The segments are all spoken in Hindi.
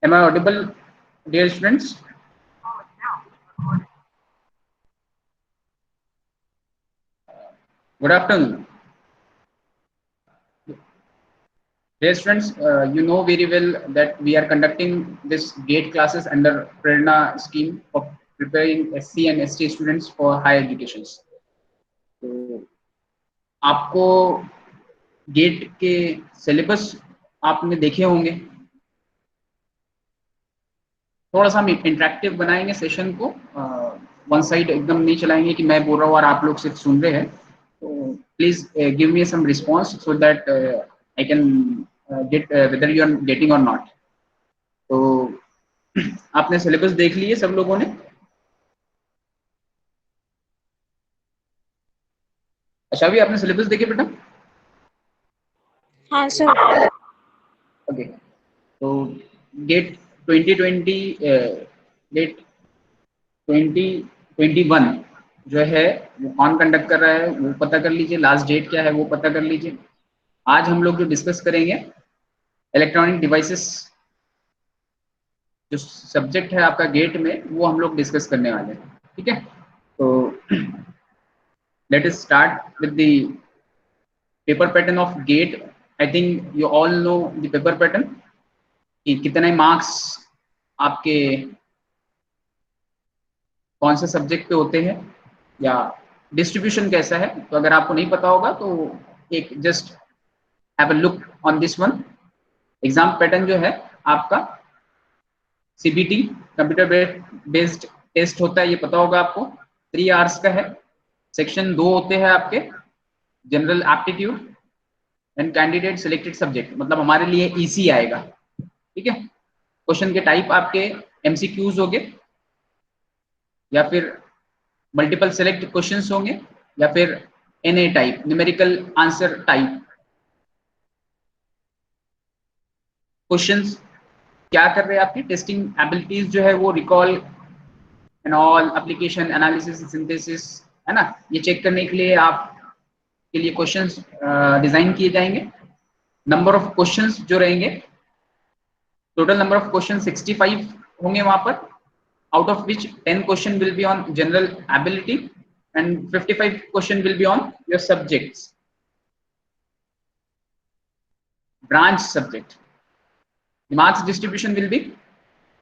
Am I audible, dear students? Good afternoon. Dear students, you know very well that we are conducting this GATE classes under Prerna scheme of preparing SC and ST students for higher educations. तो आपको गेट के सिलेबस आपने देखे होंगे। थोड़ा सा हम इंटरेक्टिव बनाएंगे सेशन को, वन साइड एकदम नहीं चलाएंगे कि मैं बोल रहा हूँ और आप लोग सिर्फ सुन रहे हैं। तो please give me some response so that I can get whether you are getting और नॉट। तो आपने सिलेबस देख लिए सब लोगों ने? अच्छा, भी आपने सिलेबस देखे बेटा? हाँ सर। ओके, तो गेट 2020 गेट 2021 जो है वो कौन कंडक्ट कर रहा है वो पता कर लीजिए, लास्ट डेट क्या है वो पता कर लीजिए। आज हम लोग जो डिस्कस करेंगे इलेक्ट्रॉनिक डिवाइसेस, जो सब्जेक्ट है आपका गेट में, वो हम लोग डिस्कस करने वाले हैं। ठीक है, तो let us start with the paper pattern of GATE. I think you all know the paper pattern कि कितने मार्क्स आपके कौन से सब्जेक्ट पे होते हैं या डिस्ट्रीब्यूशन कैसा है। तो अगर आपको नहीं पता होगा तो एक just have a look on this one. Exam pattern जो है आपका सीबीटी कंप्यूटर बेस्ड टेस्ट होता है, ये पता होगा आपको। 3 आवर्स का है। सेक्शन 2 होते हैं आपके general aptitude and candidate selected subject, मतलब हमारे लिए ईसी आएगा। ठीक है, क्वेश्चन के टाइप आपके एमसीक्यूज होंगे या फिर मल्टीपल सेलेक्ट क्वेश्चंस होंगे या फिर NA type numerical answer type questions. क्या कर रहे हैं आपकी टेस्टिंग एबिलिटीज जो है वो recall and all application analysis synthesis, है ना, ये चेक करने के लिए आप के लिए क्वेश्चंस डिजाइन किए जाएंगे। नंबर ऑफ क्वेश्चंस जो रहेंगे, टोटल नंबर ऑफ क्वेश्चन 65 होंगे वहां पर, out of which 10 question will be on general ability and 55 question will be on your subjects, branch subject. The marks distribution will be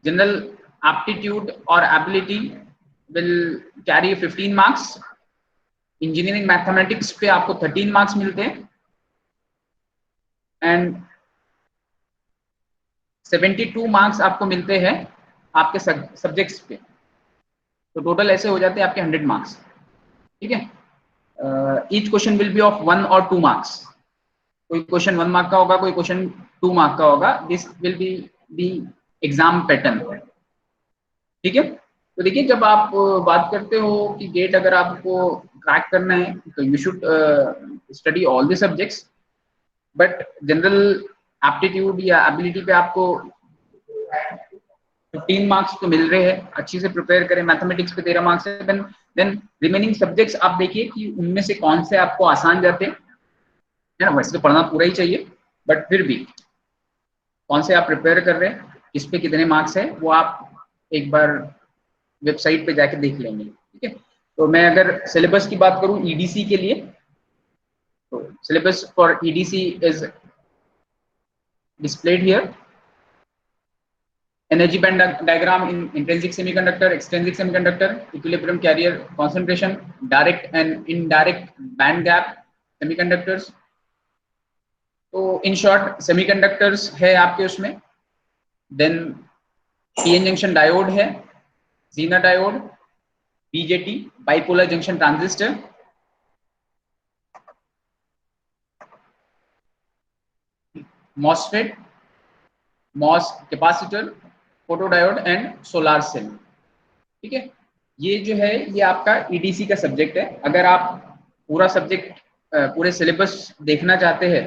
general aptitude or ability will carry 15 marks, engineering mathematics पे आपको 13 marks मिलते हैं and 72 marks आपको मिलते हैं आपके सब्जेक्ट्स पे। तो टोटल ऐसे हो जाते हैं आपके 100 मार्क्स। ठीक है, each question will be of 1 और 2 मार्क्स। कोई क्वेश्चन 1 मार्क का होगा, कोई क्वेश्चन 2 मार्क का होगा। This will be the exam pattern. ठीक है, तो देखिए जब आप बात करते हो कि गेट अगर आपको क्रैक करना है तो you should study all the subjects, but general aptitude या एबिलिटी पे आपको 15 मार्क्स तो मिल रहे हैं। अच्छी से प्रिपेयर करें। मैथमेटिक्स पे 13 मार्क्स है। देन रिमेनिंग सब्जेक्ट्स आप देखिए कि उनमें से कौन से आपको आसान जाते हैं, है ना। वैसे तो पढ़ना पूरा ही चाहिए, बट फिर भी कौन से आप प्रिपेयर कर रहे हैं, इस पे कितने मार्क्स है, वो आप एक बार वेबसाइट पे जाके देख लेंगे। ठीक है, तो मैं अगर सिलेबस की बात करूं ईडीसी के लिए, तो syllabus for EDC is displayed here. Energy band diagram in intrinsic semiconductor, extrinsic semiconductor, equilibrium carrier concentration, direct and indirect band gap semiconductors. तो इन शॉर्ट सेमीकंडक्टर्स है आपके उसमें। देन पीएन जंक्शन डायोड है, zener diode, BJT bipolar junction transistor, MOSFET, MOS capacitor, photodiode and solar cell. ठीक है, ये जो है ये आपका ईडीसी का सब्जेक्ट है। अगर आप पूरा सब्जेक्ट पूरे सिलेबस देखना चाहते हैं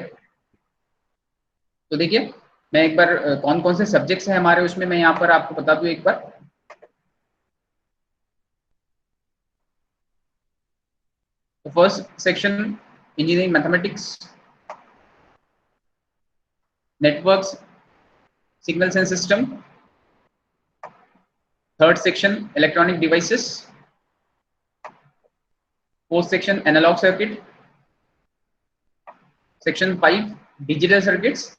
तो देखिए मैं एक बार कौन कौन से सब्जेक्ट्स हैं हमारे उसमें मैं यहाँ पर आपको बता दूं एक बार। तो first section engineering mathematics, networks, signals and system, third section electronic devices, fourth section analogue circuit, section 5 digital circuits,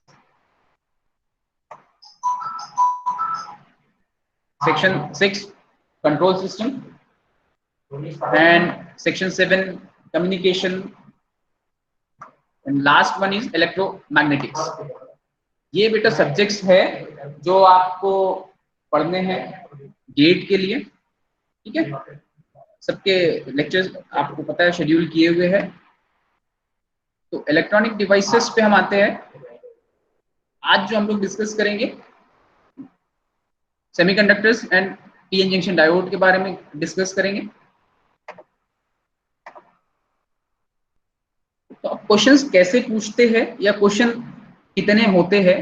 section 6 control system, and section 7 communication, and last one is electromagnetics. ये बेटा सब्जेक्ट्स है जो आपको पढ़ने हैं गेट के लिए, ठीक है। सबके लेक्चर्स आपको पता है शेड्यूल किए हुए हैं। तो इलेक्ट्रॉनिक डिवाइसेस पे हम आते हैं। आज जो हम लोग डिस्कस करेंगे semiconductors and PN junction diode के बारे में डिस्कस करेंगे। तो अब क्वेश्चंस कैसे पूछते हैं या क्वेश्चन कितने होते हैं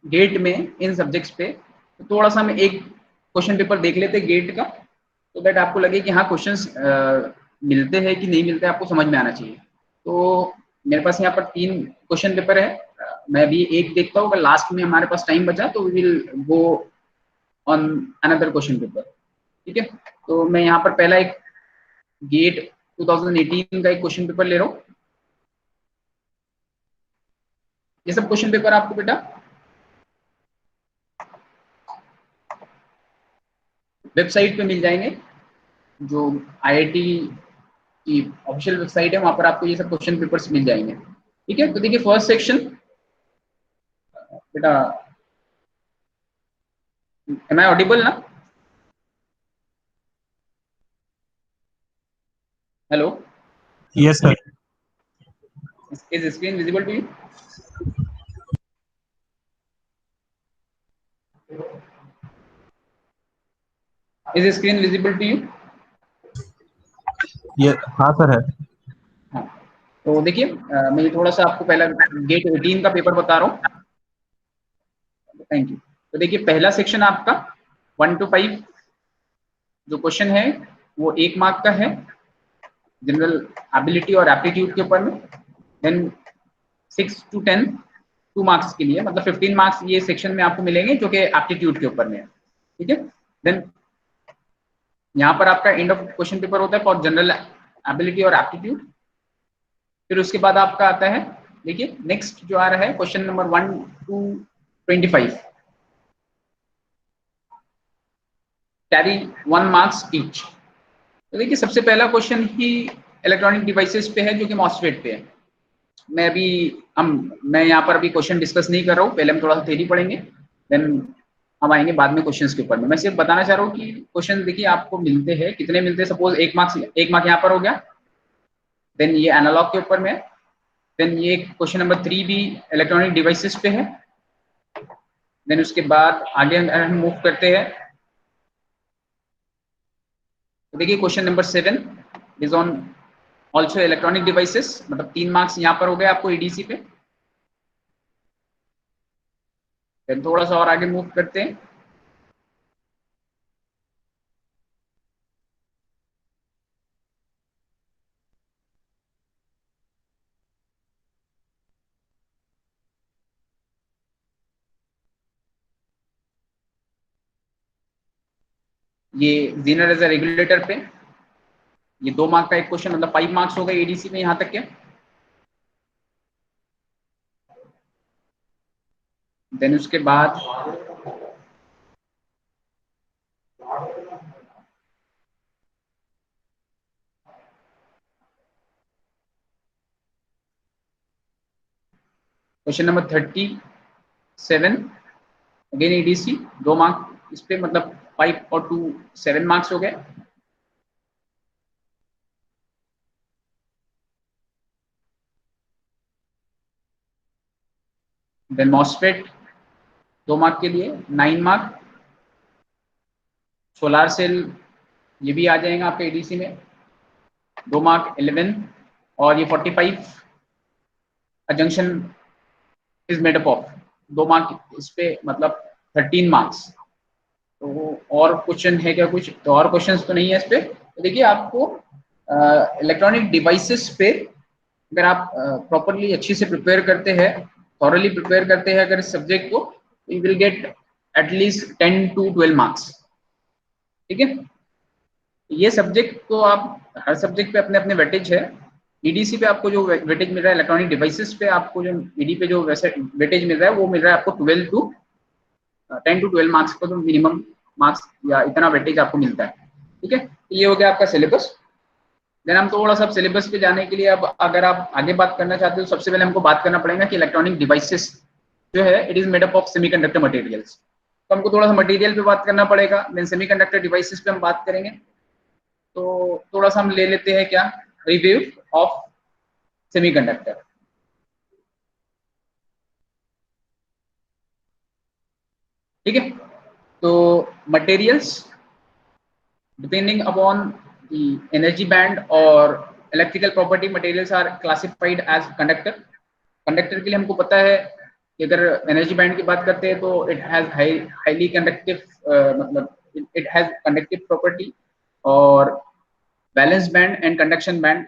गेट में इन सब्जेक्ट्स पे, तो थोड़ा सा हम एक क्वेश्चन पेपर देख लेते हैं गेट का, तो दैट आपको लगे कि हाँ क्वेश्चंस मिलते हैं कि नहीं मिलते, आपको समझ में आना चाहिए। तो मेरे पास यहाँ पर 3 क्वेश्चन पेपर है, मैं अभी एक देखता हूँ, अगर लास्ट में हमारे पास टाइम बचा तो we will go on another question paper, ठीक है। तो मैं यहाँ पर पहला एक गेट 2018 का एक क्वेश्चन पेपर ले रहा हूँ। ये सब क्वेश्चन पेपर आपको बेटा वेबसाइट पे मिल जाएंगे, जो आईआईटी की ऑफिशियल वेबसाइट है, वहां पर आपको ये सब क्वेश्चन पेपर्स मिल जाएंगे, ठीक है। तो देखिए फर्स्ट सेक्शन बेटा, एम आई ऑडिबल ना? Hello, yes sir. Is screen visible to you? Is screen visible to you? ये हाँ सर है। हाँ, तो देखिए मैं थोड़ा सा आपको पहला गेट 18 का पेपर बता रहा हूँ। Thank you. तो देखिए पहला सेक्शन आपका 1 to 5 जो क्वेश्चन है वो 1 मार्क का है, जनरल एबिलिटी और एप्टीट्यूड के ऊपर में। देन 6 to 10 2 मार्क्स के लिए, मतलब 15 मार्क्स ये सेक्शन में आपको मिलेंगे जो कि एप्टीट्यूड के ऊपर में है, ठीक है। देन यहाँ पर आपका एंड ऑफ क्वेश्चन पेपर होता है फॉर जनरल एबिलिटी और एप्टीट्यूड। फिर उसके बाद आपका आता है, देखिए नेक्स्ट जो आ रहा है question number 1 to 25 carry 1 marks each. तो देखिए सबसे पहला क्वेश्चन ही इलेक्ट्रॉनिक डिवाइसेस पे है जो कि मॉसफेट पे है। मैं यहाँ पर अभी क्वेश्चन डिस्कस नहीं कर रहा हूँ, पहले हम थोड़ा सा थ्योरी पढ़ेंगे, देन हम आएंगे बाद में क्वेश्चंस के ऊपर में। मैं सिर्फ बताना चाह रहा हूँ कि क्वेश्चन देखिए आपको मिलते हैं, कितने मिलते हैं, सपोज 1 मार्क यहाँ पर हो गया, देन ये एनालॉग के ऊपर में है, देन ये क्वेश्चन नंबर 3 भी इलेक्ट्रॉनिक डिवाइसेस पे है। देन उसके बाद आगे हम मूव करते हैं, तो देखिए question number 7 is on also electronic devices, मतलब 3 मार्क्स यहाँ पर हो गए आपको ईडीसी पे। देन थोड़ा सा और आगे मूव करते हैं, ये जीनर एज अ रेगुलेटर पे ये 2 मार्क का एक क्वेश्चन, मतलब 5 मार्क्स हो गए एडीसी में यहाँ तक के। देन उसके बाद question number 37 again ADC, 2 mark इस पे, मतलब 5 और 2 7 मार्क्स हो गए। देन मॉसफेट 2 मार्क के लिए 9 मार्क, सोलार सेल ये भी आ जाएगा आपके एडीसी में, 2 मार्क 11, और ये 45 junction is made up of, 2 mark इस पे, मतलब 13 मार्क्स। तो और क्वेश्चन है क्या कुछ? तो और क्वेश्चंस तो नहीं है इस पे। तो देखिए आपको इलेक्ट्रॉनिक डिवाइसेस पे अगर आप प्रॉपरली अच्छी से प्रिपेयर करते हैं, थॉरली प्रिपेयर करते हैं अगर इस सब्जेक्ट को, you will get at least 10 to 12 marks. ठीक है, ये सब्जेक्ट तो आप हर सब्जेक्ट पे अपने अपने वेटेज है। ईडीसी पे आपको जो वेटेज मिल रहा है, इलेक्ट्रॉनिक डिवाइसेस पे आपको जो ईडी पे जो वैसे वेटेज मिल रहा है वो मिल रहा है आपको 10 to 12 मार्क्स का, तो मिनिमम मार्क्स या इतना वेटेज आपको मिलता है। ठीक है, ये हो गया आपका सिलेबस। देन हम थोड़ा सा सिलेबस पे जाने के लिए, अब अगर आप आगे बात करना चाहते हो, सबसे पहले हमको बात करना पड़ेगा कि इलेक्ट्रॉनिक डिवाइसेस जो है it is made up of semiconductor materials. तो हमको थोड़ा सा मटेरियल पे बात करना पड़ेगा, देन सेमीकंडक्टर डिवाइसेस पे हम बात करेंगे। तो थोड़ा सा हम ले लेते हैं क्या, रिव्यू ऑफ सेमीकंडक्टर। ठीक है, तो materials depending upon the energy band or electrical property, materials are classified as conductor। Conductor के लिए हमको पता है कि अगर एनर्जी बैंड की बात करते हैं तो इट हैज हाईली कंडक्टिव, मतलब इट हैज कंडक्टिव प्रॉपर्टी, और balance band and conduction band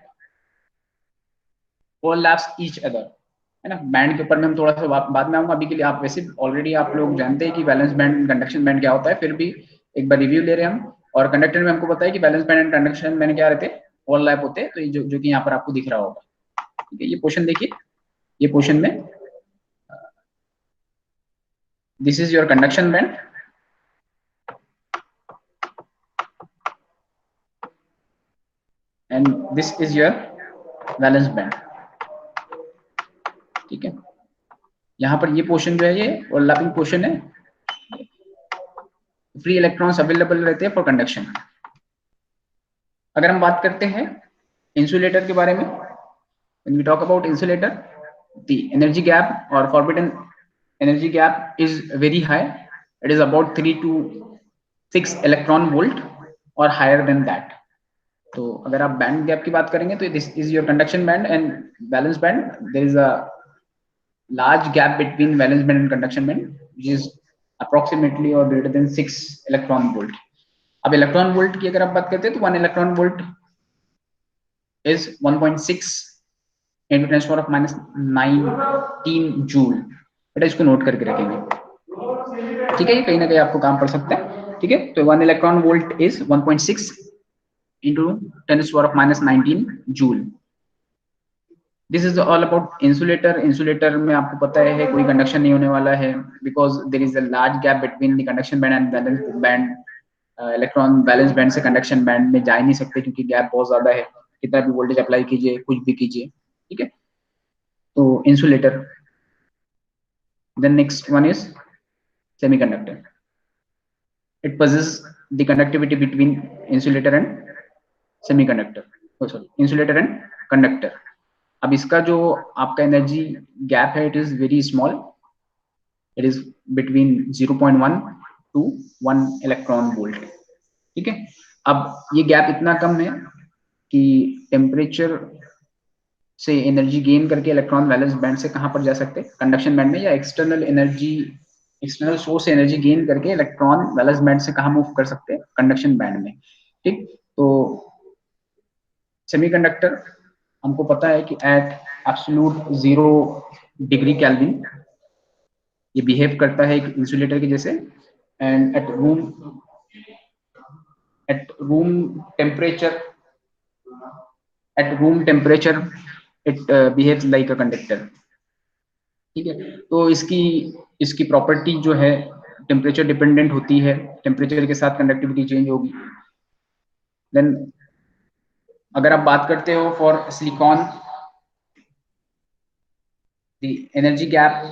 overlaps each other, है ना। बैंड के ऊपर में हम थोड़ा सा बाद में आऊंगा, अभी के लिए आप वैसे ऑलरेडी आप लोग जानते हैं कि बैलेंस बैंड कंडक्शन बैंड क्या होता है, फिर भी एक बार रिव्यू ले रहे हैं हम। और कंडक्टर में हमको पता है कि balance band and conduction band क्या रहते हैं, ओवरलैप होते हैं। तो ये जो कि यहाँ पर आपको दिख रहा होगा। ठीक है, ये पोर्शन देखिए, ये पोर्शन में this is your conduction band and this is your balance band. ठीक है, यहाँ पर ये पोर्शन जो है ये ओवरलैपिंग पोर्शन है, फ्री इलेक्ट्रॉन्स अवेलेबल रहते हैं फॉर कंडक्शन। अगर हम बात करते हैं इंसुलेटर के बारे में, when we talk about insulator, the energy gap or forbidden energy gap is very high, it is about 3 to 6 electron volt or higher than that। तो अगर आप बैंड गैप की बात करेंगे तो this is your conduction band and valence band, there is a large gap between valence band and conduction band which is approximately or greater than 6 electron volt। अब इलेक्ट्रॉन वोल्ट की अगर आप बात करते हैं तो 1 electron volt is 1.6 into 10 power of minus 19 joule. बेटा इसको नोट करके रखेंगे, ठीक है, ये कहीं ना कहीं आपको काम पड़ सकता है। ठीक है, तो 1 electron volt is 1.6 into 10 power of minus 19 joule. This is all about insulator. Insulator में आपको पता है कोई कंडक्शन नहीं होने वाला है, because there is a large gap between the conduction band and valence band. Electron valence band से कंडक्शन बैंड में जा ही नहीं सकते क्योंकि गैप बहुत ज्यादा है, कितना भी वोल्टेज अप्लाई कीजिए, कुछ भी कीजिए। ठीक है, तो insulator. Then next one is semiconductor. It possesses the conductivity between insulator and semiconductor, oh sorry, insulator and conductor। अब इसका जो आपका एनर्जी गैप है it is very small, it is between 0.1 to 1 electron volt. ठीक है, अब ये गैप इतना कम है कि टेम्परेचर से एनर्जी गेन करके इलेक्ट्रॉन वैलेंस बैंड से कहां पर जा सकते हैं, कंडक्शन बैंड में, या एक्सटर्नल एनर्जी, एक्सटर्नल सोर्स से एनर्जी गेन करके इलेक्ट्रॉन वैलेंस बैंड से कहां मूव कर सकते हैं, कंडक्शन बैंड में। ठीक, तो सेमीकंडक्टर हमको पता है कि एट एब्सोल्यूट 0 डिग्री केल्विन ये बिहेव करता है एक इंसुलेटर के जैसे, and eight room temperature, eight room temperature it behaves like a conductor. ठीक है, तो इसकी इसकी प्रॉपर्टी जो है टेम्परेचर डिपेंडेंट होती है, टेम्परेचर के साथ कंडक्टिविटी चेंज होगी। देन अगर आप बात करते हो for silicon, the energy gap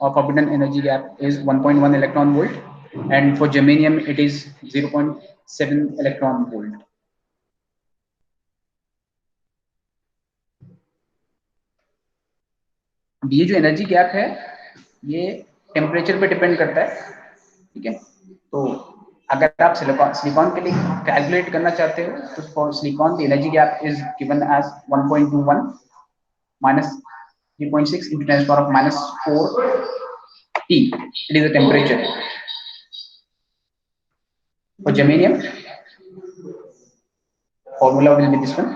or forbidden energy gap is 1.1 electron volt, and for germanium it is 0.7 electron volt। ये जो एनर्जी गैप है ये टेम्परेचर पे डिपेंड करता है। ठीक है, तो अगर आप सिलिकॉन के लिए कैलकुलेट करना चाहते हो तो for silicon the energy gap is given as 1.21 minus 3.6 into 10 power of minus 4 T, it is the temperature। For germanium formula will be this one।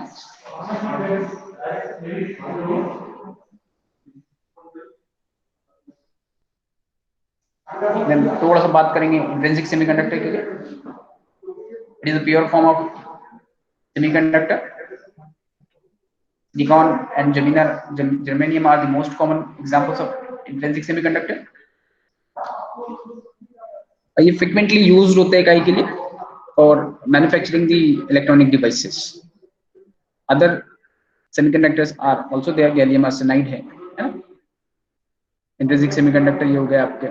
Then थोड़ा सा बात करेंगे इंट्रिंसिक सेमीकंडक्टर के लिए। It is a pure form of semiconductor. Silicon and germanium are the most common examples of intrinsic semiconductor। ये frequently used होते हैं कई के लिए और manufacturing the electronic devices। Other semiconductors are also there, gallium arsenide है ना। इंट्रिंसिक सेमीकंडक्टर ये हो गया आपके,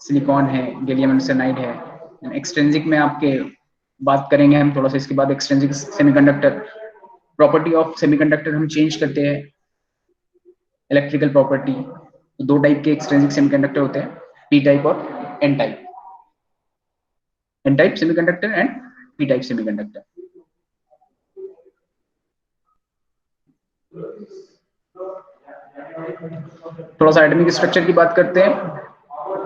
सिलिकॉन है, गैलियम आर्सेनाइड है। एक्सट्रिंसिक में आपके बात करेंगे हम थोड़ा सा इसके बाद। Extrinsic semiconductor property of semiconductor हम चेंज करते हैं, इलेक्ट्रिकल प्रॉपर्टी। दो टाइप के एक्सट्रिंसिक सेमीकंडक्टर होते हैं, पी टाइप और N type. N type semiconductor and P type semiconductor. थोड़ा सा एटॉमिक स्ट्रक्चर की बात करते हैं,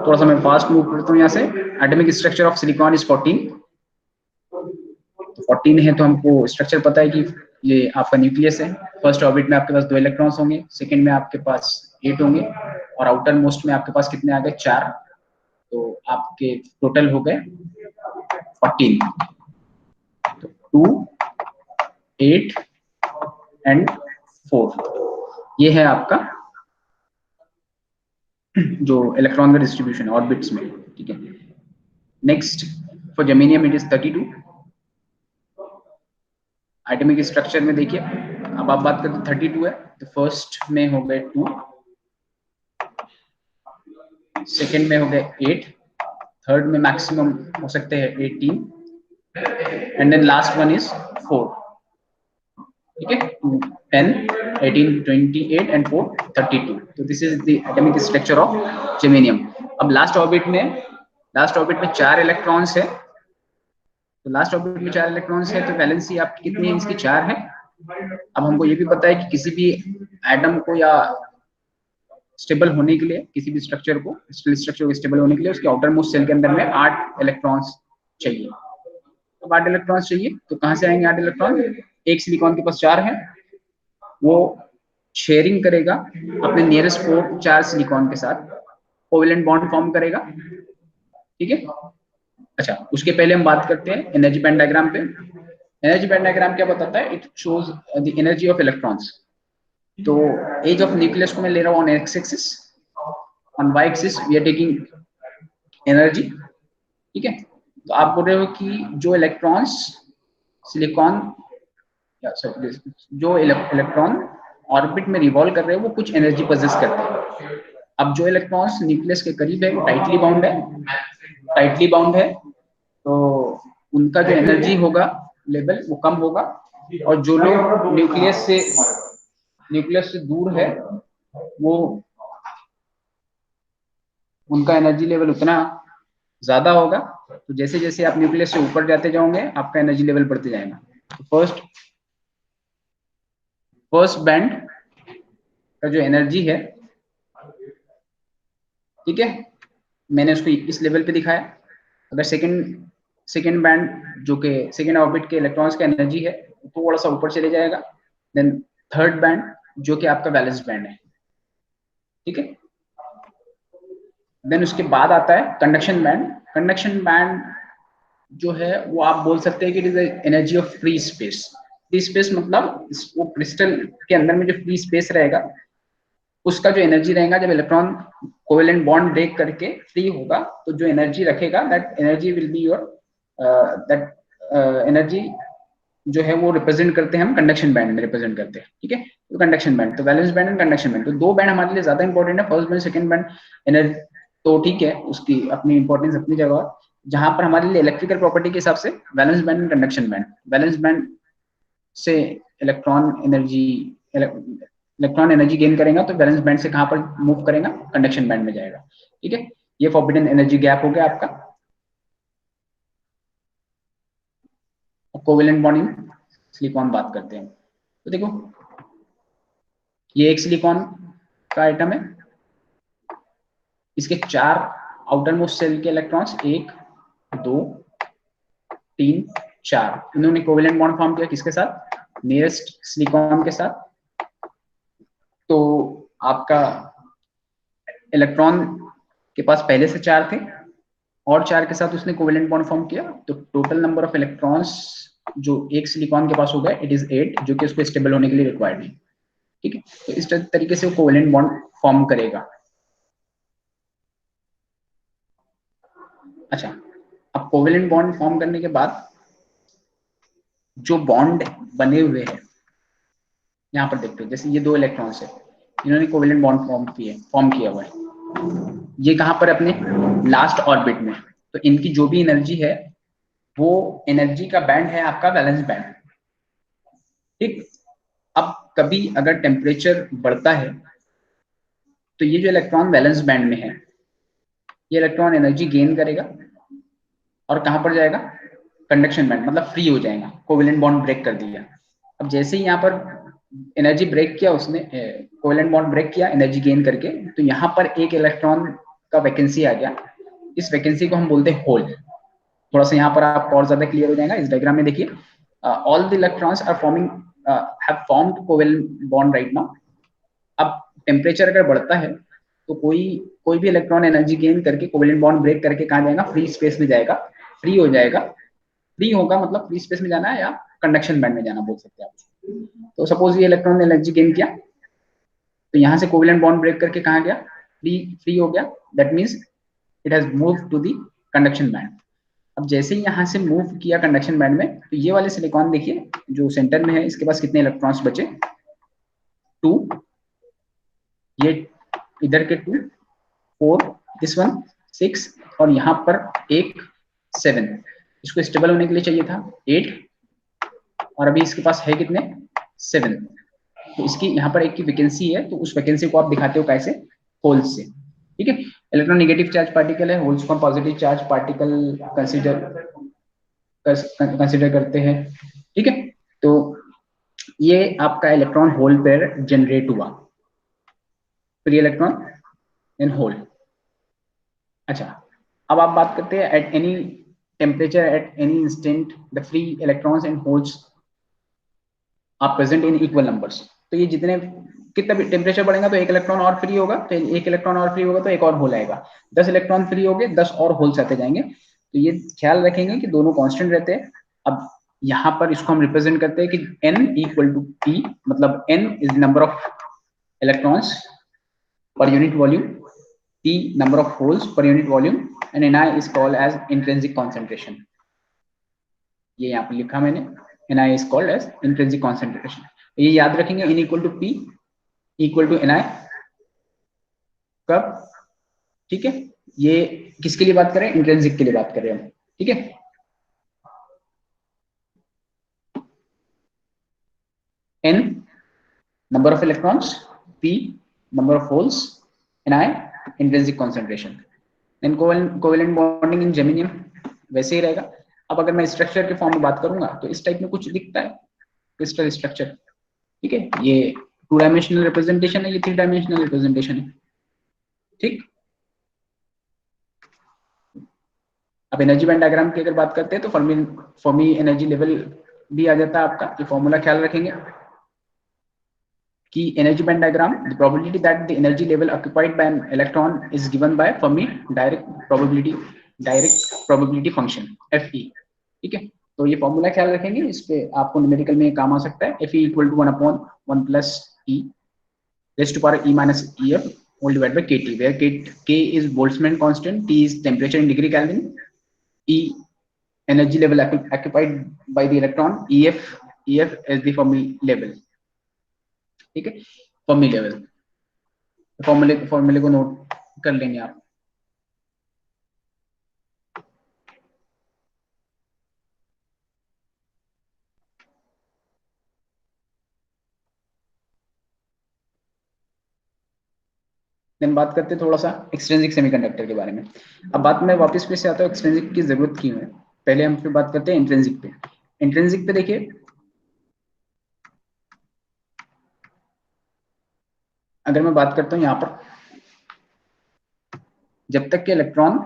थोड़ा सा मैं फास्ट मूव करता हूँ यहाँ से। Atomic structure of silicon is 14। तो 14 है तो हमको स्ट्रक्चर पता है कि ये आपका न्यूक्लियस है। फर्स्ट ऑर्बिट में आपके पास 2 इलेक्ट्रॉन्स होंगे, सेकंड में आपके पास 8 होंगे, और आउटर मोस्ट में आपके पास कितने आ गए, 4। तो आपके टोटल हो गए 14। तो 2, 8 एंड 4 ये है आपका जो इलेक्ट्रॉन का डिस्ट्रीब्यूशन ऑर्बिट्स में, ठीक है। Next for germanium it is 32। Atomic structure में देखिए, अब आप बात करते 32 है तो फर्स्ट में हो गए 2, सेकंड में हो गए 8, थर्ड में मैक्सिमम हो सकते हैं 18, and then last one is 4, ठीक है। 10, 18, 28 एंड 4, 32। तो this is the atomic structure of germanium. अब लास्ट ऑर्बिट में 4 इलेक्ट्रॉन्स है। तो लास्ट ऑर्बिट में 4 इलेक्ट्रॉन्स है तो वैलेंसी आपकी कितनी है, इसकी 4 है। अब हमको ये भी पता है कि किसी भी एटम को या स्टेबल होने के लिए, किसी भी स्ट्रक्चर को स्टेबल होने के लिए उसके आउटर मोस्ट सेल के अंदर में 8 इलेक्ट्रॉन्स चाहिए। तो 8 इलेक्ट्रॉन्स चाहिए तो कहां से आएंगे 8 इलेक्ट्रॉन? एक सिलिकॉन के पास 4 है, वो शेयरिंग करेगा अपने नियरेस्ट 4 सिलिकॉन के साथ, कोवेलेंट बॉन्ड फॉर्म करेगा, ठीक है। अच्छा, उसके पहले हम बात करते हैं एनर्जी बैंड डायग्राम पे। एनर्जी बैंड डायग्राम क्या बताता है? It shows the energy of electrons. तो एज ऑफ न्यूक्लियस को मैं ले रहा हूँ on X axis, on Y axis we are taking energy, ठीक है। तो आप बोल रहे हो कि जो इलेक्ट्रॉन्स सिलिकॉन जो इलेक्ट्रॉन ऑर्बिट में रिवॉल्व कर रहे हैं वो कुछ एनर्जी पोजेस करते हैं। अब जो इलेक्ट्रॉन्स न्यूक्लियस के करीब है वो टाइटली बाउंड है, तो उनका जो एनर्जी होगा लेवल वो कम होगा, और जो लोग न्यूक्लियस से दूर है वो उनका एनर्जी लेवल उतना ज्यादा होगा। तो जैसे जैसे आप न्यूक्लियस से ऊपर जाते जाओगे आपका एनर्जी लेवल बढ़ते जाएगा। तो फर्स्ट बैंड का जो एनर्जी है, ठीक है, मैंने उसको इस लेवल पे दिखाया। अगर सेकंड बैंड जो कि सेकंड ऑर्बिट के इलेक्ट्रॉन्स का एनर्जी है थोड़ा सा ऊपर चले जाएगा। देन थर्ड बैंड जो कि आपका बैलेंस बैंड है, ठीक है। देन उसके बाद आता है कंडक्शन बैंड। कंडक्शन बैंड जो है वो आप बोल सकते हैं कि it is energy of free space. Free space मतलब वो क्रिस्टल के अंदर में जो फ्री स्पेस रहेगा उसका जो एनर्जी रहेगा, जब इलेक्ट्रॉन कोवेलेंट बॉन्ड ब्रेक करके फ्री होगा तो जो एनर्जी रखेगा that energy will be your that energy जो है वो रिप्रेजेंट करते हैं हम कंडक्शन बैंड में रिप्रेजेंट करते हैं, ठीक है। तो कंडक्शन बैंड, तो valence band and conduction band, तो 2 बैंड हमारे लिए ज्यादा इंपॉर्टेंट है, first band second band. Energy तो ठीक है, उसकी अपनी इंपॉर्टेंस अपनी जगह, जहां पर हमारे लिए इलेक्ट्रिकल प्रॉपर्टी के हिसाब से valence band and conduction band. Valence band से इलेक्ट्रॉन एनर्जी गेन करेगा तो वैलेंस बैंड से कहां पर मूव करेगा, कंडक्शन बैंड में जाएगा, ठीक है। ये फॉरबिडन एनर्जी गैप हो गया आपका। कोवेलेंट बॉन्ड इन सिलिकॉन बात करते हैं, तो देखो ये एक सिलिकॉन का आइटम है, इसके 4 आउटर मोस्ट सेल के इलेक्ट्रॉन्स 1, 2, 3, 4 इन्होंने कोवेलेंट बॉन्ड फॉर्म किया किसके साथ, नियरेस्ट सिलिकॉन के साथ। तो आपका इलेक्ट्रॉन के पास पहले से 4 थे और 4 के साथ उसने कोवेलेंट बॉन्ड फॉर्म किया, तो टोटल नंबर ऑफ इलेक्ट्रॉन्स जो एक सिलिकॉन के पास हो गया इट इज 8, जो कि उसको स्टेबल होने के लिए रिक्वायर्ड है। ठीक है, तो इस तरीके से वो कोवेलेंट बॉन्ड फॉर्म करेगा। अच्छा, अब कोवेलेंट बॉन्ड फॉर्म करने के बाद जो बॉन्ड बने हुए हैं यहाँ पर देखते हैं, जैसे ये 2 इलेक्ट्रॉन्स है, इन्होंने कोवेलेंट बॉन्ड फॉर्म किया हुआ है, ये कहां पर अपने लास्ट ऑर्बिट में, तो इनकी जो भी एनर्जी है वो एनर्जी का बैंड है आपका वैलेंस बैंड। ठीक, अब कभी अगर टेम्परेचर बढ़ता है तो ये जो इलेक्ट्रॉन वैलेंस बैंड में है, ये इलेक्ट्रॉन एनर्जी गेन करेगा और कहां पर जाएगा, कंडक्शन बैंड, मतलब फ्री हो जाएगा, कोवेलेंट बॉन्ड ब्रेक कर दिया। अब जैसे ही यहाँ पर एनर्जी ब्रेक किया उसने, कोवेलेंट बॉन्ड ब्रेक किया एनर्जी गेन करके, तो यहाँ पर एक इलेक्ट्रॉन का वैकेंसी आ गया, इस वैकेंसी को हम बोलते हैं होल। थोड़ा सा यहाँ पर आपको और ज्यादा क्लियर हो जाएगा, इस डायग्राम में देखिए, all the electrons are forming have formed covalent bond right now. अब टेम्परेचर अगर बढ़ता है तो कोई कोई भी इलेक्ट्रॉन एनर्जी गेन करके कोवेलेंट बॉन्ड ब्रेक करके कहाँ जाएगा, फ्री स्पेस में जाएगा, फ्री हो जाएगा। फ्री होगा मतलब फ्री स्पेस में जाना है या कंडक्शन बैंड में जाना बोल सकते हैं आप। तो सपोज ये इलेक्ट्रॉन ने एनर्जी गेन किया, तो यहाँ से कोवेलेंट बॉन्ड ब्रेक करके कहाँ गया, फ्री फ्री हो गया, that means it has move to the conduction band. अब जैसे ही यहाँ से मूव किया कंडक्शन बैंड में, तो ये वाले सिलिकॉन देखिए जो सेंटर में है, इसके पास कितने इलेक्ट्रॉन्स बचे, 2, ये इधर के 2, 4, दिस वन 6, और यहाँ पर एक 7, इसको स्टेबल होने के लिए चाहिए था 8, और अभी इसके पास है कितने, 7। तो इसकी यहाँ पर एक की वैकेंसी है, तो उस वैकेंसी को आप दिखाते हो कैसे, होल्स से। ठीक है, इलेक्ट्रॉन नेगेटिव चार्ज पार्टिकल है, होल्स को पॉजिटिव चार्ज पार्टिकल कंसिडर करते हैं। ठीक है, तो ये आपका इलेक्ट्रॉन होल पेयर जनरेट हुआ, फ्री इलेक्ट्रॉन इन होल। अच्छा, अब आप बात करते हैं at any temperature at any instant the free electrons and holes are present in equal numbers. तो ये जितने कितना भी टेम्परेचर बढ़ेगा तो एक इलेक्ट्रॉन और फ्री होगा, तो एक इलेक्ट्रॉन और फ्री होगा तो एक और होल आएगा, 10 इलेक्ट्रॉन फ्री हो गए, 10 और होल्स आते जाएंगे। तो ये ख्याल रखेंगे कि दोनों कांस्टेंट रहते हैं। अब यहाँ पर इसको हम रिप्रेजेंट करते हैं कि n इक्वल टू p, मतलब n is number of electrons per unit volume, p number of holes per unit volume, and Ni is called as intrinsic concentration. ये यहाँ पर लिखा मैंने, Ni is called as intrinsic concentration। ये याद रखेंगे, n equal to p equal to Ni कब, ठीक है, ये किसके लिए बात करें, इंट्रिंसिक के लिए बात कर रहे हैं हम। ठीक है, n number of electrons, p number of holes, Ni intrinsic concentration। And covalent bonding in germanium वैसे ही रहेगा। अब अगर मैं स्ट्रक्चर के फॉर्म में बात करूंगा तो इस टाइप में कुछ दिखता है क्रिस्टल स्ट्रक्चर। ठीक है, ये 2 डायमेंशनल रिप्रेजेंटेशन है, ये 3 डायमेंशनल रिप्रेजेंटेशन है। ठीक, अब एनर्जी बैंड डायग्राम की अगर बात करते हैं तो फर्मी एनर्जी लेवल भी आ जाता है आपका, ये फॉर्मूला ख्याल रखेंगे कि energy band diagram, the probability that the energy level occupied by an electron is given by Fermi direct probability function Fe। ठीक है, तो ये फॉर्मूला ख्याल रखेंगे, इस पे आपको न्यूमेरिकल में काम आ सकता है। Fe equal to 1/1 plus E raised to power E minus EF all divided by KT, where K is Boltzmann constant, T is temperature in degree Kelvin, E energy level occupied by the electron, EF is the Fermi level। ठीक है, फर्मी लेवल, फॉर्मूले को नोट कर लेंगे आप। देन बात करते हैं थोड़ा सा एक्सट्रिंसिक सेमीकंडक्टर के बारे में। अब बात में वापस पे से आता हूँ एक्सट्रिंसिक की जरूरत क्यों है, पहले हम फिर बात करते हैं इंट्रिंसिक पे। इंट्रिंसिक पे देखिए, अगर मैं बात करता हूँ यहाँ पर, जब तक के इलेक्ट्रॉन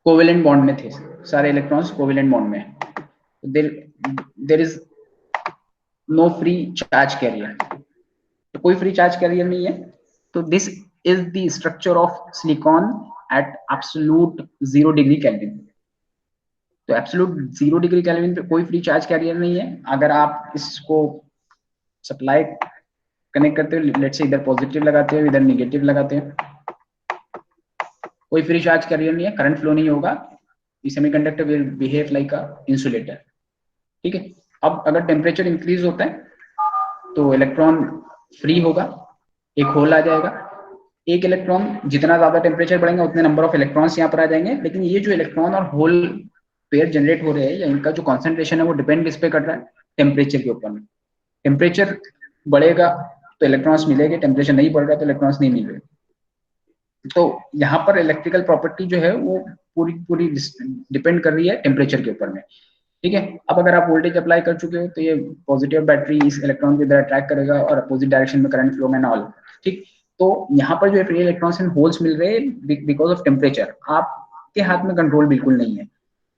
कोवेलेंट बॉन्ड में थे, सारे इलेक्ट्रॉन्स कोवेलेंट बॉन्ड में, there is no free charge carrier, तो कोई फ्री चार्ज कैरियर नहीं है, तो this is the structure of silicon at absolute 0 degree Kelvin. तो एब्सोल्यूट 0 डिग्री केल्विन पे कोई फ्री चार्ज कैरियर नहीं है। अगर आप इसको सप्लाई कनेक्ट करते हो, लेट्स से इधर पॉजिटिव लगाते हो, इधर नेगेटिव लगाते हो, कोई फ्री चार्ज कैरियर नहीं है, करंट फ्लो नहीं होगा, semiconductor will behave like a insulator. ठीक है। अब अगर टेम्परेचर इंक्रीज होता है तो इलेक्ट्रॉन फ्री होगा, एक होल आ जाएगा। एक इलेक्ट्रॉन, जितना ज्यादा टेम्परेचर बढ़ेगा उतने नंबर ऑफ इलेक्ट्रॉन्स यहाँ पर आ जाएंगे। लेकिन ये जो इलेक्ट्रॉन और होल पेयर जनरेट हो रहे हैं, या इनका जो कॉन्सेंट्रेशन है वो डिपेंड किस पे कर रहा है? टेम्परेचर के ऊपर में। टेम्परेचर बढ़ेगा तो इलेक्ट्रॉन्स मिलेंगे, टेम्परेचर नहीं बढ़ रहा तो इलेक्ट्रॉन्स नहीं मिलेंगे। तो यहाँ पर इलेक्ट्रिकल प्रॉपर्टी जो है वो पूरी पूरी डिपेंड कर रही है टेम्परेचर के ऊपर में। ठीक है। अब अगर आप वोल्टेज अप्लाई कर चुके हो तो ये पॉजिटिव बैटरी इस इलेक्ट्रॉन को इधर अट्रैक्ट करेगा और अपोजिट डायरेक्शन में करंट फ्लो में ऑल। ठीक। तो यहाँ पर जो फ्री इलेक्ट्रॉन्स एंड होल्स मिल रहे हैं बिकॉज ऑफ टेम्परेचर, आपके हाथ में कंट्रोल बिल्कुल नहीं है।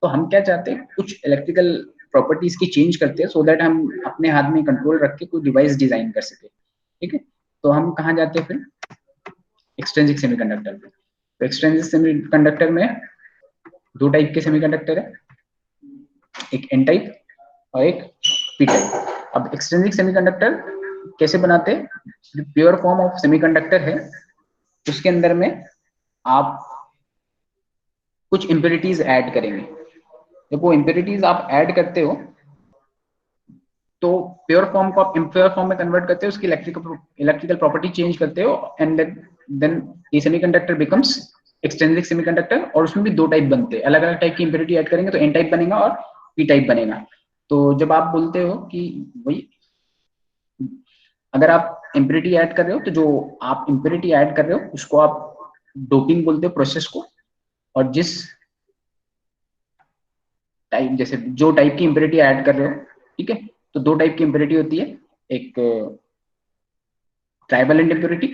तो हम क्या चाहते हैं, कुछ इलेक्ट्रिकल प्रॉपर्टीज की चेंज करते हैं सो दैट हम अपने हाथ में कंट्रोल रख के कोई डिवाइस डिजाइन कर सके। ठीक है। तो हम कहाँ जाते हैं फिर? एक्सट्रिंसिक सेमीकंडक्टर पे। तो एक्सट्रिंसिक सेमीकंडक्टर में दो टाइप के सेमीकंडक्टर है, एक एन टाइप और एक पी टाइप। अब एक्सट्रिंसिक सेमीकंडक्टर कैसे बनाते हैं? जो प्योर फॉर्म ऑफ सेमीकंडक्टर है उसके अंदर में आप कुछ इम्प्योरिटीज ऐड करेंगे। जब वो इम्प्योरिटीज आप ऐड करते हो तो प्योर फॉर्म को आप इम्प्योर फॉर्म में कन्वर्ट करते हो, उसकी इलेक्ट्रिकल प्रॉपर्टी चेंज करते हो, एंड देन ये सेमीकंडक्टर बिकम्स एक्सट्रिंसिक सेमीकंडक्टर। और उसमें भी दो टाइप बनते हैं, अलग अलग टाइप की इम्प्योरिटी ऐड करेंगे तो एन टाइप बनेगा और पी टाइप बनेगा। तो जब आप बोलते हो कि वही, अगर आप इम्प्योरिटी ऐड कर रहे हो तो जो आप इम्प्योरिटी ऐड कर रहे हो उसको आप डोपिंग बोलते हो प्रोसेस को। और जिस टाइप, जैसे जो टाइप की इम्प्योरिटी ऐड कर रहे हो, ठीक है, तो दो टाइप की इम्प्योरिटी होती है, एक trivalent impurity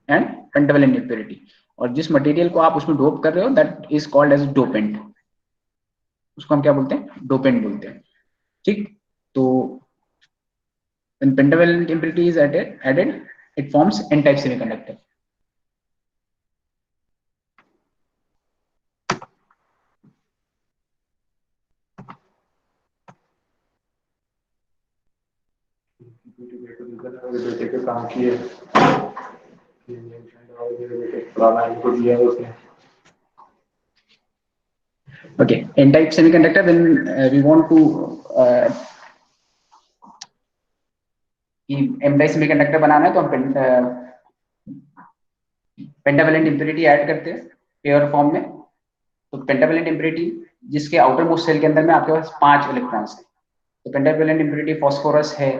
and pentavalent impurity. और जिस मटेरियल को आप उसमें डोप कर रहे हो that is called as dopant, उसको हम क्या बोलते हैं? डोपेंट बोलते हैं। ठीक। तो when pentavalent impurity is added, it forms n-type semiconductor. काम किए Okay, n-type semiconductor, when we want to n-type semiconductor बनाना है तो हम पेंटावेलेंट इम्प्योरिटी ऐड करते हैं पेयर फॉर्म में। तो पेंटावेलेंट इम्प्योरिटी जिसके आउटर मोस्ट सेल के अंदर में आपके पास 5 इलेक्ट्रॉन्स है, तो पेंटावेलेंट इम्प्योरिटी फॉस्फोरस है,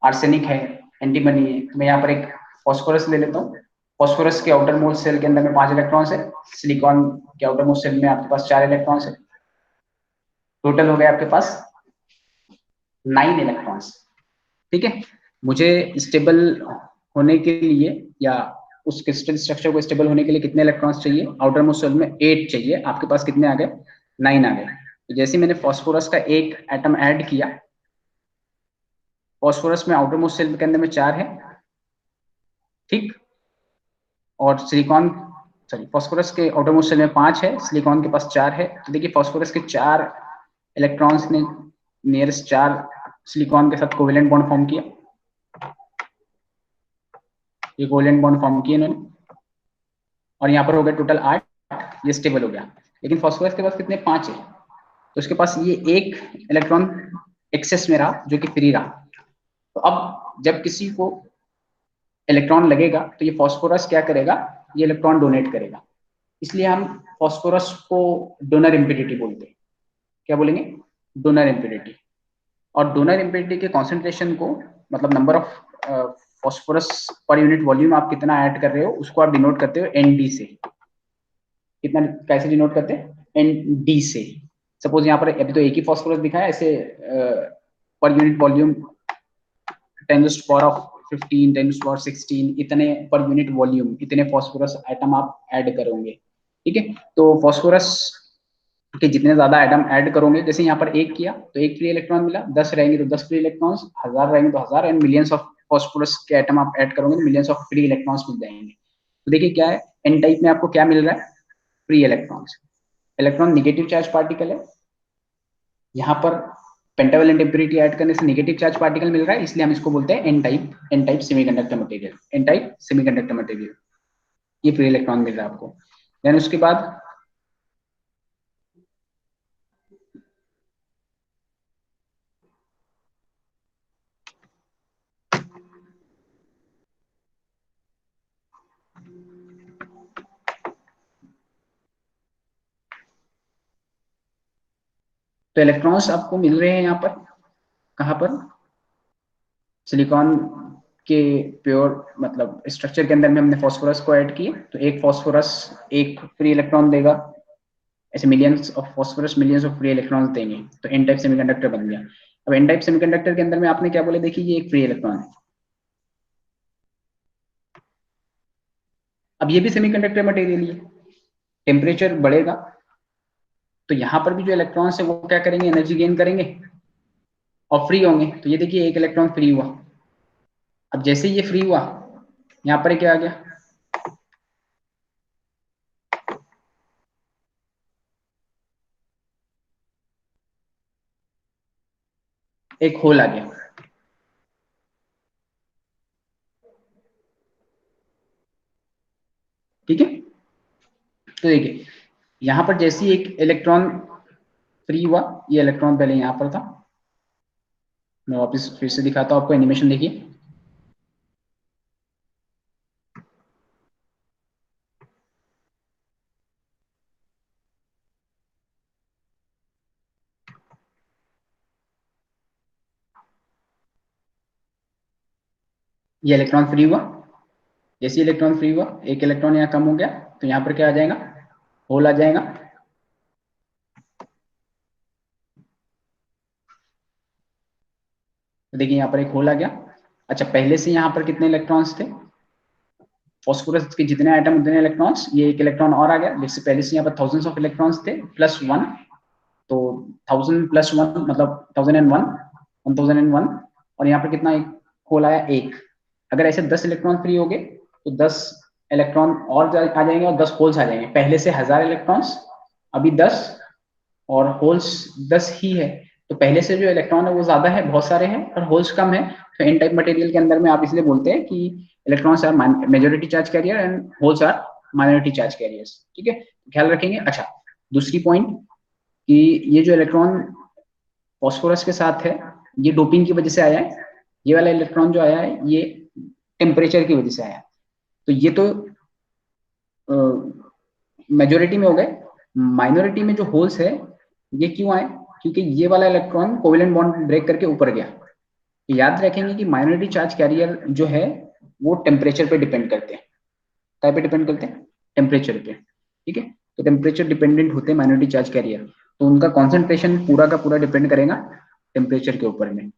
आर्सेनिक है, एंटीमनी है। तो मैं यहाँ पर एक फॉस्फोरस ले लेता हूँ। फॉस्फोरस के आउटर मोस्ट सेल के अंदर में 5 इलेक्ट्रॉन्स है, सिलिकॉन के आउटर मोस्ट सेल में आपके पास 4 इलेक्ट्रॉन्स है। टोटल हो गया आपके पास 9 इलेक्ट्रॉन्स। ठीक है। मुझे स्टेबल होने के लिए या उस क्रिस्टल स्ट्रक्चर को स्टेबल होने के लिए कितने इलेक्ट्रॉन्स चाहिए? आउटर मोस्ट सेल में 8 चाहिए, आपके पास कितने आ गए? 9 आ गए। तो जैसे मैंने फॉस्फोरस का एक एटम ऐड किया, फॉस्फोरस में आउटर मोस्ट सेल के अंदर में 4 है, ठीक, और सिलिकॉन, सॉरी, फॉस्फोरस के आउटर मोस्ट सेल में 5 है, सिलिकॉन के पास 4 है। तो देखिए फॉस्फोरस के 4 इलेक्ट्रॉन्स ने नियरेस्ट 4 सिलिकॉन के साथ कोवेलेंट बॉन्ड फॉर्म किया, ये कोवेलेंट बॉन्ड फॉर्म किए इन्होंने, और यहाँ पर हो गया टोटल 8, ये स्टेबल हो गया। लेकिन फॉस्फोरस के पास कितने? 5 है, तो उसके पास ये एक इलेक्ट्रॉन एक्सेस में रहा जो कि फ्री रहा। तो अब जब किसी को इलेक्ट्रॉन लगेगा तो ये फॉस्फोरस क्या करेगा? ये इलेक्ट्रॉन डोनेट करेगा। इसलिए हम फॉस्फोरस को डोनर इम्प्योरिटी बोलते हैं। क्या बोलेंगे? Donor impurity. और डोनर इम्प्योरिटी के कॉन्सेंट्रेशन को, मतलब number of phosphorus per unit volume आप कितना ऐड कर रहे हो, उसको आप डिनोट करते हो एनडी से। कितना, कैसे डिनोट करते हैं? एनडी से। सपोज यहाँ पर अभी तो एक ही फॉस्फोरस दिखा है, ऐसे पर यूनिट वॉल्यूम 10⁻⁴ 10⁻XVI इतने पर यूनिट वॉल्यूम, इतने फॉस्फोरस आइटम आप ऐड करोगे। ठीक है। तो फॉस्फोरस के जितने ज्यादा आइटम ऐड करोगे, जैसे यहाँ पर एक किया तो एक फ्री इलेक्ट्रॉन मिला, 10 रहेंगे तो 10 फ्री इलेक्ट्रॉन्स, 1000 रहेंगे तो 1000, एंड मिलियंस ऑफ फॉस्फोरस के एटम आप ऐड करोगे तो मिलियंस ऑफ फ्री इलेक्ट्रॉन्स मिल जाएंगे। तो देखिए क्या है, एन टाइप में आपको क्या मिल रहा है, free electrons. Electron negative charge particle है, यहाँ पर पेंटावैलेंट इम्प्योरिटी ऐड करने से नेगेटिव चार्ज पार्टिकल मिल रहा है, इसलिए हम इसको बोलते हैं N type semiconductor material, N type semiconductor material. ये फ्री इलेक्ट्रॉन मिल रहा है आपको। देन उसके बाद तो इलेक्ट्रॉन्स आपको मिल रहे हैं यहाँ पर, कहाँ पर, सिलिकॉन के प्योर मतलब स्ट्रक्चर के अंदर में हमने फास्फोरस को ऐड किए, तो एक फास्फोरस एक फ्री इलेक्ट्रॉन देगा, ऐसे millions of phosphorus millions of free electrons देंगे, तो एन टाइप सेमीकंडक्टर बन गया। अब एन टाइप सेमीकंडक्टर के अंदर में आपने क्या बोले, देखिए ये एक फ्री इलेक्ट्रॉन है, अब ये भी सेमीकंडक्टर मटेरियल ही है, टेम्परेचर बढ़ेगा तो यहाँ पर भी जो इलेक्ट्रॉन्स है वो क्या करेंगे, एनर्जी गेन करेंगे और फ्री होंगे। तो ये देखिए एक इलेक्ट्रॉन फ्री हुआ, अब जैसे ही ये फ्री हुआ यहाँ पर क्या आ गया, एक होल आ गया। ठीक है, तो देखिए यहाँ पर जैसे ही एक इलेक्ट्रॉन फ्री हुआ, ये इलेक्ट्रॉन पहले यहाँ पर था, मैं वापस फिर से दिखाता हूँ आपको, एनिमेशन देखिए। ये इलेक्ट्रॉन फ्री हुआ, जैसे इलेक्ट्रॉन फ्री हुआ एक इलेक्ट्रॉन यहाँ कम हो गया, तो यहाँ पर क्या आ जाएगा, होल आ जाएगा। तो देखिए यहाँ पर एक होल आ गया। अच्छा पहले से यहाँ पर कितने इलेक्ट्रॉन्स थे, फॉस्फोरस के जितने आइटम उतने इलेक्ट्रॉन्स, ये एक इलेक्ट्रॉन और आ गया, जैसे पहले से यहाँ पर थाउजेंड्स ऑफ इलेक्ट्रॉन्स थे प्लस वन, तो 1000 + 1 मतलब 1001, 1001, और यहाँ पर कितना एक होल आया एक। अगर ऐसे 10 इलेक्ट्रॉन फ्री हो गए तो 10 इलेक्ट्रॉन और आ जाएंगे और 10 होल्स आ जाएंगे, पहले से 1000 इलेक्ट्रॉन्स, अभी 10 और होल्स 10 ही है, तो पहले से जो इलेक्ट्रॉन है वो ज्यादा है, बहुत सारे हैं, और होल्स कम है। तो एन टाइप मटेरियल के अंदर में आप इसलिए बोलते हैं कि electrons are majority charge carrier and holes are minority charge carriers. ठीक है, ख्याल रखेंगे। अच्छा दूसरी पॉइंट कि ये जो इलेक्ट्रॉन फॉस्फोरस के साथ है ये डोपिंग की वजह से आया है, ये वाला इलेक्ट्रॉन जो आया है ये टेम्परेचर की वजह से आया है। तो ये तो मेजोरिटी में हो गए, माइनॉरिटी में जो होल्स है ये क्यों आए, क्योंकि ये वाला इलेक्ट्रॉन कोवेलेंट बॉन्ड ब्रेक करके ऊपर गया। तो याद रखेंगे कि माइनॉरिटी चार्ज कैरियर जो है वो टेम्परेचर पे डिपेंड करते हैं, क्या पे डिपेंड करते हैं, टेम्परेचर पे। ठीक है, तो टेम्परेचर डिपेंडेंट होते हैं माइनॉरिटी चार्ज कैरियर, तो उनका कॉन्सेंट्रेशन पूरा का पूरा डिपेंड करेगा टेम्परेचर के ऊपर में।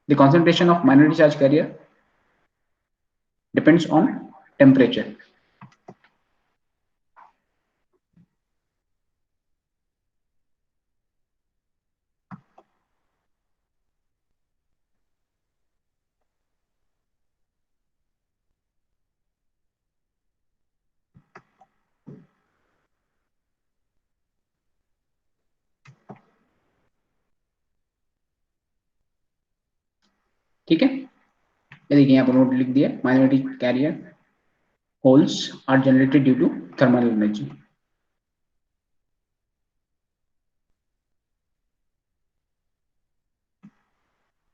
The concentration of minority charge carrier depends on temperature. ठीक है, ये देखिए यहाँ पर नोट लिख दिया, minority carrier holes are generated due to thermal energy.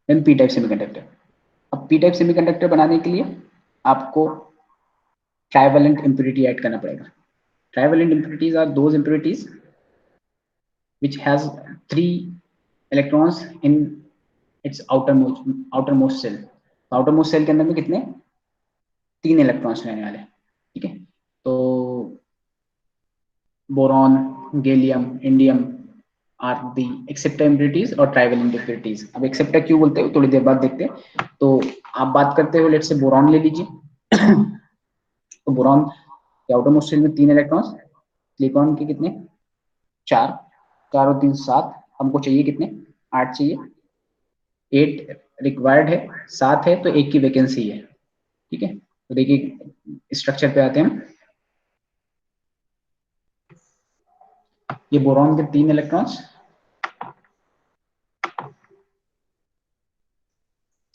Then P type semiconductor. अब पी टाइप सेमीकंडक्टर बनाने के लिए आपको ट्राइवेलेंट इम्प्योरिटी ऐड करना पड़ेगा। Trivalent impurities are those impurities which has 3 electrons in its outermost cell। outermost cell के अंदर में कितने, 3 इलेक्ट्रॉन्स रहने वाले। ठीक है, तो boron, gallium, indium are the acceptor impurities और ट्राइवेलेंट इम्प्योरिटीज। अब एक्सेप्टर क्यों बोलते हो थोड़ी देर बाद देखते हैं। तो आप बात करते हो, लेट से बोरॉन ले लीजिए तो बोरॉन के आउटरमोस्ट शेल में 3 इलेक्ट्रॉन्स, सिलिकॉन के कितने, 4, 4 और 3 7, हमको चाहिए कितने 8 चाहिए, 8 रिक्वायर्ड है, 7 है, तो 1 की वैकेंसी है। ठीक है, तो देखिए स्ट्रक्चर पे आते हैं हम। ये बोरॉन के 3 इलेक्ट्रॉन्स,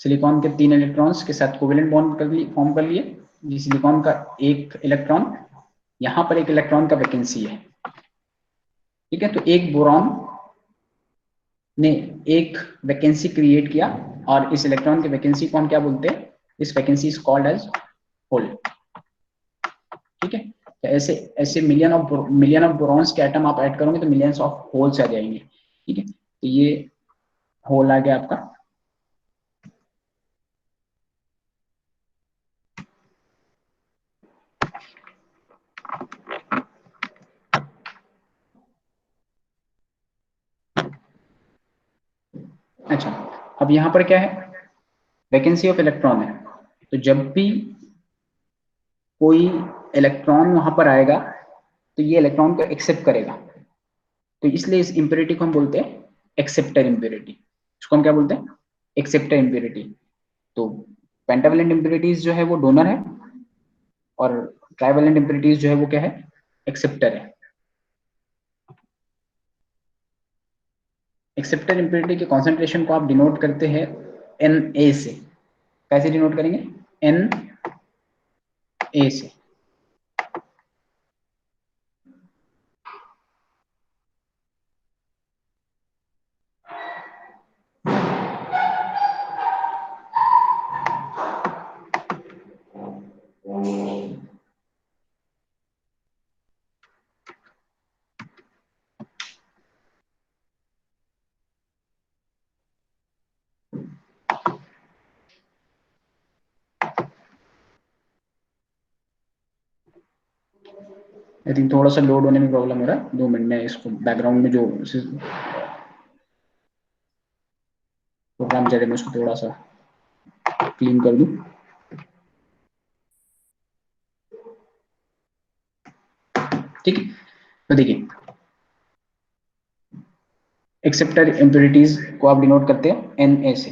सिलिकॉन के 3 इलेक्ट्रॉन्स के साथ कोवेलेंट बॉन्ड फॉर्म कर लिए। ये सिलिकॉन का 1 इलेक्ट्रॉन, यहां पर 1 इलेक्ट्रॉन का वैकेंसी है। ठीक है, तो एक बोरॉन ने एक वैकेंसी क्रिएट किया, और इस इलेक्ट्रॉन के वैकेंसी को हम क्या बोलते हैं, इस vacancy is called as hole. ठीक है, तो ऐसे ऐसे मिलियन ऑफ बोरॉन्स के एटम आप ऐड करोगे तो मिलियंस ऑफ होल्स आ जाएंगे। ठीक है, तो ये होल आ गया आपका। अच्छा, अब यहां पर क्या है, वैकेंसी ऑफ इलेक्ट्रॉन है, तो जब भी कोई इलेक्ट्रॉन वहां पर आएगा तो ये इलेक्ट्रॉन को एक्सेप्ट करेगा, तो इसलिए इस इम्प्योरिटी को हम बोलते हैं एक्सेप्टर इम्प्योरिटी। इसको हम क्या बोलते हैं, एक्सेप्टर इम्प्योरिटी। तो पेंटावेलेंट इम्प्योरिटीज जो है वो डोनर है, और ट्राइवेलेंट इम्प्योरिटीज जो है वो क्या है, एक्सेप्टर है। एक्सेप्टर इम्प्योरिटी के कॉन्सेंट्रेशन को आप डिनोट करते हैं Na से। कैसे डिनोट करेंगे, Na से। आई थिंक थोड़ा सा लोड होने में प्रॉब्लम हो रहा है, 2 मिनट में इसको बैकग्राउंड में जो प्रोग्राम चल रहे हैं मैं उसको थोड़ा सा क्लीन कर दूं। ठीक है, तो देखिए एक्सेप्टर इम्प्योरिटीज को आप डिनोट करते हैं Na से।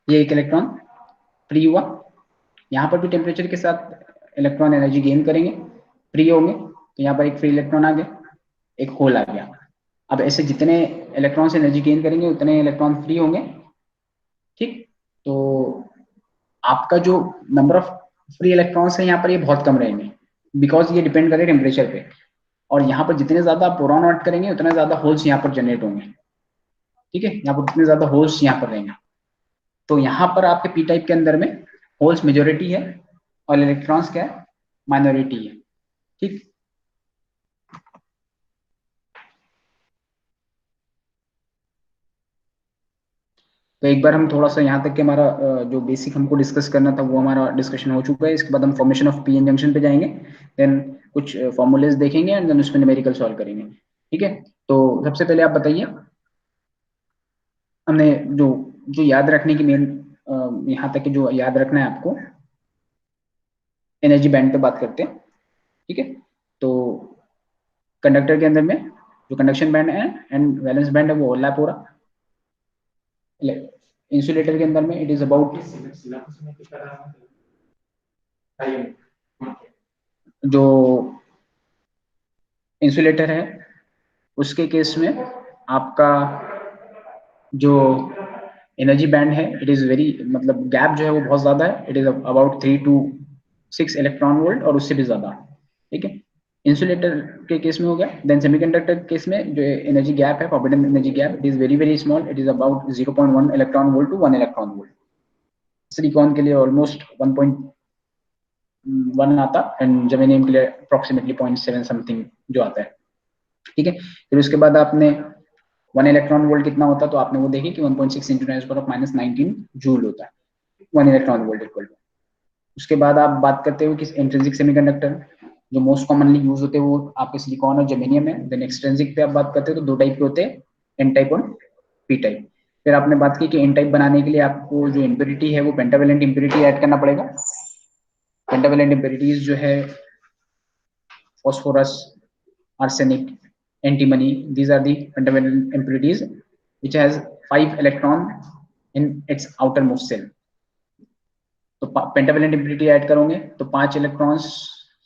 ये एक इलेक्ट्रॉन फ्री हुआ, यहाँ पर भी टेम्परेचर के साथ इलेक्ट्रॉन एनर्जी गेन करेंगे, फ्री होंगे, तो यहाँ पर एक फ्री इलेक्ट्रॉन आ गया, एक होल आ गया। अब ऐसे जितने इलेक्ट्रॉन से एनर्जी गेन करेंगे उतने इलेक्ट्रॉन फ्री होंगे। ठीक, तो आपका जो नंबर ऑफ फ्री इलेक्ट्रॉन्स है यहाँ पर ये बहुत कम रहेंगे, बिकॉज ये डिपेंड करे टेम्परेचर पे। और यहाँ पर जितने ज्यादा आप बोरॉन ऐड करेंगे उतने ज्यादा होल्स यहाँ पर जनरेट होंगे। ठीक है, यहाँ पर जितने ज्यादा होल्स यहाँ पर रहेंगे, तो यहाँ पर आपके पी टाइप के अंदर में होल्स मेजोरिटी है और इलेक्ट्रॉन्स क्या है, माइनॉरिटी है। ठीक, तो एक बार हम थोड़ा सा यहाँ तक कि हमारा जो बेसिक हमको डिस्कस करना था वो हमारा डिस्कशन हो चुका है। इसके बाद हम formation of P N junction पे जाएंगे, देन कुछ फॉर्मूलेज देखेंगे एंड देन उसमें न्यूमेरिकल सॉल्व करेंगे। ठीक है, तो सबसे पहले आप बताइए, हमने जो जो याद रखने की मेन, यहाँ तक कि जो याद रखना है आपको, एनर्जी बैंड पे बात करते हैं। ठीक है, तो कंडक्टर के अंदर में जो कंडक्शन बैंड है एंड वैलेंस बैंड है वो ओवरलैप हो रहा। इंसुलेटर के अंदर में इट इज अबाउट, जो इंसुलेटर है उसके केस में आपका जो एनर्जी बैंड है इट इज वेरी, मतलब गैप जो है वो बहुत ज्यादा है, it is about 3 to 6 electron volt और उससे भी ज्यादा। ठीक है, इंसुलेटर के केस में हो गया। देन सेमीकंडक्टर के केस में जो एनर्जी गैप है, forbidden energy gap, it is very very small, it is about 0.1 electron volt to 1 electron volt. Silicon के लिए ऑलमोस्ट 1.1 आता, एंड जर्मेनियम के लिए अप्रोक्सीमेटली 0.7 समथिंग जो आता है। ठीक है, फिर उसके बाद आपने 1 इलेक्ट्रॉन वोल्ट कितना होता है, तो आपने वो देखी कि 1.6 इंटू 10⁻⁻19 जूल होता है 1 इलेक्ट्रॉन वोल्ट इक्वल टू। उसके बाद आप बात करते हो कि इंट्रिंसिक सेमीकंडक्टर जो मोस्ट कॉमनली यूज होते हैं वो आपके सिलिकॉन और जर्मेनियम है। देन एक्सट्रिंसिक पे आप बात करते हो तो 2 टाइप के होते हैं, एन टाइप और पी टाइप। फिर आपने बात की कि एन टाइप बनाने के लिए आपको जो इम्प्योरिटी है वो पेंटावेलेंट इम्प्योरिटी ऐड करना पड़ेगा। पेंटावेलेंट इम्प्योरिटीज जो है phosphorus, arsenic, antimony. These are the pentavalent impurities which has 5 electron in its outermost shell. तो पेंटावेलेंट इम्प्योरिटी ऐड करोगे तो 5 इलेक्ट्रॉन्स,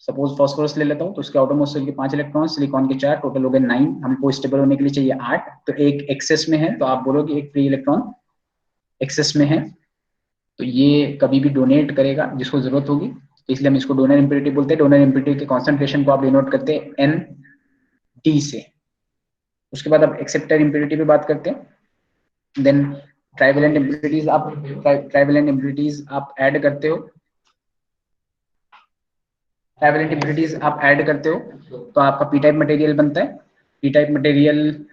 सपोज फास्फोरस ले लेता हूँ तो उसके आउटरमोस्ट शेल के 5 इलेक्ट्रॉन, सिलिकॉन के 4, टोटल हो गए 9। हमको स्टेबल होने के लिए चाहिए 8, तो एक एक्सेस में है, तो आप बोलोगे एक फ्री इलेक्ट्रॉन एक्सेस में है, तो ये कभी भी डोनेट करेगा जिसको जरूरत होगी, तो इसलिए हम इसको डोनर इम्प्योरिटी बोलते हैं। डोनर इम्प्योरिटी के कॉन्सेंट्रेशन को आप डिनोट करते हैं एन डी से। उसके बाद अब एक्सेप्टर इम्प्योरिटी पे बात करते हैं। देन ट्राइवेलेंट इम्प्योरिटीज आप ऐड करते हो, ट्राइवेलेंट इम्प्योरिटीज आप ऐड करते हो तो आपका पी टाइप मटेरियल बनता है। पी टाइप मटेरियल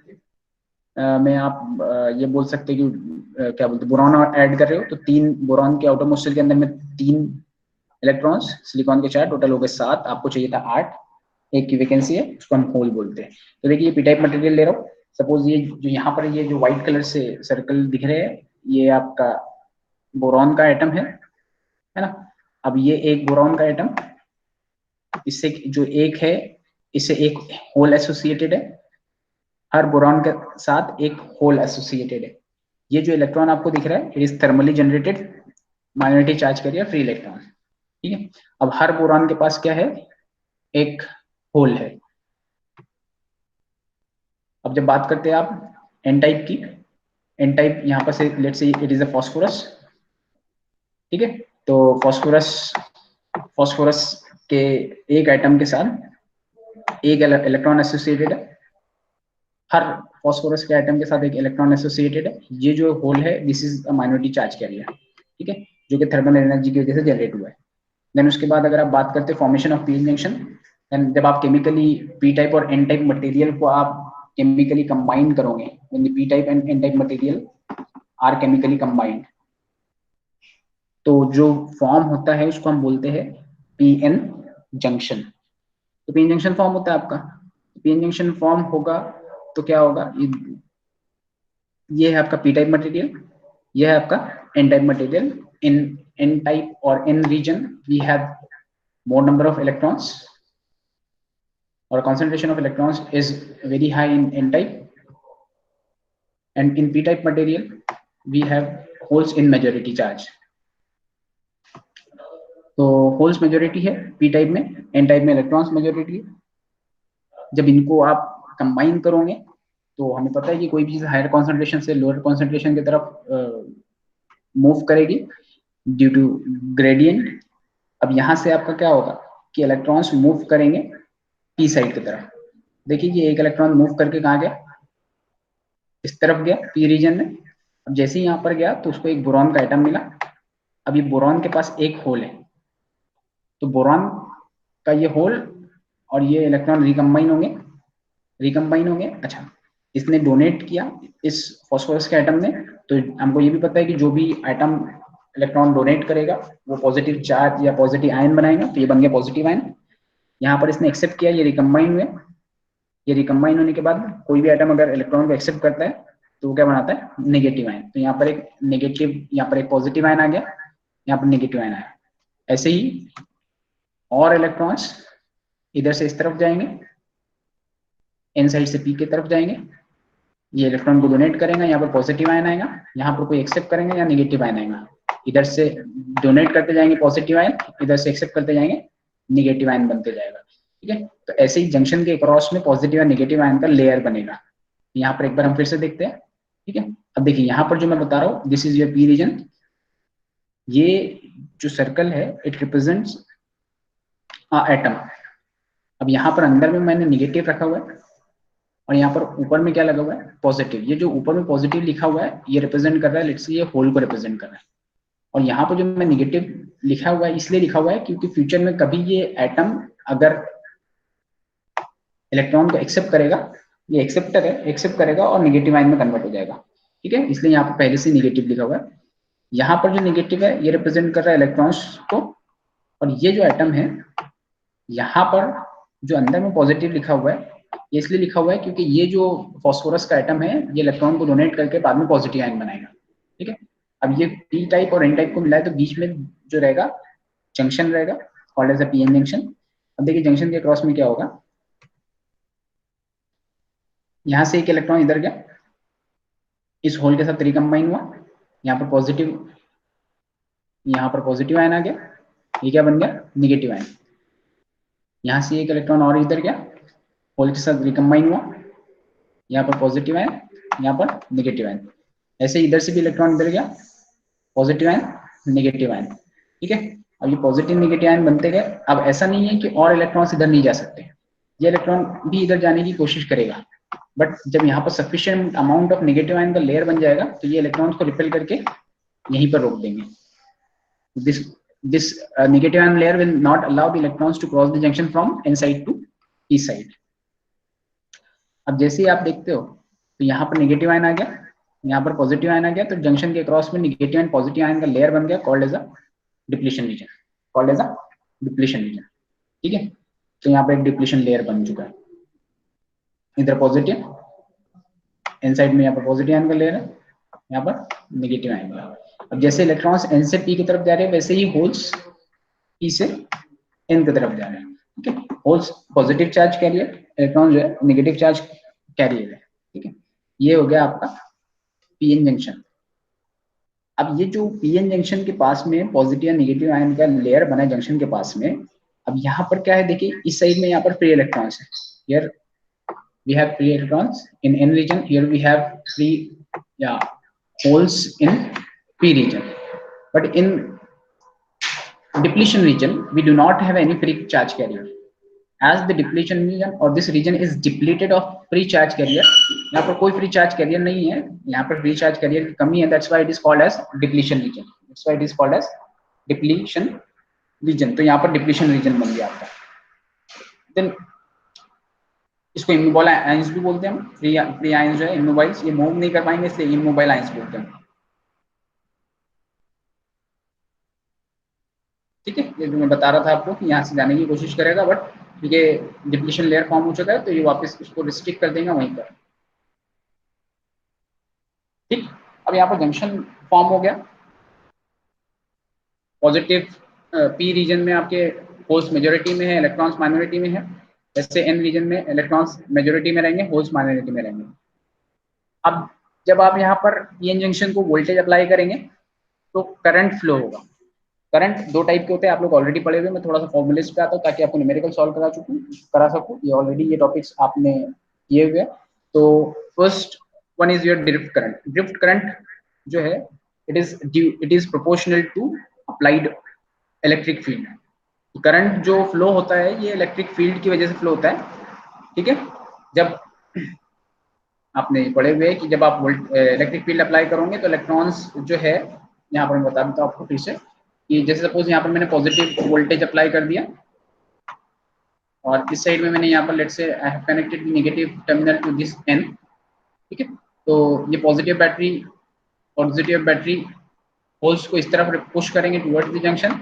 में आप ये बोल सकते हैं कि क्या बोलते हैं, बोरॉन ऐड कर रहे हो, तो 3 बोरॉन के आउटरमोस्ट शेल के अंदर में 3 इलेक्ट्रॉन्स, सिलिकॉन के 4, टोटल हो गए 7, आपको चाहिए था 8, एक की वैकेंसी है, उसको हम होल बोलते हैं। तो देखिए ये पी टाइप मटेरियल ले रहा हूँ, सपोज ये जो यहाँ पर ये जो व्हाइट कलर से सर्कल दिख रहे हैं, ये आपका बोरॉन का एटम है ना। अब ये एक बोरॉन का एटम, इससे जो एक है, इससे एक होल एसोसिएटेड है, हर बोरॉन के साथ एक होल एसोसिएटेड है। ये जो इलेक्ट्रॉन आपको दिख रहा है, it is thermally generated minority charge career free electron, ठीक है। अब हर बोरॉन के पास क्या है, एक होल है। अब जब बात करते हैं आप एन टाइप की, एन टाइप यहाँ पर से लेट्स से इट इज अ फास्फोरस, ठीक है। तो फास्फोरस के एक एटम के साथ एक इलेक्ट्रॉन एसोसिएटेड है, हर फास्फोरस के एटम के साथ एक इलेक्ट्रॉन एसोसिएटेड है। ये जो होल है this is a minority charge career, ठीक है, जो कि थर्मल एनर्जी की वजह से जनरेट हुआ है। देन उसके बाद अगर आप बात करते हैं formation of P junction, then जब आप केमिकली पी टाइप और एन टाइप मटेरियल को आप केमिकली कंबाइन करोगे, when the P type and N type material are chemically combined, तो जो फॉर्म होता है उसको हम बोलते हैं पी एन जंक्शन। तो पी एन जंक्शन फॉर्म होता है आपका, पी एन जंक्शन फॉर्म होगा तो क्या होगा, ये है आपका पी टाइप मटेरियल, ये है आपका N type material. In N type और N region we have more number of electrons or concentration of electrons is very high in n type, and in p type material we have holes in majority charge। तो होल्स मेजोरिटी है पी टाइप में, एन टाइप में इलेक्ट्रॉन्स मेजोरिटी है। जब इनको आप कंबाइन करोगे तो हमें पता है कि कोई भी चीज हायर कॉन्सेंट्रेशन से लोअर कॉन्सेंट्रेशन की तरफ मूव करेगी ड्यू टू ग्रेडियंट। अब यहाँ से आपका क्या होगा कि इलेक्ट्रॉन्स मूव करेंगे पी साइड की तरफ। देखिए ये एक इलेक्ट्रॉन मूव करके कहाँ गया, इस तरफ गया पी रीजन में। अब जैसे ही यहाँ पर गया तो उसको एक बोरॉन का एटम मिला। अब ये बोरॉन के पास एक होल है, तो बोरॉन का ये होल और ये इलेक्ट्रॉन रिकम्बाइन होंगे। अच्छा, इसने डोनेट किया इस फास्फोरस के एटम ने, तो हमको ये भी पता है कि जो भी एटम इलेक्ट्रॉन डोनेट करेगा वो पॉजिटिव चार्ज या पॉजिटिव आयन बनाएगा, तो ये बन गया पॉजिटिव आयन। यहाँ पर इसने एक्सेप्ट किया, ये रिकम्बाइन हुए। ये रिकम्बाइन होने के बाद कोई भी एटम अगर इलेक्ट्रॉन को एक्सेप्ट करता है तो वो क्या बनाता है, नेगेटिव आयन। तो यहाँ पर एक नेगेटिव, यहाँ पर एक पॉजिटिव आयन आ गया, यहाँ पर नेगेटिव आयन आया। ऐसे ही और इलेक्ट्रॉन्स इधर से इस तरफ जाएंगे, एन साइड से पी की तरफ जाएंगे, ये इलेक्ट्रॉन को डोनेट करेंगे, यहाँ पर पॉजिटिव आयन आएगा, यहाँ पर कोई एक्सेप्ट करेंगे या नेगेटिव आयन आएगा। इधर से डोनेट करते जाएंगे पॉजिटिव आयन, इधर से एक्सेप्ट करते जाएंगे नेगेटिव आयन बनते जाएगा, ठीक है। तो ऐसे ही जंक्शन के क्रॉस में पॉजिटिव या नेगेटिव आयन का लेयर बनेगा। यहाँ पर एक बार हम फिर से देखते हैं, ठीक है। अब देखिए यहाँ पर जो मैं बता रहा हूँ, this is your P region. ये जो सर्कल है इट रिप्रेजेंट्स एटम। अब यहाँ पर अंदर में मैंने निगेटिव रखा हुआ है और यहाँ पर ऊपर में क्या लगा हुआ है, पॉजिटिव। ये जो ऊपर में पॉजिटिव लिखा हुआ है ये रिप्रेजेंट कर रहा है, लेट्स से ये होल को रिप्रेजेंट कर रहा है। और यहाँ पर जो मैं निगेटिव लिखा हुआ है इसलिए लिखा हुआ है क्योंकि फ्यूचर में कभी ये एटम अगर इलेक्ट्रॉन को एक्सेप्ट करेगा, ये एक्सेप्टर है, एक्सेप्ट करेगा और नेगेटिव आयन में कन्वर्ट हो जाएगा, ठीक है। इसलिए यहाँ पर पहले से निगेटिव लिखा हुआ है। यहाँ पर जो नेगेटिव है ये रिप्रेजेंट कर रहा है इलेक्ट्रॉन्स को, और ये जो एटम है यहाँ पर जो अंदर में पॉजिटिव लिखा हुआ है ये इसलिए लिखा हुआ है क्योंकि ये जो फास्फोरस का एटम है ये इलेक्ट्रॉन को डोनेट करके बाद में पॉजिटिव आयन बनाएगा, ठीक है। अब ये पी टाइप और एन टाइप को मिलाए तो बीच में जो रहेगा जंक्शन रहेगा, called as a PN junction. अब देखिए जंक्शन के क्रॉस में क्या होगा, यहाँ से एक इलेक्ट्रॉन इधर गया, इस होल के साथ रिकम्बाइन हुआ, यहाँ पर पॉजिटिव, यहाँ पर पॉजिटिव आयन आ गया, ये क्या बन गया, निगेटिव आयन। यहाँ से एक इलेक्ट्रॉन और इधर गया, होल के साथ रिकम्बाइन हुआ, यहाँ पर पॉजिटिव आयन, यहाँ पर निगेटिव आयन। ऐसे इधर से भी इलेक्ट्रॉन इधर गया, पॉजिटिव आयन, निगेटिव आयन। ठीक है, अब ये पॉजिटिव निगेटिव आयन बनते गए। अब ऐसा नहीं है कि और इलेक्ट्रॉन्स इधर नहीं जा सकते, ये इलेक्ट्रॉन भी इधर जाने की कोशिश करेगा, बट जब यहाँ पर sufficient amount of negative ion का लेयर बन जाएगा तो ये इलेक्ट्रॉन्स को रिपेल करके यहीं पर रोक देंगे। this negative ion layer will not allow the electrons to cross the junction from n side to p side. अब जैसे ही आप देखते हो तो यहाँ पर नेगेटिव आयन आ गया, यहाँ पर पॉजिटिव आयन आ गया, तो जंक्शन के क्रॉस में नेगेटिव एंड पॉजिटिव आयन का लेयर बन गया, called as a depletion region, called as a depletion region. ठीक है, तो यहाँ पर एक डिप्लीशन लेयर बन चुका है, इधर पॉजिटिव, एन साइड में यहाँ पर पॉजिटिव आयन का लेयर है, यहाँ पर नेगेटिव आयन का। अब जैसे इलेक्ट्रॉन्स एन से पी की तरफ जा रहे हैं वैसे ही होल्स पी से एन की तरफ जा रहे हैं। ठीक है, holes positive charge carrier, electron जो है नेगेटिव चार्ज कैरियर है। ठीक है, ये हो गया आपका पीएन जंक्शन। अब ये जो पीएन जंक्शन के पास में पॉजिटिव या नेगेटिव आयन का लेयर बना है जंक्शन के पास में, अब यहाँ पर क्या है देखिए, इस साइड में यहाँ पर फ्री इलेक्ट्रॉन्स है, here we have free electrons in n region, here we have free holes in p region, but in depletion region we do not have any free charge carrier, as the depletion region or this region is depleted of free charge carrier। यहाँ पर कोई free charge carrier नहीं है, यहाँ पर free charge carrier की कमी है, that's why it is called as depletion region, that's why it is called as depletion region। तो यहाँ पर depletion region बन गया आपका। then इसको इम्मोबाइल आयंस भी बोलते हैं, फ्री आयंस जो है इम्मोबाइल्स, ये मूव नहीं कर पाएंगे इसलिए इम्मोबाइल आयंस बोलते हैं। ठीक है, ये जो मैं बता रहा था आपको कि यहाँ से जाने की कोशिश करेगा, बट ये डिप्लीशन लेयर फॉर्म हो चुका है तो ये वापस उसको रिस्ट्रिक्ट कर देगा वहीं पर। ठीक, अब यहाँ पर जंक्शन फॉर्म हो गया, पॉजिटिव पी रीजन में आपके होल्स मेजोरिटी में है, इलेक्ट्रॉन्स माइनॉरिटी में है, वैसे एन रीजन में इलेक्ट्रॉन्स मेजोरिटी में रहेंगे, होल्स माइनॉरिटी में रहेंगे। अब जब आप यहाँ पर पीएन जंक्शन को वोल्टेज अप्लाई करेंगे तो करंट फ्लो होगा। करंट दो टाइप के होते हैं, आप लोग ऑलरेडी पढ़े हुए, मैं थोड़ा सा फॉर्मूलेस पे आता हूँ ताकि आपको न्यूमेरिकल सॉल्व करा सकूँ, ये ऑलरेडी ये टॉपिक्स आपने किए हुए। तो first one is your drift current. Drift current जो है it is proportional to applied electric field. Current जो फ्लो होता है ये इलेक्ट्रिक फील्ड की वजह से फ्लो होता है। ठीक है, जब आपने पढ़े हुए कि जब आप इलेक्ट्रिक फील्ड अप्लाई करोगे तो इलेक्ट्रॉन्स जो है, यहाँ पर मैं बता देता हूँ आपको फिर से, कि जैसे सपोज यहाँ पर मैंने पॉजिटिव वोल्टेज अप्लाई कर दिया और इस साइड में मैंने यहाँ पर let say I have connected negative terminal to this N. ठीक है, तो ये पॉजिटिव बैटरी होल्स को इस तरफ पुश करेंगे टुवर्ड्स द जंक्शन,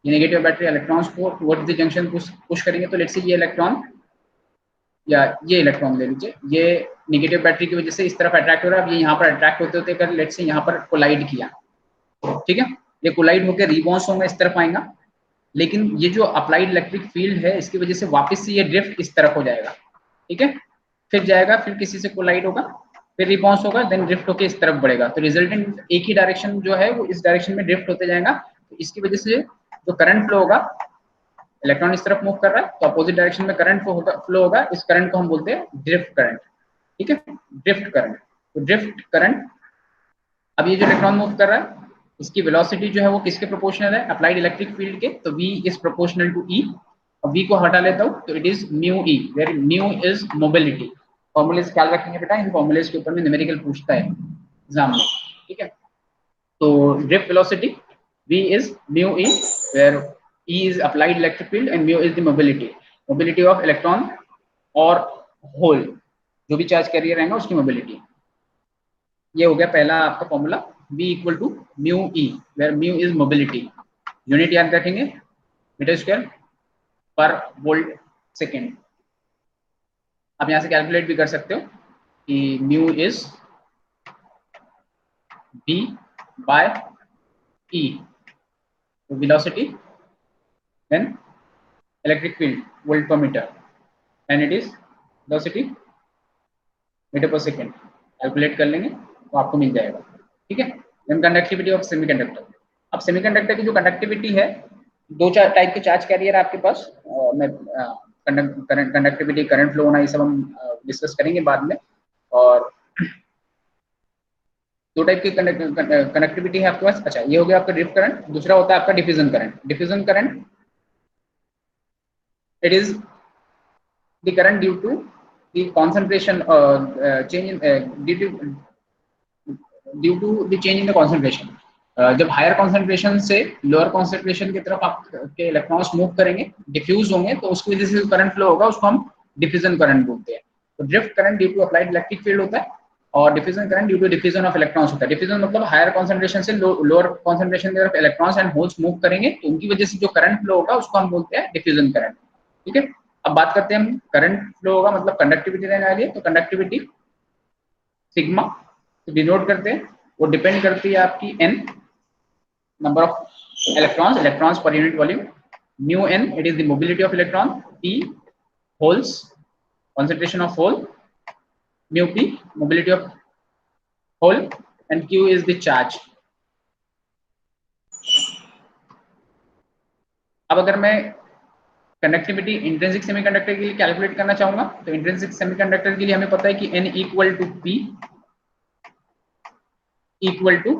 ये नेगेटिव बैटरी इलेक्ट्रॉन्स को टुवर्ड्स द जंक्शन पुश करेंगे। तो लेट से ये इलेक्ट्रॉन या ये इलेक्ट्रॉन ले लीजिए, ये नेगेटिव बैटरी की वजह से इस तरफ अट्रैक्ट हो रहा है, अब ये यहाँ पर अट्रैक्ट होते होते कर लेट से यहाँ पर कोलाइड किया। ठीक है, ये कोलाइड होकर रिबॉन्स होगा, इस तरफ आएगा, लेकिन ये जो अप्लाइड इलेक्ट्रिक फील्ड है इसकी वजह से वापस से ये ड्रिफ्ट इस तरफ हो जाएगा। ठीक है, फिर जाएगा, फिर किसी से कोलाइड होगा, फिर रिबॉन्स होगा, देन ड्रिफ्ट होकर इस तरफ बढ़ेगा, तो रिजल्टेंट एक ही डायरेक्शन जो है वो इस डायरेक्शन में ड्रिफ्ट होते जाएगा। तो इसकी वजह से जो करंट फ्लो होगा, इलेक्ट्रॉन इस तरफ मूव कर रहा है तो अपोजिट डायरेक्शन में करंट फ्लो होगा, इस करंट को हम बोलते हैं ड्रिफ्ट करंट। ठीक है, ड्रिफ्ट करंट। तो ड्रिफ्ट करंट, अब ये जो इलेक्ट्रॉन मूव कर रहा है इसकी वेलोसिटी जो है वो किसके प्रोपोर्शनल है, अप्लाइड इलेक्ट्रिक फील्ड के, तो v is proportional to e। अब v को हटा लेता हूँ तो it is mu e, where mu is mobility. फॉर्मूले से ख्याल रखेंगे बेटा, इन फॉर्मूलेस के ऊपर में न्यूमेरिकल पूछता है एग्जाम में। ठीक है, तो drift velocity v is mu e, where e is applied electric field and mu is the mobility of electron और होल, जो भी चार्ज कैरियर रहेगा उसकी मोबिलिटी। ये हो गया पहला आपका formula, v equal to mu E, where mu is mobility. Unit याद रखेंगे मीटर स्क्वायर पर वोल्ट सेकेंड। आप यहाँ से कैलकुलेट भी कर सकते हो कि mu is v by e, velocity then electric field volt per meter, and it is velocity metre per second calculate कर लेंगे तो आपको मिल जाएगा, ठीक है। Then conductivity of semiconductor. अब सेमीकंडक्टर की जो कंडक्टिविटी है, दो चार टाइप के चार्ज कैरियर आपके पास, मैं कंडक्टिविटी, करंट फ्लो होना, ये सब हम डिस्कस करेंगे बाद में। और दो टाइप की कनेक्टिविटी है आपके पास। अच्छा, ये हो गया आपका ड्रिफ्ट करंट। दूसरा होता है आपका diffusion current. Diffusion current, it is the current due to the concentration change in due to the change in the concentration। जब हायर कॉन्सेंट्रेशन से लोअर कॉन्सेंट्रेशन की तरफ आपके इलेक्ट्रॉन्स मूव करेंगे, डिफ्यूज होंगे, तो उसकी वजह से जो करंट फ्लो होगा उसको हम डिफ्यूजन करंट बोलते हैं। तो drift current due to applied electric field होता है, और diffusion current due to diffusion of electrons होता है। डिफ्यूजन मतलब हायर कॉन्सेंट्रेशन से लोअर कॉन्सेंट्रेशन की तरफ इलेक्ट्रॉन्स एंड होल्स मूव करेंगे, तो उनकी वजह से जो करंट फ्लो होगा उसको हम बोलते हैं डिफ्यूजन करंट, ठीक है। अब बात करते हैं हम करंट फ्लो होगा मतलब कंडक्टिविटी रहने वाली है। तो कंडक्टिविटी सिग्मा डिनोट करते हैं, वो डिपेंड करती है आपकी N, number of electrons per unit volume, mu n, it is the mobility of electron, p holes, concentration of hole, mu p mobility of hole, and q is the charge। अब अगर मैं कंडक्टिविटी इंट्रिंसिक सेमीकंडक्टर के लिए कैलकुलेट करना चाहूंगा, तो इंट्रिंसिक सेमीकंडक्टर के लिए हमें पता है कि n equal to p equal to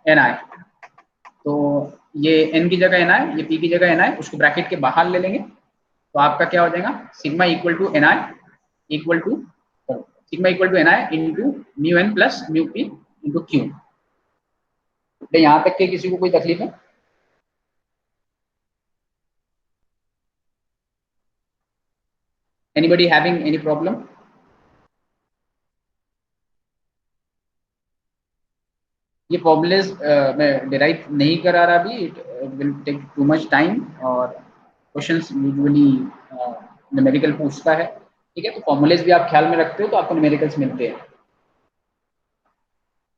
ni। तो ये n की जगह ni, ये p की जगह ni, उसको ब्रैकेट के बाहर ले लेंगे, तो आपका क्या हो जाएगा, sigma equal to ni equal to sigma equal to ni into mu n plus mu p into q. यहाँ तक के किसी को कोई तकलीफ है? Anybody having any problem? ये फॉर्मूलेज मैं डिराइव नहीं करा रहा अभी, it will take too much time, और क्वेश्चंस यूजुअली न्यूमेरिकल पूछता है, ठीक है। तो फॉर्मूलेज भी आप ख्याल में रखते हो तो आपको न्यूमेरिकल्स मिलते हैं।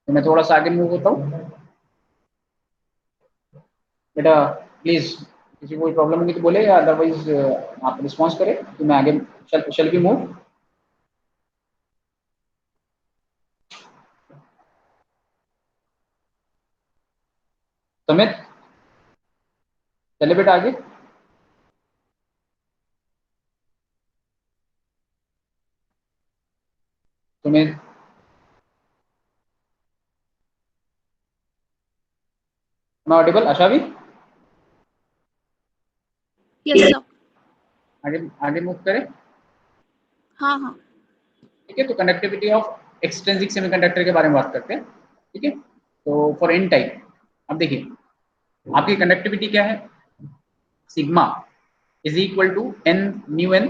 तो मैं थोड़ा सा आगे मूव होता हूँ बेटा, प्लीज किसी को कोई प्रॉब्लम होगी तो बोले, या अदरवाइज आप रिस्पॉन्स करें तो मैं आगे शल बी मूव। समित, चले बेटा आगे। सुमित, ऑडिबल? आशा भी यस सर। आगे आगे मूव करें, हाँ हाँ। ठीक है। तो कंडक्टिविटी ऑफ एक्सट्रिंसिक सेमीकंडक्टर के बारे में बात करते हैं, ठीक है। तो फॉर एन टाइप, अब देखिए आपकी कंडक्टिविटी क्या है, sigma is equal to n mu n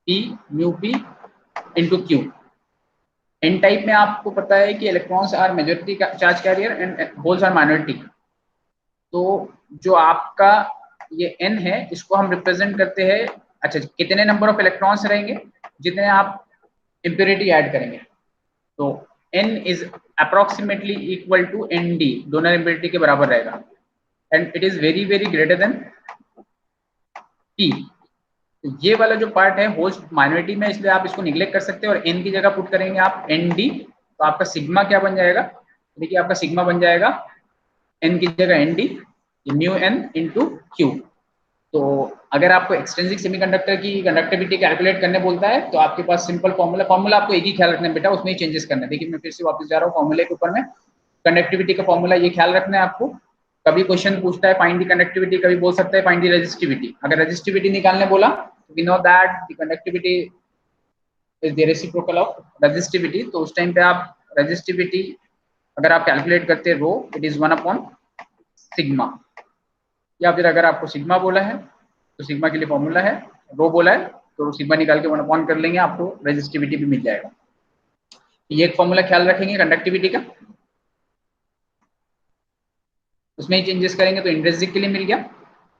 p mu p into q. N type में आपको पता है कि electrons are majority charge carrier and holes are minority. तो जो आपका ये एन है, इसको हम रिप्रेजेंट करते हैं, अच्छा कितने नंबर ऑफ इलेक्ट्रॉन्स रहेंगे जितने आप इम्प्योरिटी ऐड करेंगे। तो n is approximately equal to n d, donor impurity के बराबर रहेगा, and it is very very greater than p। तो ये वाला जो पार्ट है होस्ट माइनॉरिटी में, इसलिए आप इसको निग्लेक्ट कर सकते हैं, और n की जगह पुट करेंगे आप एन डी, तो आपका सिग्मा क्या बन जाएगा, देखिए आपका सिग्मा बन जाएगा n की जगह n d mu n into q. तो अगर आपको एक्सट्रिंसिक सेमीकंडक्टर की कंडक्टिविटी कैलकुलेट करने बोलता है, तो आपके पास सिंपल फॉर्मूला आपको एक ही ख्याल रखना है बेटा, उसमें ही चेंजेस करना है। देखिए मैं फिर से वापस जा रहा हूँ फॉर्मूले के ऊपर में। कंडक्टिविटी का फॉर्मूला ये ख्याल रखना है आपको, कभी क्वेश्चन पूछता है फाइंड द कंडक्टिविटी, कभी बोल सकता है फाइंड द रेजिस्टिविटी। अगर रेजिस्टिविटी निकालने बोला, we know that the conductivity is the reciprocal of resistivity. तो उस टाइम पे आप रेजिस्टिविटी अगर आप कैलकुलेट करते हैं रो, इट इज 1 अपॉन सिग्मा। या फिर अगर आपको सिग्मा बोला है तो सिग्मा के लिए फॉर्मूला है, रो बोला है तो सिग्मा निकाल के 1 अपॉन कर लेंगे, आपको रेजिस्टिविटी भी मिल जाएगा। ये एक फॉर्मूला ख्याल रखेंगे कंडक्टिविटी का, उसमें ही चेंजेस करेंगे तो इंट्रिंसिक के लिए मिल गया।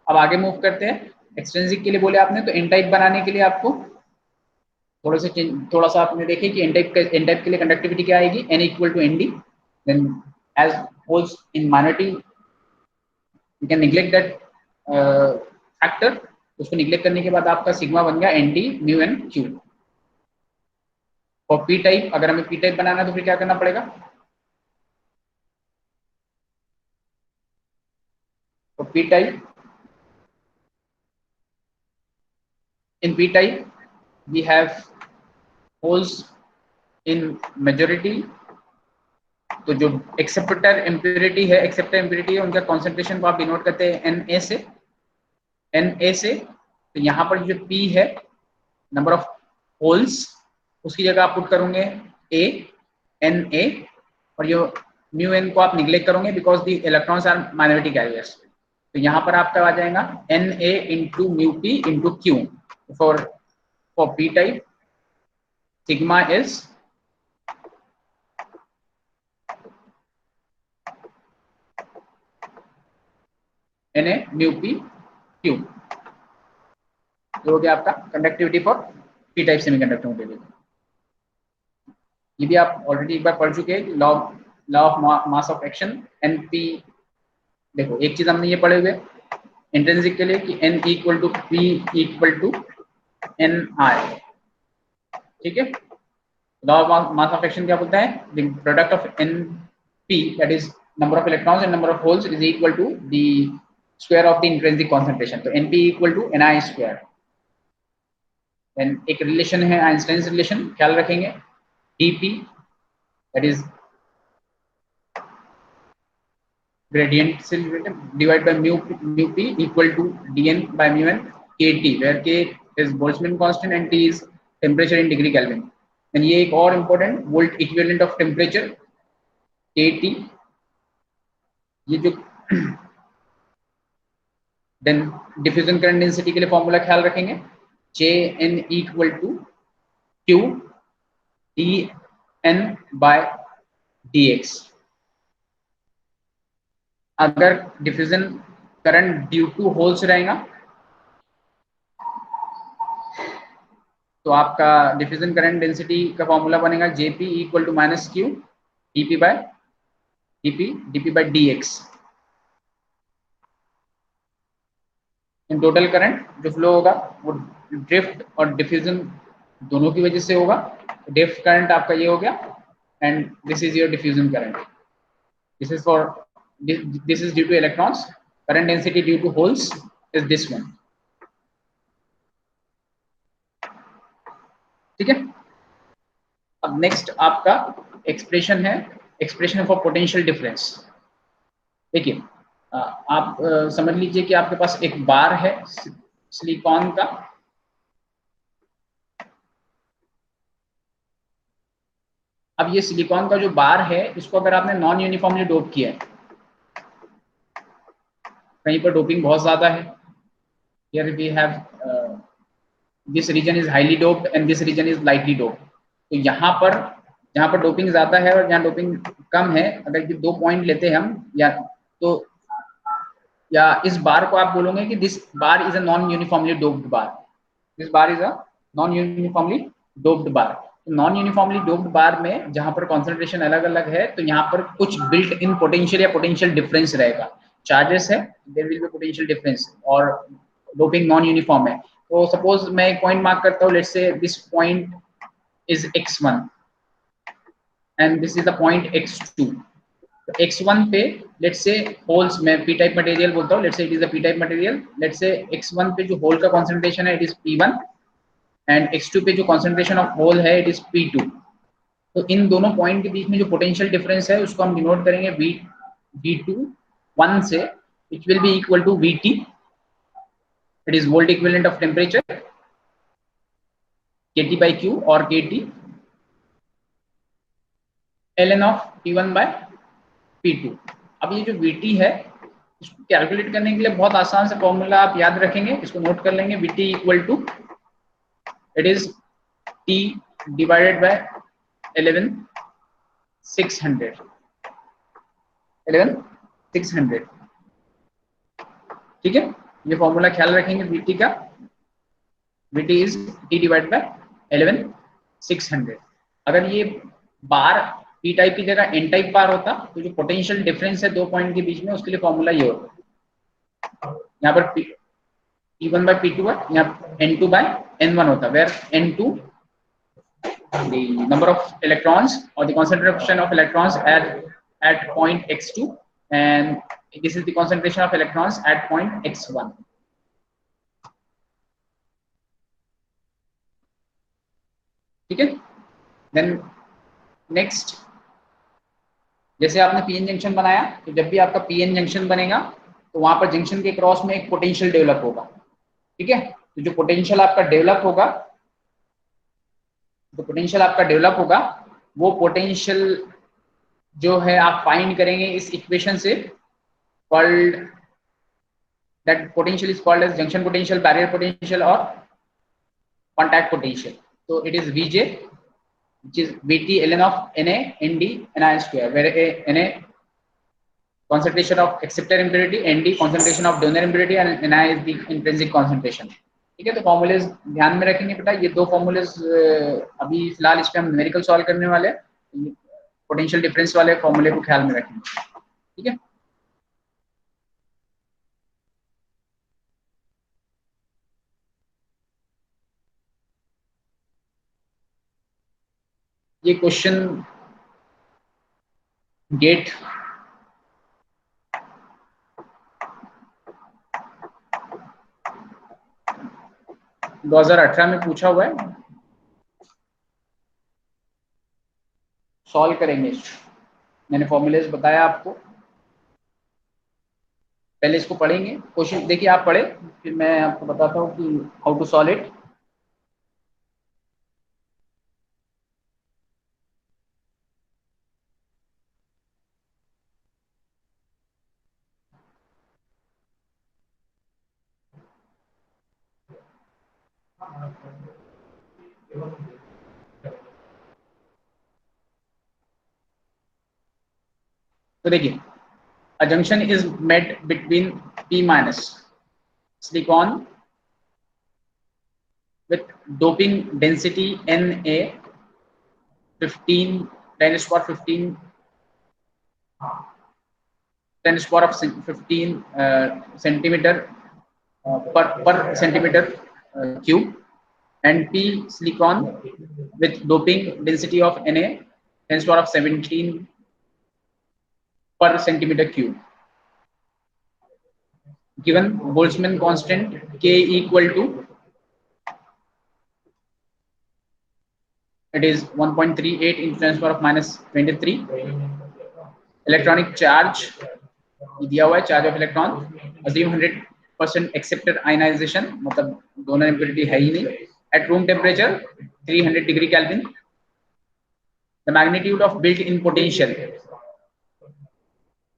अब आगे मूव करते हैं, एक्सट्रिंसिक के लिए बोले आपने, तो एन टाइप बनाने के लिए आपको थोड़ा सा आपने देखे कि एन टाइप के लिए कंडक्टिविटी क्या आएगी, n equal to n d, then as holes in minority you can neglect that factor. उसको निग्लेक्ट करने के बाद आपका सिग्मा बन गया n d mu n q. और पी टाइप, अगर हमें पी टाइप बनाना है तो फिर क्या करना पड़ेगा, तो p type, in p type we have holes in majority. तो जो एक्सेप्टर इम्प्योरिटी है, एक्सेप्टर इम्प्योरिटी है, उनका कॉन्सेंट्रेशन को आप डिनोट करते हैं Na से, Na से। तो यहाँ पर जो P है, नंबर ऑफ होल्स, उसकी जगह आप पुट करोगे A, Na, और जो म्यू एन को आप निग्लेक्ट करोगे because the electrons are minority carriers. तो यहाँ पर आपका आ जाएगा Na into mu p into q. For p type sigma is Na mu p q. जो हो गया आपका conductivity for p type semiconductor material. ये भी आप ऑलरेडी एक बार पढ़ चुके हैं, law of mass of action Np। देखो एक चीज हमने ये पढ़े हुए इंट्रिंसिक के लिए कि N equal to P equal to Ni, ठीक है। Law of mass of action क्या बोलता है, the product of Np that is number of electrons and number of holes is equal to the square of the intrinsic concentration. तो Np equal to Ni square. एक रिलेशन है आइंस्टाइन रिलेशन, ख्याल रखेंगे, dp दैट इज gradient से divide by mu p equal to dn by mu n kt, where k is Boltzmann constant and t is temperature in degree Kelvin। And ये एक और important volt equivalent of temperature kt। ये जो देन डिफ्यूजन करंट डेंसिटी के लिए फॉर्मूला ख्याल रखेंगे, Jn equal to q dn by dx। अगर diffusion current due to holes रहेगा तो आपका डिफ्यूजन करंट डेंसिटी का फॉर्मूला बनेगा Jp equal to minus q dp by dx। In total current जो फ्लो होगा वो ड्रिफ्ट और डिफ्यूजन दोनों की वजह से होगा। ड्रिफ्ट करंट आपका ये हो गया and this is your diffusion current. This is for this is due to electrons, current density due to holes is this one, ठीक है। अब नेक्स्ट आपका एक्सप्रेशन है, एक्सप्रेशन फॉर पोटेंशियल डिफरेंस। देखिए आप समझ लीजिए कि आपके पास एक बार है सिलिकॉन का, अब ये सिलिकॉन का जो बार है इसको अगर आपने नॉन यूनिफॉर्मली डोप किया है, कहीं पर डोपिंग बहुत ज्यादा है, here we have this region is highly doped and this region is lightly doped। तो यहाँ पर जहाँ पर डोपिंग ज्यादा है और जहाँ डोपिंग कम है, अगर ये दो पॉइंट लेते हैं हम, या इस बार को आप बोलोगे कि this bar is a non uniformly doped bar, this bar is a non uniformly doped bar. Non uniformly doped bar में जहां पर कॉन्सेंट्रेशन अलग अलग है तो यहाँ पर कुछ बिल्ट इन पोटेंशियल या पोटेंशियल डिफरेंस रहेगा। चार्जेस है, there will be potential difference, और डोपिंग नॉन यूनिफॉर्म है। तो सपोज मैं एक पॉइंट मार्क करता हूँ, let's say this point is x1 and this is the point x2। तो x1 पे लेट्स से होल्स में p टाइप मटेरियल बोलता हूँ, let's say it is a p type material, let's say x1 पे जो होल का कॉन्सेंट्रेशन है it is p1 and x2 पे जो कॉन्सेंट्रेशन ऑफ होल है इट इज p2। तो इन दोनों पॉइंट के बीच में जो पोटेंशियल डिफरेंस है उसको हम डिनोट करेंगे v2 1 से, which will be equal to Vt, it is volt equivalent of temperature, Kt by Q और Kt ln of T1 by P2। अब ये जो Vt है इसको कैलकुलेट करने के लिए बहुत आसान से फॉर्मूला आप याद रखेंगे, इसको नोट कर लेंगे, Vt equal to it is T divided by 11600 ठीक है। ये फॉर्मूला ख्याल रखेंगे Vt का, Vt is T divide by 11600। अगर ये बार P टाइप की जगह N टाइप बार होता तो जो पोटेंशियल डिफरेंस है दो पॉइंट के बीच में उसके लिए फॉर्मूला ये होता, यहाँ पर P1 बाय P2 है, यहाँ N2 बाय N1 होता, where N2 the number of electrons or the concentration of electrons at point x2, and this is the concentration of electrons at point x1. ठीक है। देन नेक्स्ट, जैसे आपने पीएन जंक्शन बनाया, तो जब भी आपका पीएन जंक्शन बनेगा तो वहां पर जंक्शन के क्रॉस में एक पोटेंशियल डेवलप होगा। ठीक है, तो जो पोटेंशियल आपका डेवलप होगा, वो पोटेंशियल जो है आप फाइंड करेंगे इस इक्वेशन से, called that potential is called as junction potential, barrier potential और कॉन्टैक्ट पोटेंशियल। तो it is VJ which is Vt ln of Na Nd Ni square, where Na concentration of acceptor impurity, Nd concentration of donor impurity and Ni is the intrinsic concentration। ठीक है, तो फॉर्मूलेज ध्यान में रखेंगे बेटा, ये दो फॉर्मूलेज अभी फिलहाल इस पे हम न्यूमेरिकल सॉल्व करने वाले हैं, पोटेंशियल डिफरेंस वाले फॉर्मूले को ख्याल में रखेंगे। ठीक है, ये क्वेश्चन गेट 2018 में पूछा हुआ है, सॉल्व करेंगे। मैंने फॉर्मूलेज बताया आपको, पहले इसको पढ़ेंगे। क्वेश्चन देखिए, आप पढ़े, फिर मैं आपको बताता हूँ कि हाउ टू सॉल्व इट। तो देखिए, a junction is made between P minus silicon with doping density Na 15 10 to the power 15 10 to the power of 15 centimeter per centimeter cube, and P silicon with doping density of Na 10 to the power of 17 per centimeter cube. Given Boltzmann constant K equal to, it is 1.38 into 10 to the power of minus 23. Electronic charge दिया हुआ है, charge of electron, assume 100% accepted ionization, मतलब डोनर इम्प्योरिटी है ही नहीं, at room temperature 300 degree Kelvin. The magnitude of built in potential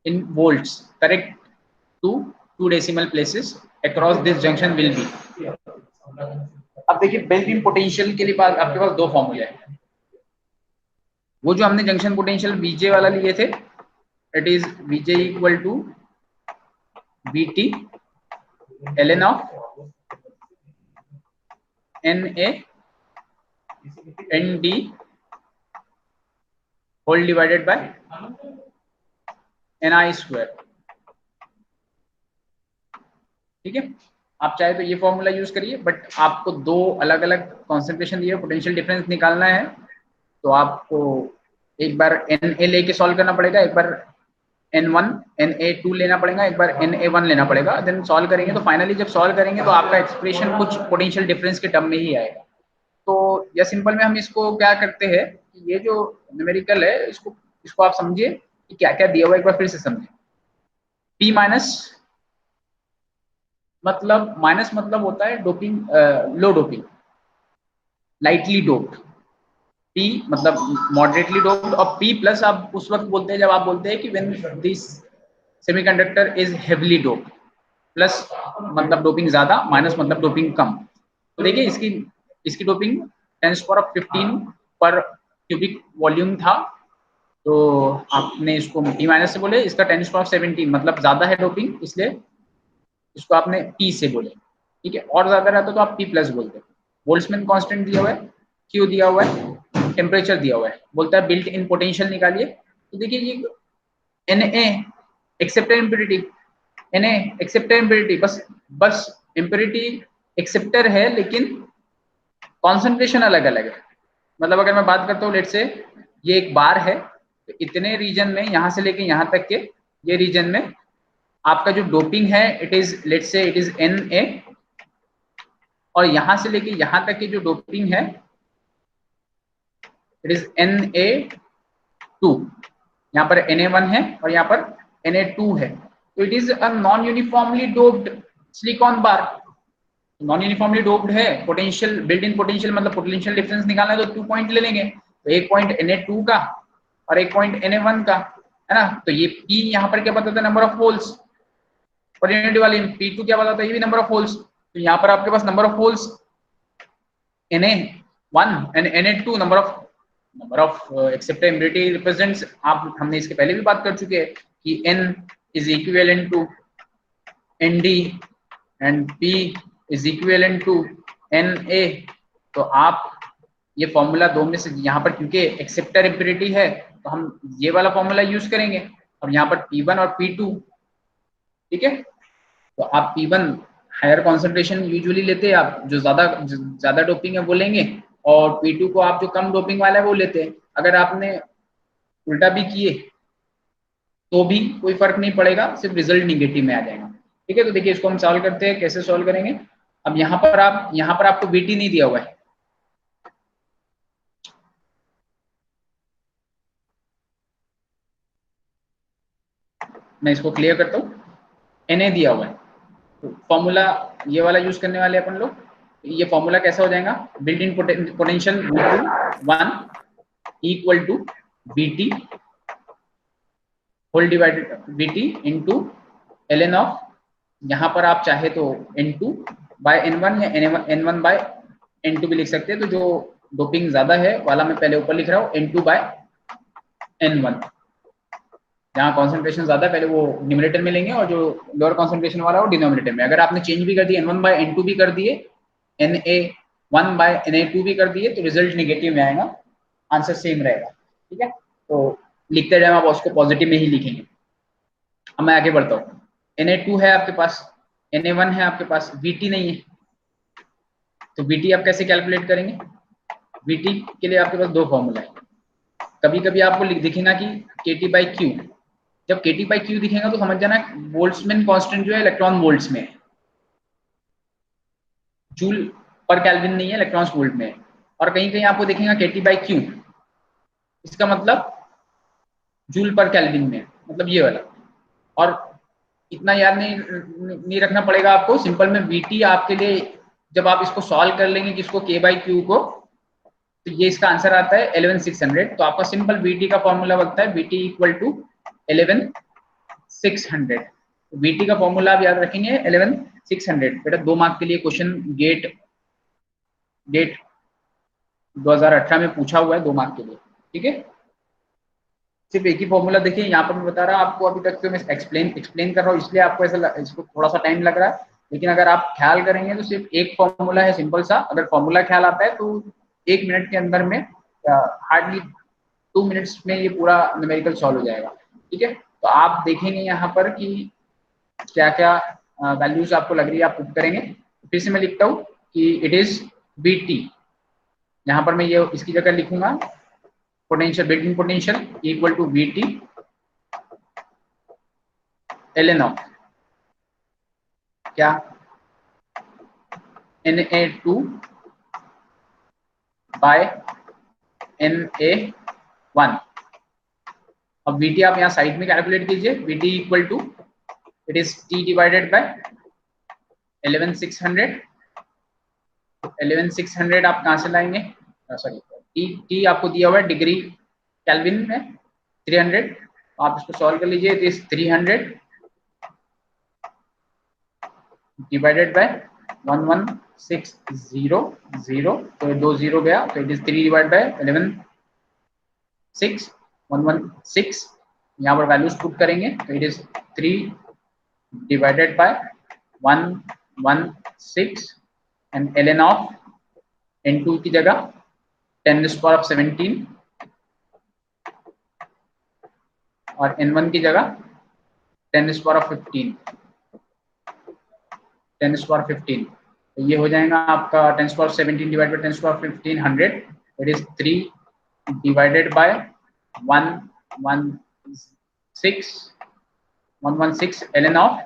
in volts correct to 2 decimal places across this junction will be। अब देखिए, बिल्ट इन पोटेंशियल के लिए आपके पास दो फॉर्मूले हैं। वो जो हमने जंक्शन पोटेंशियल Vj वाला लिए थे, it is Vj equal to Vt ln of Na Nd whole divided by Ni square. ठीक है, आप चाहे तो ये फॉर्मूला यूज करिए, बट आपको दो अलग अलग कॉन्सेंट्रेशन दिए, पोटेंशियल डिफरेंस निकालना है, तो आपको एक बार Na लेके सॉल्व करना पड़ेगा, एक बार N1 Na2 लेना पड़ेगा, एक बार Na1 लेना पड़ेगा, देन सॉल्व करेंगे। तो फाइनली जब सॉल्व करेंगे तो आपका एक्सप्रेशन कुछ पोटेंशियल डिफरेंस के टर्म में ही आएगा। तो या सिंपल में हम इसको क्या करते हैं कि ये जो न्यूमेरिकल है, इसको आप समझिए कि क्या क्या दिया हुआ है, एक बार फिर से समझिए। P माइनस मतलब होता है डोपिंग, लो डोपिंग, लाइटली डोप्ड। P मतलब मॉडरेटली डोप्ड, और P प्लस आप उस वक्त बोलते हैं जब आप बोलते हैं कि when this semiconductor is heavily doped. Plus मतलब डोपिंग ज्यादा, माइनस मतलब डोपिंग कम। तो देखिए, इसकी doping 10 to the power of 15 पर क्यूबिक वॉल्यूम था, तो आपने इसको P माइनस से बोले, इसका 10 to the power of 17 मतलब ज्यादा है डोपिंग, इसलिए इसको आपने P से बोले। ठीक है, और ज्यादा रहता तो आप P प्लस बोलते। बोल्ट्जमैन कांस्टेंट दिया हुआ है, Q दिया हुआ है, टेम्परेचर दिया हुआ है, बोलता है बिल्ट इन पोटेंशियल निकालिए। तो देखिए, ये Na acceptor impurity, Na acceptor impurity, बस इम्प्योरिटी एक्सेप्टर है, लेकिन कॉन्सेंट्रेशन अलग अलग है। मतलब अगर मैं बात करता हूँ लेट से ये एक बार है, तो इतने रीजन में यहाँ से लेके यहाँ तक के ये रीजन में आपका जो डोपिंग है इट इज लेट से इट इज Na, और यहाँ से लेके यहाँ तक की जो डोपिंग है इट इज Na2, यहाँ पर Na1 है और यहाँ पर Na2 है, तो it is a non uniformly doped silicon bar. Non uniformly doped है, पोटेंशियल बिल्ट इन पोटेंशियल मतलब पोटेंशियल डिफरेंस निकालना है तो 2 पॉइंट ले लेंगे, तो एक पॉइंट Na2 का और एक पॉइंट Na1 का, है ना। तो ये P यहाँ पर क्या बताता है, नंबर ऑफ होल्स, पोटेंशियल वाली P2 क्या बताता है, ये भी नंबर ऑफ होल्स। तो यहाँ पर आपके पास number of holes Na1 and Na2 number of acceptability represents, आप हमने इसके पहले भी बात कर चुके हैं कि N is equivalent to Nd and P is equivalent to Na। तो आप ये फॉर्मूला दो में से यहाँ पर क्योंकि एक्सेप्टर इम्प्योरिटी है तो हम ये वाला फॉर्मूला यूज करेंगे। अब यहाँ पर P1 और P2, ठीक है, तो आप P1 हायर कॉन्सेंट्रेशन यूजुअली लेते हैं आप, जो ज्यादा डोपिंग है वो लेंगे, और P2 को आप जो कम डोपिंग वाला है वो लेते हैं। अगर आपने उल्टा भी किए तो भी कोई फर्क नहीं पड़ेगा, सिर्फ रिजल्ट निगेटिव में आ जाएगा। ठीक है, तो देखिए इसको हम सॉल्व करते हैं, कैसे सॉल्व करेंगे। अब यहाँ पर आपको बीटी नहीं दिया हुआ है, मैं इसको क्लियर करता हूँ, Na दिया हुआ है, तो फॉर्मूला ये वाला यूज करने वाले अपन लोग। ये फॉर्मूला कैसा हो जाएगा, built in potential V1 equal to Vt whole divided Vt into ln of, यहाँ पर आप चाहे तो N2 बाय N1 या N1 बाय N2 भी लिख सकते हैं। तो जो डोपिंग ज्यादा है वाला मैं पहले ऊपर लिख रहा हूँ N2 बाय N1, जहाँ कॉन्सेंट्रेशन ज्यादा है पहले वो न्यूमरेटर में लेंगे और जो लोअर कॉन्सेंट्रेशन वाला वो डिनोमिनेटर में। अगर आपने चेंज भी कर दिए N1 बाय N2 भी कर दिए, Na1 बाय Na2 भी कर दिए, तो रिजल्ट निगेटिव में आएगा, आंसर सेम रहेगा। ठीक है, तो लिखते टाइम आप उसको पॉजिटिव में ही लिखेंगे। अब मैं आगे बढ़ता हूँ, Na2 है आपके पास, Na1 है आपके पास, Vt नहीं है, तो Vt आप कैसे कैलकुलेट करेंगे। Vt के लिए आपके पास दो फॉर्मूला है, कभी कभी आपको दिखेगा कि KT/Q, जब KT/Q दिखेगा तो समझ जाना बोल्ट्जमैन कांस्टेंट जो है इलेक्ट्रॉन वोल्ट्स में है, जूल पर केल्विन नहीं है, इलेक्ट्रॉन्स वोल्ट में है। और कहीं कहीं आपको दिखेगा KT/Q, इसका मतलब जूल पर केल्विन में, मतलब ये वाला। और इतना याद नहीं रखना पड़ेगा आपको, सिंपल में Vt आपके लिए जब आप इसको सॉल्व कर लेंगे किसको, K/Q को, तो ये इसका आंसर आता है 11600। तो आपका सिंपल Vt का फॉर्मूला बनता है Vt इक्वल टू 11600। Vt का फॉर्मूला आप याद रखेंगे 11600। बेटा 2 मार्क के लिए क्वेश्चन गेट 2018 में पूछा हुआ है, 2 मार्क के लिए। ठीक है, सिर्फ एक ही फॉर्मूला देखिए, यहाँ पर मैं बता रहा आपको, अभी तक तो मैं एक्सप्लेन कर रहा हूँ इसलिए आपको ऐसा इसको थोड़ा सा टाइम लग रहा है, लेकिन अगर आप ख्याल करेंगे तो सिर्फ एक फॉर्मूला है सिंपल सा। अगर फॉर्मूला ख्याल आता है तो 1 मिनट के अंदर में, हार्डली 2 मिनट्स में ये पूरा न्यूमेरिकल सॉल्व हो जाएगा। ठीक है, तो आप देखेंगे यहाँ पर कि क्या क्या वैल्यूज आपको लग रही है, आप पुट करेंगे। फिर से मैं लिखता हूँ कि इट इज Vt, यहाँ पर मैं ये इसकी जगह लिखूंगा potential, built in potential equal to Vt ln of क्या, Na2 बाय Na1। अब Vt आप यहाँ साइड में कैलकुलेट कीजिए, Vt equal to it is T divided by 11600। 11600 आप कहाँ से लाएंगे, सॉरी T आपको दिया हुआ है डिग्री केल्विन में 300, आप इसको सॉल्व कर लीजिए। इट इज 300 डिवाइडेड बाय 11600, तो 2 0 गया, तो इट इज 3 डिवाइड बाय 116 यहाँ पर वैल्यूज पुट करेंगे, तो it is 3 divided by 116 and ln of N2 की जगह 10⁻17 और N1 की जगह 10⁻15। 10⁻15, तो ये हो जाएगा आपका 10⁻17 divide by 10⁻15 100, it is 3 divided by 116 ln of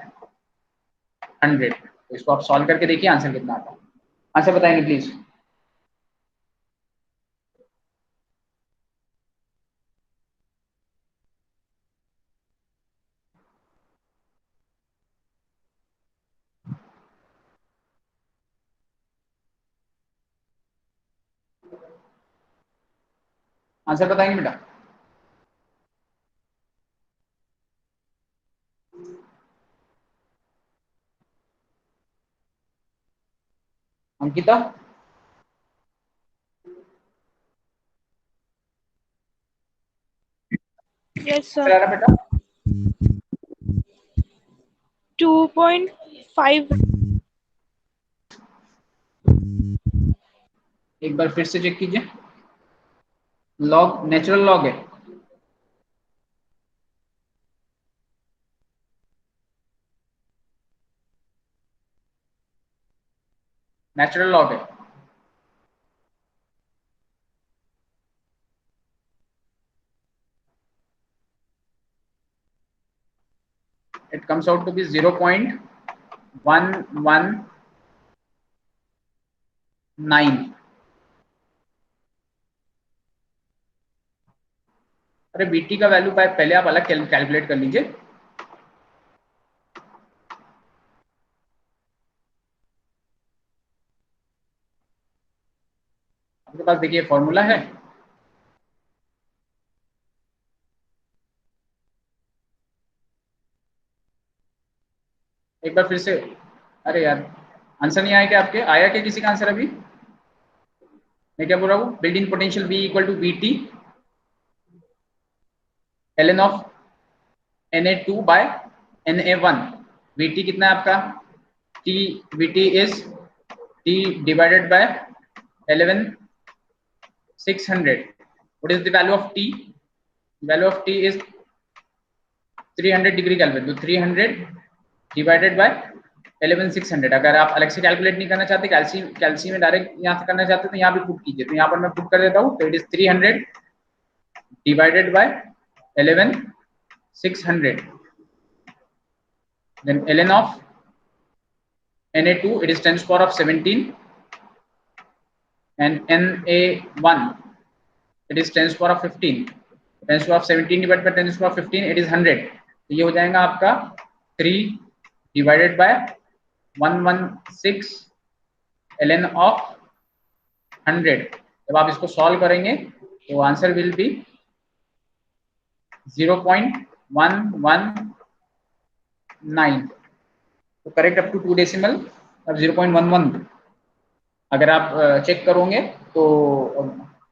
100। तो इसको आप सॉल्व करके देखिए आंसर कितना आता है। आंसर बताएंगे प्लीज। आंसर बताएंगे बेटा। अंकिता यस आंसर आ सर। रहा बेटा? 2.5। एक बार फिर से चेक कीजिए। लॉग नेचुरल लॉग है। नेचुरल लॉग है। It comes out to be 0.119। अरे बीटी का वैल्यू पहले आप अलग कैलकुलेट कर लीजिए। आपके पास देखिए फॉर्मूला है। एक बार फिर से। अरे यार आंसर नहीं आया क्या आपके? आया क्या किसी का आंसर अभी? मैं क्या बोल रहा हूँ, building potential V equal to B T ln of Na2 by Na1। Vt कितना है आपका? T Vt is T divided by 11600। What is the value of T? Value of T is 300 degree Kelvin. तो 300 डिवाइडेड बाय 11600। अगर आप अलग से कैलकुलेट नहीं करना चाहते, कैल्सी में डायरेक्ट यहाँ से करना चाहते तो यहाँ भी पुट कीजिए। तो यहाँ पर मैं पुट कर देता हूँ। तो it is 300 divided by 11600 then ln of Na2 it is 10 to the power of 17 and Na1 it is 10 to the power of 15। 10 to the power of 17 divided by 10 to the power of 15 it is 100। तो ये हो जाएगा आपका 3 डिवाइडेड बाय 116 ln ऑफ 100। जब आप इसको सॉल्व करेंगे तो आंसर विल बी 0.119। तो करेक्ट अप टू 2 डेसिमल। अब 0.11 अगर आप चेक करोगे तो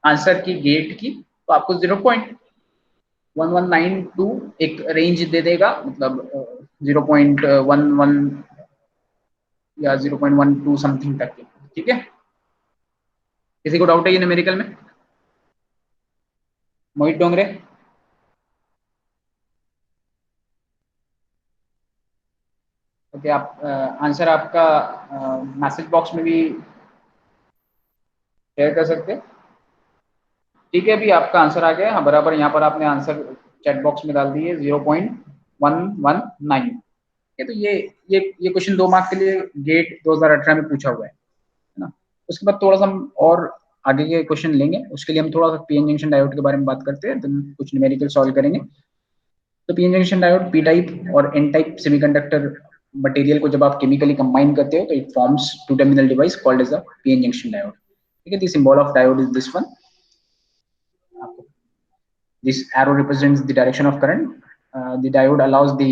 आंसर की गेट की, तो आपको 0.1192 एक रेंज दे देगा, मतलब 0.11 या 0.12 समथिंग तक की। ठीक है, किसी को डाउट है ये न्यूमेरिकल में? मोहित डोंगरे। ओके, आप आंसर आपका मैसेज बॉक्स में भी शेयर कर सकते हैं। ठीक है, अभी आपका आंसर आ गया। हाँ बराबर, यहाँ पर आपने आंसर चैट बॉक्स में डाल दिए 0.119। तो ये क्वेश्चन 2 मार्क के लिए गेट 2018 में पूछा हुआ है ना। उसके बाद थोड़ा सा हम और आगे के क्वेश्चन लेंगे, उसके लिए हम थोड़ा सा पीएन जंक्शन डायोड के बारे में बात करते हैं, तो कुछ न्यूमेरिकल सॉल्व करेंगे। तो PN junction diode p type और एन टाइप सेमीकंडक्टर मटेरियल को जब आप केमिकली कंबाइन करते हो तो it forms two terminal device called as a PN junction diode. ठीक है, the symbol of diode is this one. This arrow represents the direction of current. The diode allows the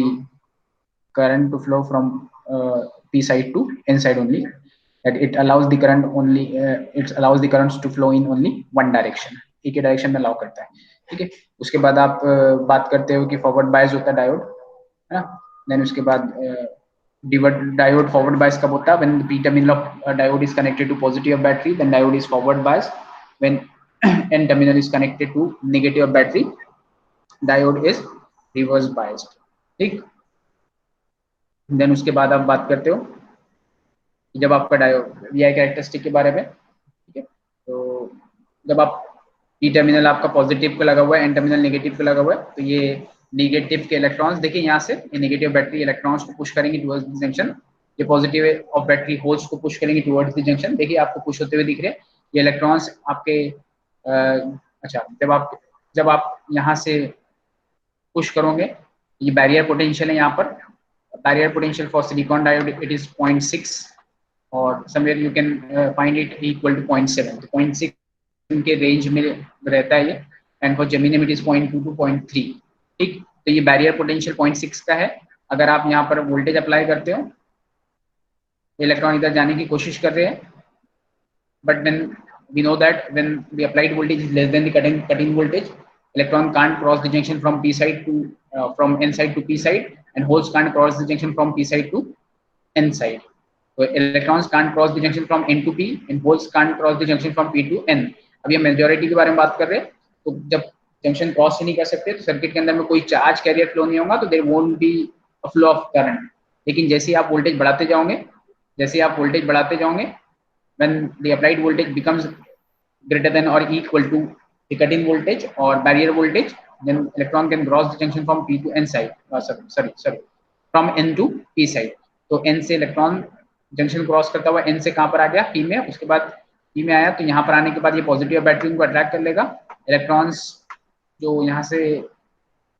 current to flow from P side to N side only. That it allows the current only. It allows the currents to flow in only one direction. एक ही डायरेक्शन में अलाउ करता है। ठीक है, उसके बाद आप बात करते हो कि फॉरवर्ड बायस होता है डायोड, है ना। देन उसके बाद डायोड फॉरवर्ड बायस कब होता है? When the p terminal of diode is connected to positive of battery, then diode is forward bias. When n terminal is connected to negative of battery, diode is reverse biased. ठीक, देन उसके बाद आप बात करते हो जब आपका डायोड वी आई कैरेक्टरिस्टिक के बारे में। ठीक है, तो जब आप पी टर्मिनल आपका पॉजिटिव पे लगा हुआ है, एन टर्मिनल नेगेटिव पे लगा हुआ है, तो ये नेगेटिव के इलेक्ट्रॉन्स देखिए यहाँ से ये नेगेटिव बैटरी इलेक्ट्रॉन्स को पुश करेंगे टुवर्ड्स द जंक्शन, ये पॉजिटिव ऑफ बैटरी होल्स को पुश करेंगे टुवर्ड्स द जंक्शन। देखिए आपको पुश होते हुए दिख रहे हैं ये इलेक्ट्रॉन्स आपके अच्छा जब आप यहाँ से पुश करोगे, ये बैरियर पोटेंशियल है यहाँ पर, barrier potential for silicon diode it is 0.6 और somewhere you can find it equal to 0.7, तो 0.6 के रेंज में रहता है ये, and for germanium it is 0.2 to 0.3। ठीक, तो ये बैरियर पोटेंशियल 0.6 का है। अगर आप यहाँ पर वोल्टेज अप्लाई करते हो, इलेक्ट्रॉन इधर जाने की कोशिश कर रहे हैं, but then we know that when the applied voltage is less than the cutting voltage, electron can't cross the junction from p side to from n side to p side, and holes can't cross the junction from p side to n side. So electrons can't cross the junction from n to p, and holes can't cross the junction from p to n. अब ये मेजॉरिटी के बारे में बात कर रहे हैं, तो जब जंक्शन क्रॉस ही नहीं कर सकते तो सर्किट के अंदर में कोई चार्ज कैरियर फ्लो नहीं होगा, तो there won't be a flow of current. लेकिन जैसे आप वोल्टेज बढ़ाते जाओगे, when the applied voltage becomes greater than or equal to the cut-in voltage or barrier voltage, then electron can cross the junction from p to n side, from n to p side. तो n से इलेक्ट्रॉन जंक्शन क्रॉस करता हुआ n से कहाँ पर आ गया, p में, उसके बाद p में आया, तो यहाँ पर आने के बाद ये पॉजिटिव बैटरी को अट्रैक्ट कर लेगा। इलेक्ट्रॉन्स जो यहाँ से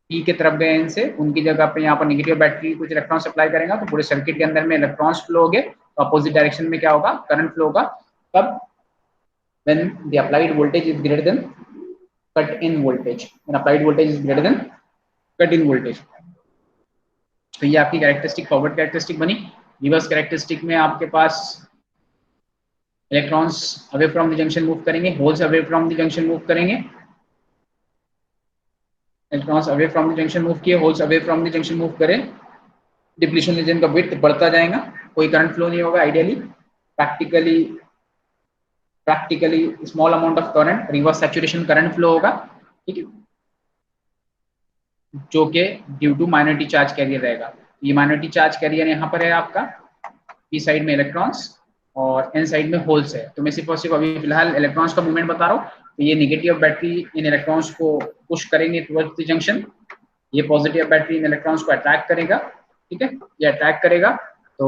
p के तरफ गए n से, उनकी जगह पे यहाँ पर नेगेटिव बैटरी कुछ इलेक्ट्रॉन सप्लाई करेगा, तो पूरे सर्किट के अंदर में इलेक्ट्रॉन्स फ्लो होंगे, तो अपोजिट डायरेक्शन में क्या होगा, करंट फ्लो होगा। तब when the applied voltage is greater than cut-in voltage, when applied voltage is greater than cut-in voltage। तो ये आपकी कैरेक्टरिस्टिक फॉरवर्ड कैरेक्टरिस्टिक बनी। रिवर्स कैरेक्टरिस्टिक में आपके पास electrons away from the junction move करेंगे, holes away from the junction move करेंगे, electrons away from the junction move किए, holes away from the junction move करें, डिप्लीशन रीजन का विड्थ बढ़ता जाएगा, कोई करंट फ्लो नहीं होगा ideally, practically small amount of current, reverse saturation current flow होगा, ठीक है, जो कि due to minority charge career रहेगा। ये माइनॉरिटी चार्ज कैरियर यहाँ पर है आपका, पी साइड में इलेक्ट्रॉन्स और एन साइड में होल्स है। तो मैं सिर्फ और सिर्फ अभी फिलहाल इलेक्ट्रॉन्स का मूवमेंट बता रहा हूँ। तो ये नेगेटिव बैटरी इन इलेक्ट्रॉन्स को पुश करेंगे टुवर्ड्स द जंक्शन, ये पॉजिटिव बैटरी इन इलेक्ट्रॉन्स को अट्रैक्ट करेगा, ठीक है, ये अट्रैक्ट करेगा। तो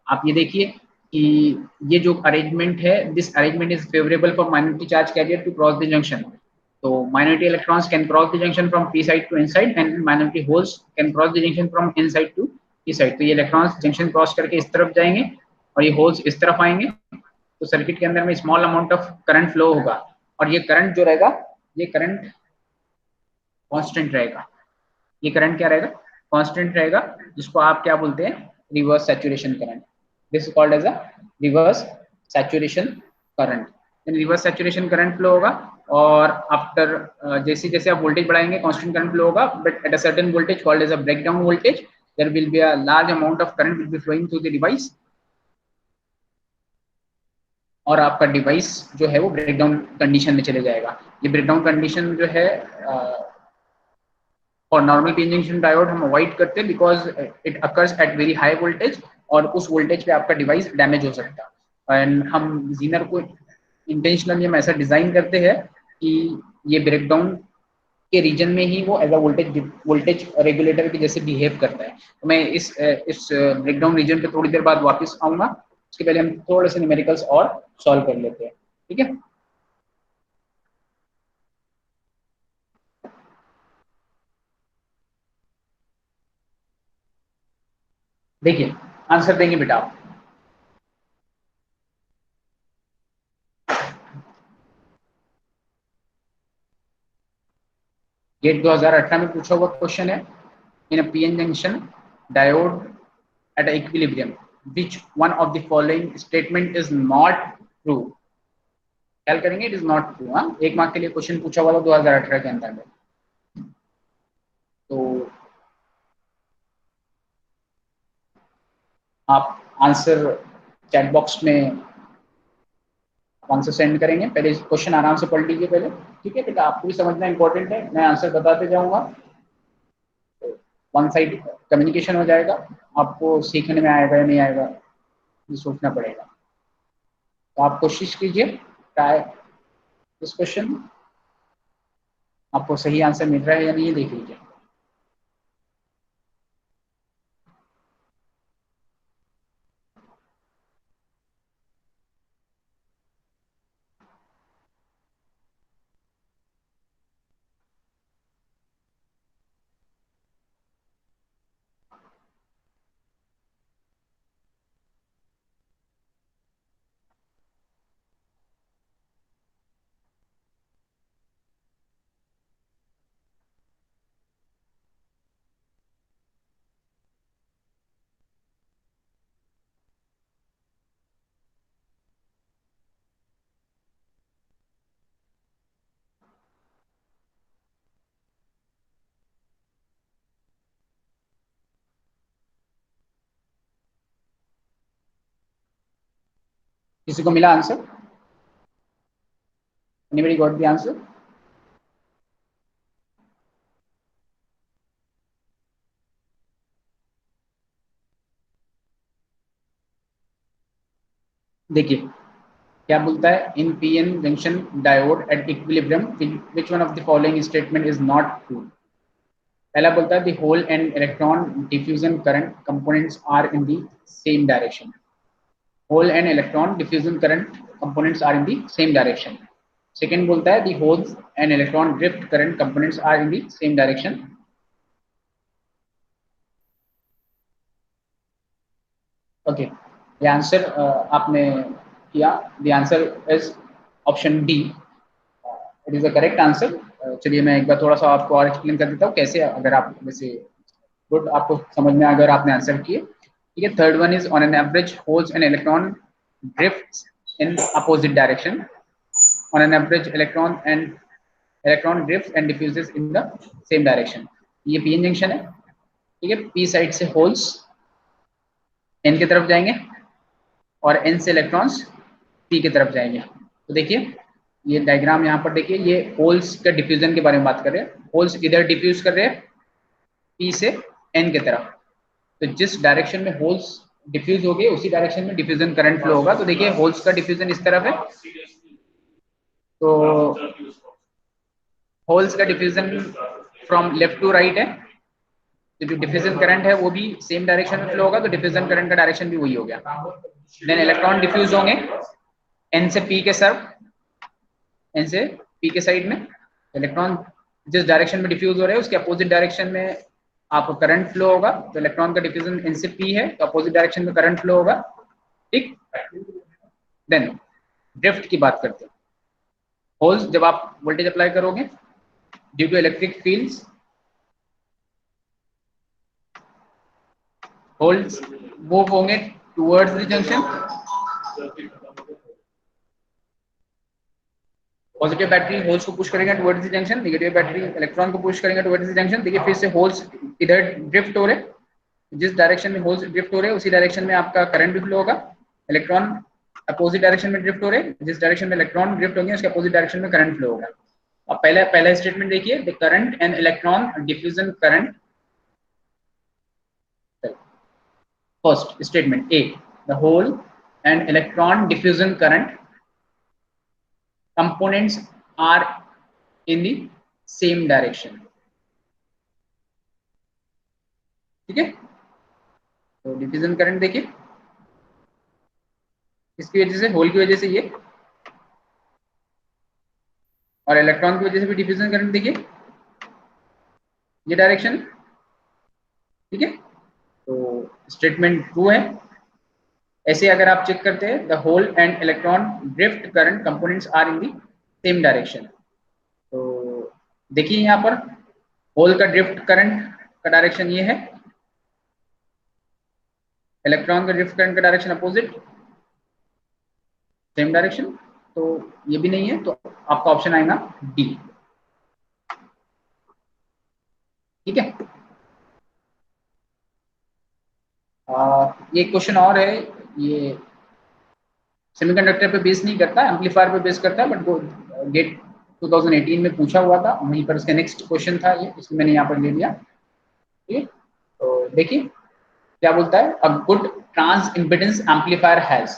आप ये देखिए कि ये जो अरेंजमेंट है, this arrangement is favourable for minority charge carrier to cross the junction. तो minority electrons can cross the junction from p side to n side, and minority holes can cross the junction from n side to p side। तो ये इलेक्ट्रॉन्स जंक्शन क्रॉस करके इस तरफ जाएंगे और ये होल्स इस तरफ आएंगे, तो सर्किट के अंदर में small amount of current flow होगा, और ये करंट जो रहेगा, ये करंट कांस्टेंट रहेगा। ये करंट क्या रहेगा, कांस्टेंट रहेगा, जिसको आप क्या बोलते हैं, reverse saturation current. This is called as a reverse saturation current. Reverse saturation current flow होगा, और आफ्टर जैसे जैसे आप वोल्टेज बढ़ाएंगे कांस्टेंट करंट फ्लो होगा, but at a certain voltage called as a breakdown voltage there will be a large amount of current will be flowing through the device, और आपका डिवाइस जो है वो ब्रेकडाउन कंडीशन में चले जाएगा। ये ब्रेकडाउन कंडीशन जो है और नॉर्मल पी जंक्शन डायोड हम अवॉइड करते हैं, because it occurs at very high voltage, और उस वोल्टेज पे आपका डिवाइस डैमेज हो सकता है। एंड हम जीनर को इंटेंशनली हम ऐसा डिजाइन करते हैं कि ये ब्रेकडाउन के रीजन में ही वो एज अ वोल्टेज रेगुलेटर के जैसे बिहेव करता है। तो मैं इस ब्रेकडाउन रीजन पे थोड़ी देर बाद वापस आऊंगा, उसके पहले हम थोड़े से न्यूमेरिकल्स और सॉल्व कर लेते हैं, ठीक है। देखिए आंसर देंगे बेटा आप। गेट 2018 में पूछा हुआ क्वेश्चन है, in a PN junction diode at equilibrium which one of the following statement is not true. ख्याल करेंगे, इट इज नॉट ट्रू। हाँ, 1 मार्क के लिए क्वेश्चन पूछा हुआ था 2018 के अंदर में। तो आप आंसर चैट बॉक्स में आंसर सेंड करेंगे, पहले क्वेश्चन आराम से पढ़ लीजिए पहले, ठीक है बेटा, आपको भी समझना इंपॉर्टेंट है, मैं आंसर बताते जाऊंगा, वन साइड कम्युनिकेशन हो जाएगा, आपको सीखने में आएगा या नहीं आएगा ये सोचना पड़ेगा। तो आप कोशिश कीजिए, ट्राई इस क्वेश्चन आपको सही आंसर मिल रहा है या नहीं, ये देख लीजिए। किसी को मिला answer? Anybody got the answer? देखिए क्या बोलता है, in PN junction diode at equilibrium which one of the following statement is not true. पहला बोलता है the hole and electron diffusion current components are in the same direction. Hole and electron diffusion current components are in the same direction. Second बोलता है the holes and electron drift current components are in the same direction. Okay, ये आंसर आपने किया। The answer is option D, it is the correct answer. चलिए मैं एक बार थोड़ा सा आपको और एक्सप्लेन कर देता हूँ कैसे, अगर आप वैसे गुड आपको समझ में अगर आपने आंसर किए। ठीक है, third one is on an average holes and electron drifts in opposite direction. On an average electron drifts and diffuses in the same direction. ये पीएन जंक्शन है। ठीक है, पी साइड से होल्स एन की तरफ जाएंगे और एन से इलेक्ट्रॉन्स पी की तरफ जाएंगे। तो देखिए ये डायग्राम यहाँ पर देखिए, ये होल्स के डिफ्यूजन के बारे में बात कर रहे हैं। होल्स इधर डिफ्यूज कर रहे हैं पी से एन की तरफ। तो जिस डायरेक्शन में होल्स डिफ्यूज हो गए उसी डायरेक्शन में डिफ्यूजन करंट फ्लो होगा। तो देखिए होल्स का डिफ्यूजन इस तरफ है, तो होल्स का diffusion from left to right है। तो जो डिफ्यूजन करंट है वो भी सेम डायरेक्शन में फ्लो होगा, तो डिफ्यूजन करंट का डायरेक्शन भी वही हो गया। देन इलेक्ट्रॉन डिफ्यूज होंगे एन से पी के तरफ, एन से पी के साइड में। इलेक्ट्रॉन जिस डायरेक्शन में डिफ्यूज हो रहे हैं उसके अपोजिट डायरेक्शन में आपको करंट फ्लो होगा। तो इलेक्ट्रॉन का डिफ्यूजन एन से पी है तो अपोजिट डायरेक्शन में करंट फ्लो होगा। ठीक, देन ड्रिफ्ट की बात करते हैं। होल्स जब आप वोल्टेज अप्लाई करोगे due to electric fields, holes move होंगे towards the junction. Positive battery holes को पुश करेगा towards the junction, negative battery electron को पुश करेगा टुवर्ड्स द जंक्शन। देखिए फिर से होल्स इधर ड्रिफ्ट हो रहे, जिस डायरेक्शन में होल्स ड्रिफ्ट हो रहे उसी डायरेक्शन में आपका करंट भी फ्लो होगा। इलेक्ट्रॉन अपोजिट डायरेक्शन में ड्रिफ्ट हो रहे, जिस डायरेक्शन में इलेक्ट्रॉन ड्रिफ्ट होंगे उसके अपोजिट डायरेक्शन में करंट फ्लो होगा। अब पहला स्टेटमेंट देखिए, the current and electron diffusion current. First statement A, the hole and electron diffusion current components are in the same direction। ठीक है, तो डिफ्यूजन करंट देखिए इसकी वजह से, होल की वजह से ये, और इलेक्ट्रॉन की वजह से भी डिफ्यूजन करंट देखिए ये डायरेक्शन। ठीक है, तो स्टेटमेंट ट्रू है। ऐसे अगर आप चेक करते हैं, the hole and electron drift current components are in the same direction. तो देखिए यहाँ पर होल का ड्रिफ्ट करंट का डायरेक्शन ये है, इलेक्ट्रॉन का ड्रिफ्ट करंट का डायरेक्शन अपोजिट सेम डायरेक्शन। तो ये भी नहीं है, तो आपका ऑप्शन आएगा डी। ठीक है, ये क्वेश्चन और है, ये सेमीकंडक्टर पे बेस नहीं करता, एम्पलीफायर पे बेस करता है, बट वो गेट 2018 में पूछा हुआ था, वहीं पर इसका नेक्स्ट क्वेश्चन था ये, इसलिए मैंने यहाँ पर ले लिया। ठीक है, तो देखिए क्या बोलता है, a good trans impedance amplifier has.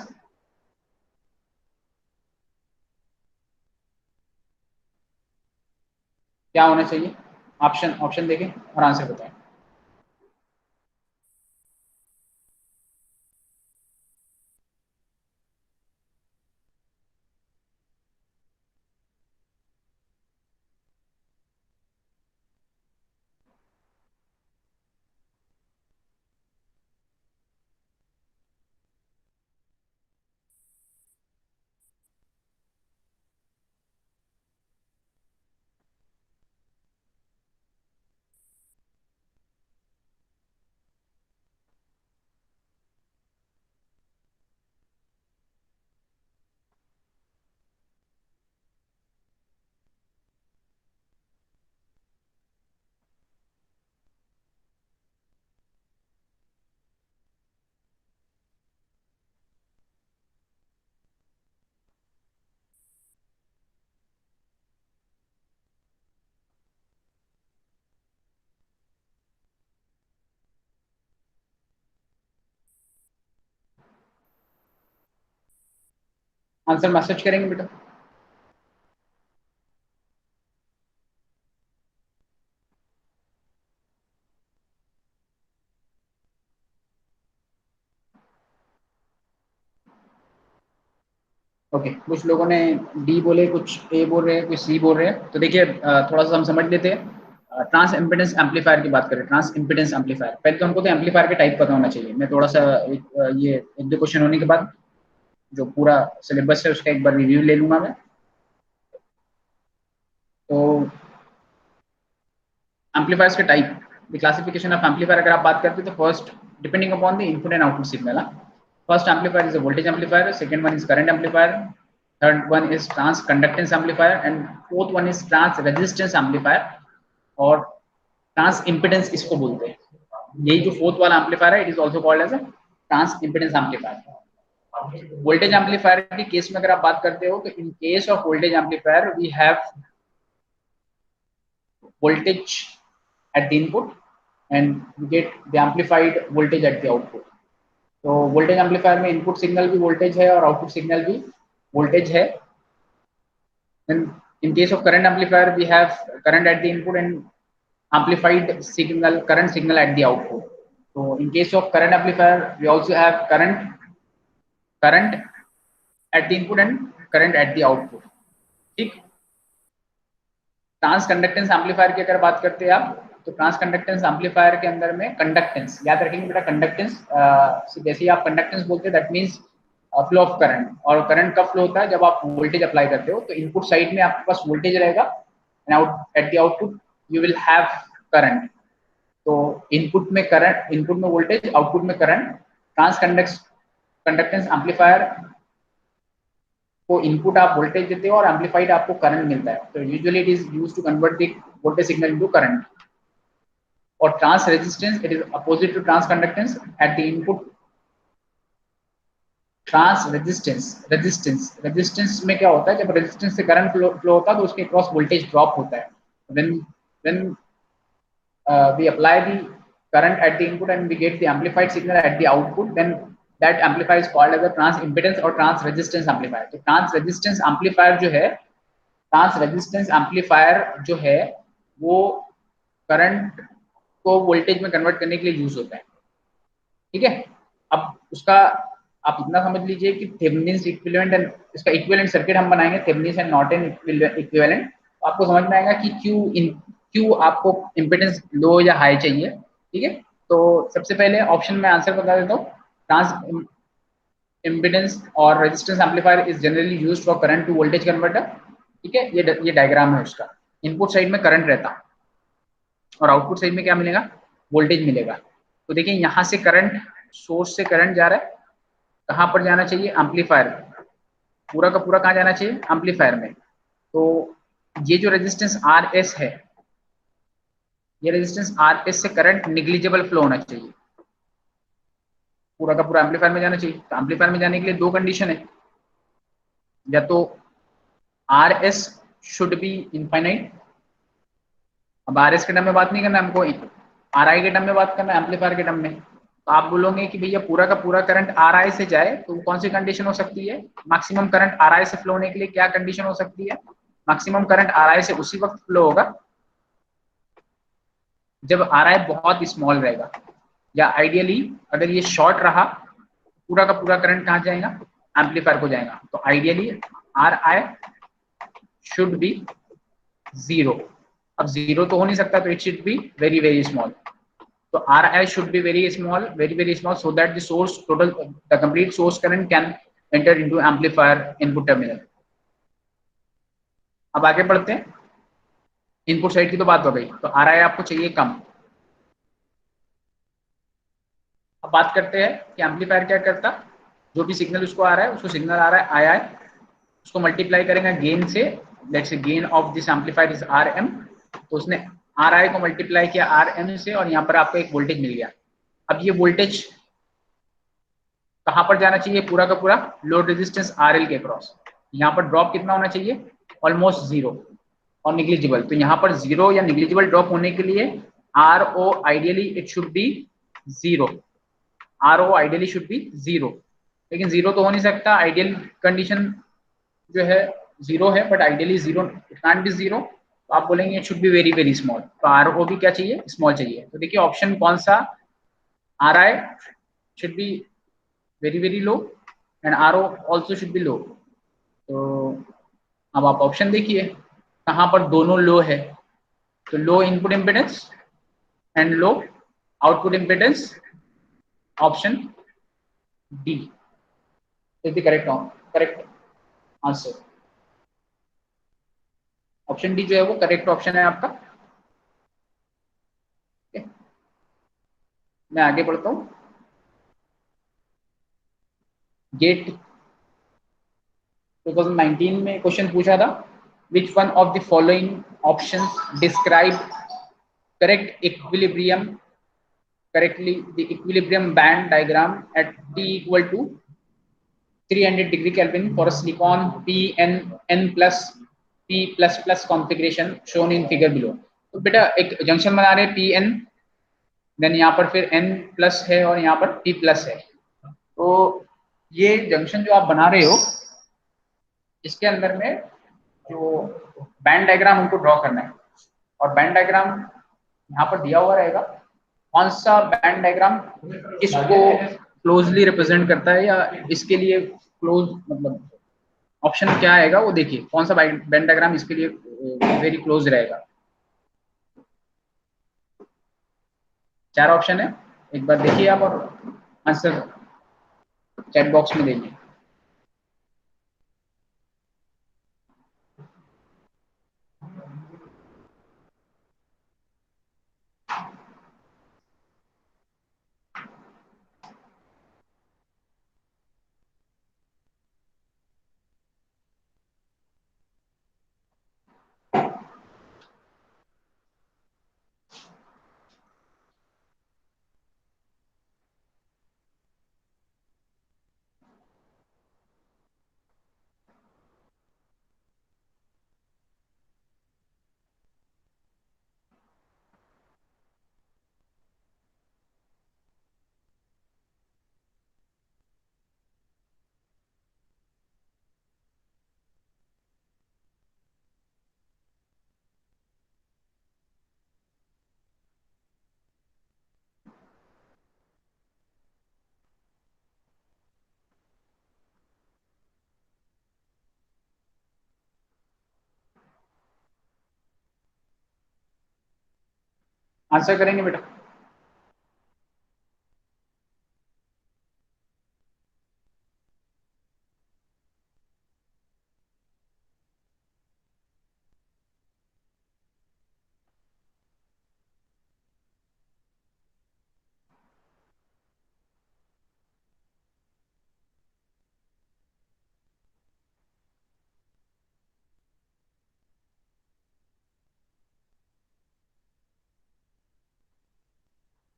क्या होना चाहिए? ऑप्शन ऑप्शन देखें और आंसर बताएं। आंसर मैसेज करेंगे बेटा। ओके, कुछ लोगों ने डी बोले, कुछ ए बोल रहे हैं, कुछ सी बोल रहे हैं। तो देखिए थोड़ा सा हम समझ लेते हैं। ट्रांस इम्पिडेंस एम्पलीफायर की बात करें, ट्रांस इम्पिडेंस एम्पलीफायर, पहले तो हमको तो एम्पलीफायर के टाइप पता होना चाहिए। मैं थोड़ा सा ये एक दो क्वेश्चन होने के बाद जो पूरा सिलेबस है उसका एक बार रिव्यू ले लूंगा मैं। तो एम्पलीफायर्स के type, the classification of amplifier अगर आप बात करते हैं तो first depending upon the input and output signal. First amplifier is a voltage amplifier, second one is current amplifier, third one is trans conductance amplifier and fourth one is trans resistance amplifier और ट्रांस इम्पिडेंस इसको बोलते हैं। यही जो फोर्थ वाला एम्पलीफायर है, it is also called as a trans impedance amplifier. Voltage amplifier के केस में अगर आप बात करते हो तो in case of voltage amplifier we have voltage at the input and we get the amplified voltage at the output. तो वोल्टेज एम्पलीफायर में इनपुट सिग्नल भी वोल्टेज है और आउटपुट सिग्नल भी वोल्टेज है। In case of current amplifier we have current at the input and amplified signal, current signal at the output. So in case of current amplifier we also have current at the input and current at the output। ठीक। ट्रांस कंडक्टेंस एम्पलीफायर की अगर बात करते हैं आप, तो ट्रांस कंडक्टेंस एम्पलीफायर के अंदर में कंडक्टेंस याद रखेंगे बेटा। कंडक्टेंस जैसे ही आप कंडक्टेंस बोलते हैं that means flow of current, और करंट कब फ्लो होता है? जब आप वोल्टेज अप्लाई करते हो। तो इनपुट साइड में आपके पास वोल्टेज रहेगा and out at the output you will have current. तो इनपुट में करंट, इनपुट में वोल्टेज, आउटपुट में करंट। ट्रांस कंडक्टेंस एम्पलीफायर को इनपुट आप वोल्टेज देते हो और एम्पलीफाइड आपको करंट मिलता है। तो usually it is used to convert the voltage signal into current. और trans resistance it is opposite to trans conductance at the input. Trans resistance में क्या होता है? जब रेजिस्टेंस से करंट फ्लो होता है तो उसके क्रॉस वोल्टेज ड्रॉप होता है। When we apply the current at the input and we get the amplified signal at the output, then that amplifier is called as a trans impedance or trans resistance amplifier। तो trans resistance amplifier जो है, ट्रांस रेजिस्टेंस एम्पलीफायर जो है वो करंट को वोल्टेज में कन्वर्ट करने के लिए यूज होता है। ठीक है। अब उसका आप इतना समझ लीजिए कि थेवेनिन्स इक्विवेलेंट एंड इसका इक्विवेलेंट सर्किट हम बनाएंगे, थेवेनिन्स एंड नॉर्टन इक्विवेलेंट। तो आपको समझ में आएगा कि क्यों आपको इम्पीडेंस लो या हाई चाहिए। ठीक है। तो सबसे पहले ऑप्शन में आंसर बता देता हूँ। ट्रांस इम्पीडेंस और resistance amplifier is generally used for current to voltage converter. ठीक है। ये डायग्राम है उसका। इनपुट साइड में करंट रहता और आउटपुट साइड में क्या मिलेगा? वोल्टेज मिलेगा। तो देखिए यहाँ से करंट, सोर्स से करंट जा रहा है, कहाँ पर जाना चाहिए? एम्पलीफायर। पूरा का पूरा कहाँ जाना चाहिए? एम्पलीफायर में। तो ये जो रेजिस्टेंस आर एस है, ये रेजिस्टेंस आर एस से करंट निग्लिजिबल फ्लो होना चाहिए, पूरा का पूरा एम्पलीफायर में जाना चाहिए। तो एम्पलीफायर में जाने के लिए दो कंडीशन है, या तो R S should be infinite. अब आर एस के टर्म में बात नहीं करना हमको, आर आई के टर्म में बात करना, एम्पलीफायर के टर्म में। तो आप बोलोगे कि भैया पूरा का पूरा करंट आर आई से जाए, तो कौन सी कंडीशन हो सकती है? मैक्सिमम करंट आर आई से फ्लो होने के लिए क्या कंडीशन हो सकती है? मैक्सिमम करंट आर आई से उसी वक्त फ्लो होगा जब आर आई बहुत स्मॉल रहेगा, या आइडियली अगर ये शॉर्ट रहा, पूरा का पूरा करंट कहाँ जाएगा, एम्पलीफायर को जाएगा। तो ideally R I should be zero. अब जीरो तो हो नहीं सकता, तो it should be very very small. तो R I should be very small, very very small, so that the source total the complete source current can enter into amplifier input terminal. अब आगे बढ़ते हैं, इनपुट साइड की तो बात हो गई, तो आर आई आपको चाहिए कम। अब बात करते हैं कि एम्पलीफायर क्या करता, जो भी सिग्नल उसको आ रहा है, उसको सिग्नल आ रहा है आई आई, उसको मल्टीप्लाई करेंगे गेन से, let's say gain of this amplifier is R M, तो उसने आर आई को मल्टीप्लाई किया आर एम से, और यहाँ पर आपको एक वोल्टेज मिल गया। अब ये वोल्टेज कहाँ पर जाना चाहिए, पूरा का पूरा लोड रेजिस्टेंस आर एल के क्रॉस। यहाँ पर ड्रॉप कितना होना चाहिए, ऑलमोस्ट जीरो और निग्लिजिबल। तो यहाँ पर जीरो या निग्लिजिबल ड्रॉप होने के लिए R O ideally it should be zero, R O ideally should be zero, लेकिन जीरो तो हो नहीं सकता, आइडियल कंडीशन जो है जीरो है, but ideally zero it can't be zero. तो आप बोलेंगे it should be very very small, तो आर ओ भी क्या चाहिए, स्मॉल चाहिए। तो देखिए ऑप्शन कौन सा, R I should be very very low and R O also should be low. तो अब आप ऑप्शन देखिए कहाँ पर दोनों लो है, तो low input impedance and low output impedance, option D is the correct answer. Option D जो है वो करेक्ट ऑप्शन है आपका। Okay? मैं आगे बढ़ता हूँ। गेट 2019 में क्वेश्चन पूछा था, विच one of the following options describe correct equilibrium correctly the equilibrium band diagram eight t equal to 300 degree Kelvin for a silicon PN plus P plus plus configuration shown in figure below। तो बेटा एक जंक्शन बना रहे हैं PN, देन यहाँ पर फिर N प्लस है और यहाँ पर P प्लस है। तो ये जंक्शन जो आप बना रहे हो, इसके अंदर में जो बैंड डायग्राम उनको ड्रॉ करना है, और बैंड डायग्राम यहाँ पर दिया हुआ रहेगा। कौन सा बैंड डायग्राम इसको क्लोजली रिप्रेजेंट करता है, या इसके लिए क्लोज मतलब ऑप्शन क्या आएगा वो देखिए, कौन सा बैंड डायग्राम इसके लिए वेरी क्लोज रहेगा। 4 ऑप्शन है, एक बार देखिए आप और आंसर चैट बॉक्स में देखिए। आंसर करेंगे बेटा।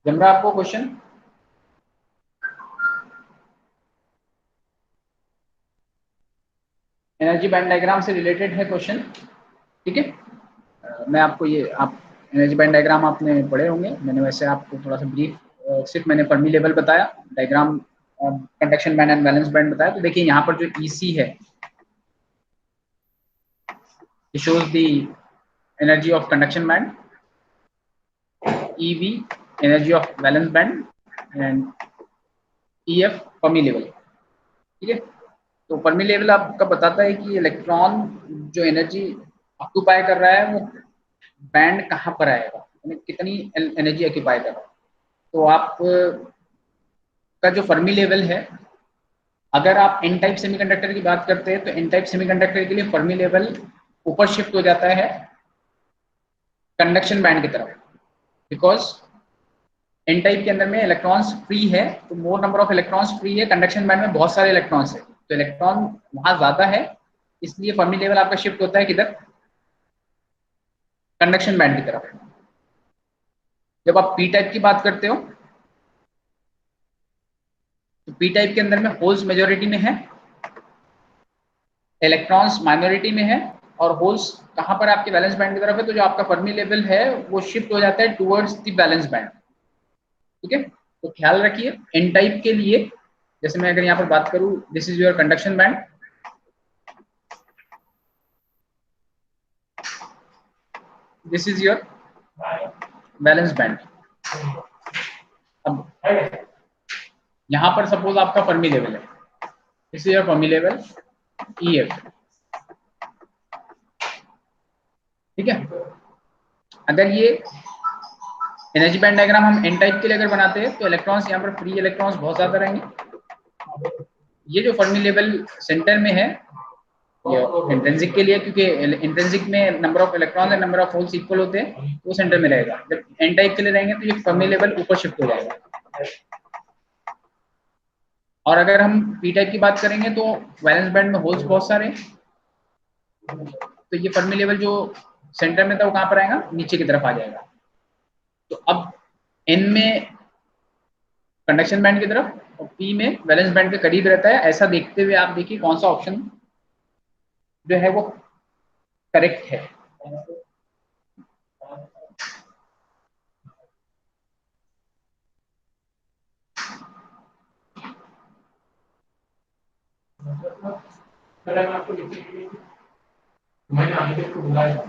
जम रहा आपको क्वेश्चन? एनर्जी बैंड डायग्राम से रिलेटेड है क्वेश्चन, ठीक है। मैं आपको ये, आप एनर्जी बैंड डायग्राम आपने पढ़े होंगे, मैंने वैसे आपको थोड़ा सा ब्रीफ सिर्फ मैंने फर्मी लेवल बताया, diagram conduction band and valence band बताया। तो देखिए यहाँ पर जो EC है, it shows the energy of conduction band, EV energy of valence band and EF Fermi level. ठीक है, तो फर्मी लेवल आपका बताता है कि इलेक्ट्रॉन जो एनर्जी ऑक्यूपाई कर रहा है वो बैंड कहाँ पर आएगा, यानी कितनी एनर्जी ऑक्यूपाई कर रहा है। तो आप का जो फर्मी लेवल है, अगर आप एन टाइप सेमीकंडक्टर की बात करते हैं तो एन टाइप सेमीकंडक्टर के लिए फर्मी लेवल ऊपर शिफ्ट हो जाता है कंडक्शन बैंड की तरफ, बिकॉज एन टाइप के अंदर में इलेक्ट्रॉन्स फ्री है, तो मोर नंबर ऑफ इलेक्ट्रॉन्स फ्री है, कंडक्शन बैंड में बहुत सारे इलेक्ट्रॉन्स है, तो इलेक्ट्रॉन वहां ज्यादा है, इसलिए फर्मी लेवल आपका शिफ्ट होता है किधर, कंडक्शन बैंड की तरफ। जब आप पी टाइप की बात करते हो तो पी टाइप के अंदर में होल्स मेजोरिटी में है, इलेक्ट्रॉन्स माइनॉरिटी में है, और होल्स कहां पर आपके बैलेंस बैंड की तरफ है, तो जो आपका फर्मी लेवल है वो शिफ्ट हो जाता है टुवर्ड्स द बैलेंस बैंड। ठीक है, तो ख्याल रखिए एन टाइप के लिए, जैसे मैं अगर यहाँ पर बात करूं, this is your conduction band, this is your balance band. अब यहां पर सपोज आपका फर्मी लेवल है, this is your Fermi level EF। ठीक है, अगर ये एनर्जी बैंड डायग्राम हम एन टाइप के लिए अगर बनाते हैं तो इलेक्ट्रॉन्स यहाँ पर फ्री इलेक्ट्रॉन्स बहुत ज्यादा रहेंगे। ये जो फर्मी लेवल सेंटर में है ये इंट्रिंसिक के लिए, क्योंकि इंट्रिंसिक में number of electron and number of holes equal होते हैं, तो सेंटर में रहेगा। जब एन टाइप के लिए रहेंगे तो ये फर्मी लेवल ऊपर शिफ्ट हो जाएगा। और अगर हम पी टाइप की बात करेंगे तो वैलेंस बैंड में होल्स बहुत सारे हैं, तो ये फर्मी लेवल जो सेंटर में था वो कहां पर आएगा, नीचे की तरफ आ जाएगा। तो अब एन में कंडक्शन बैंड की तरफ और पी में वैलेंस बैंड के करीब रहता है, ऐसा देखते हुए आप देखिए कौन सा ऑप्शन जो है वो करेक्ट है। मैंने आगे को बुलाया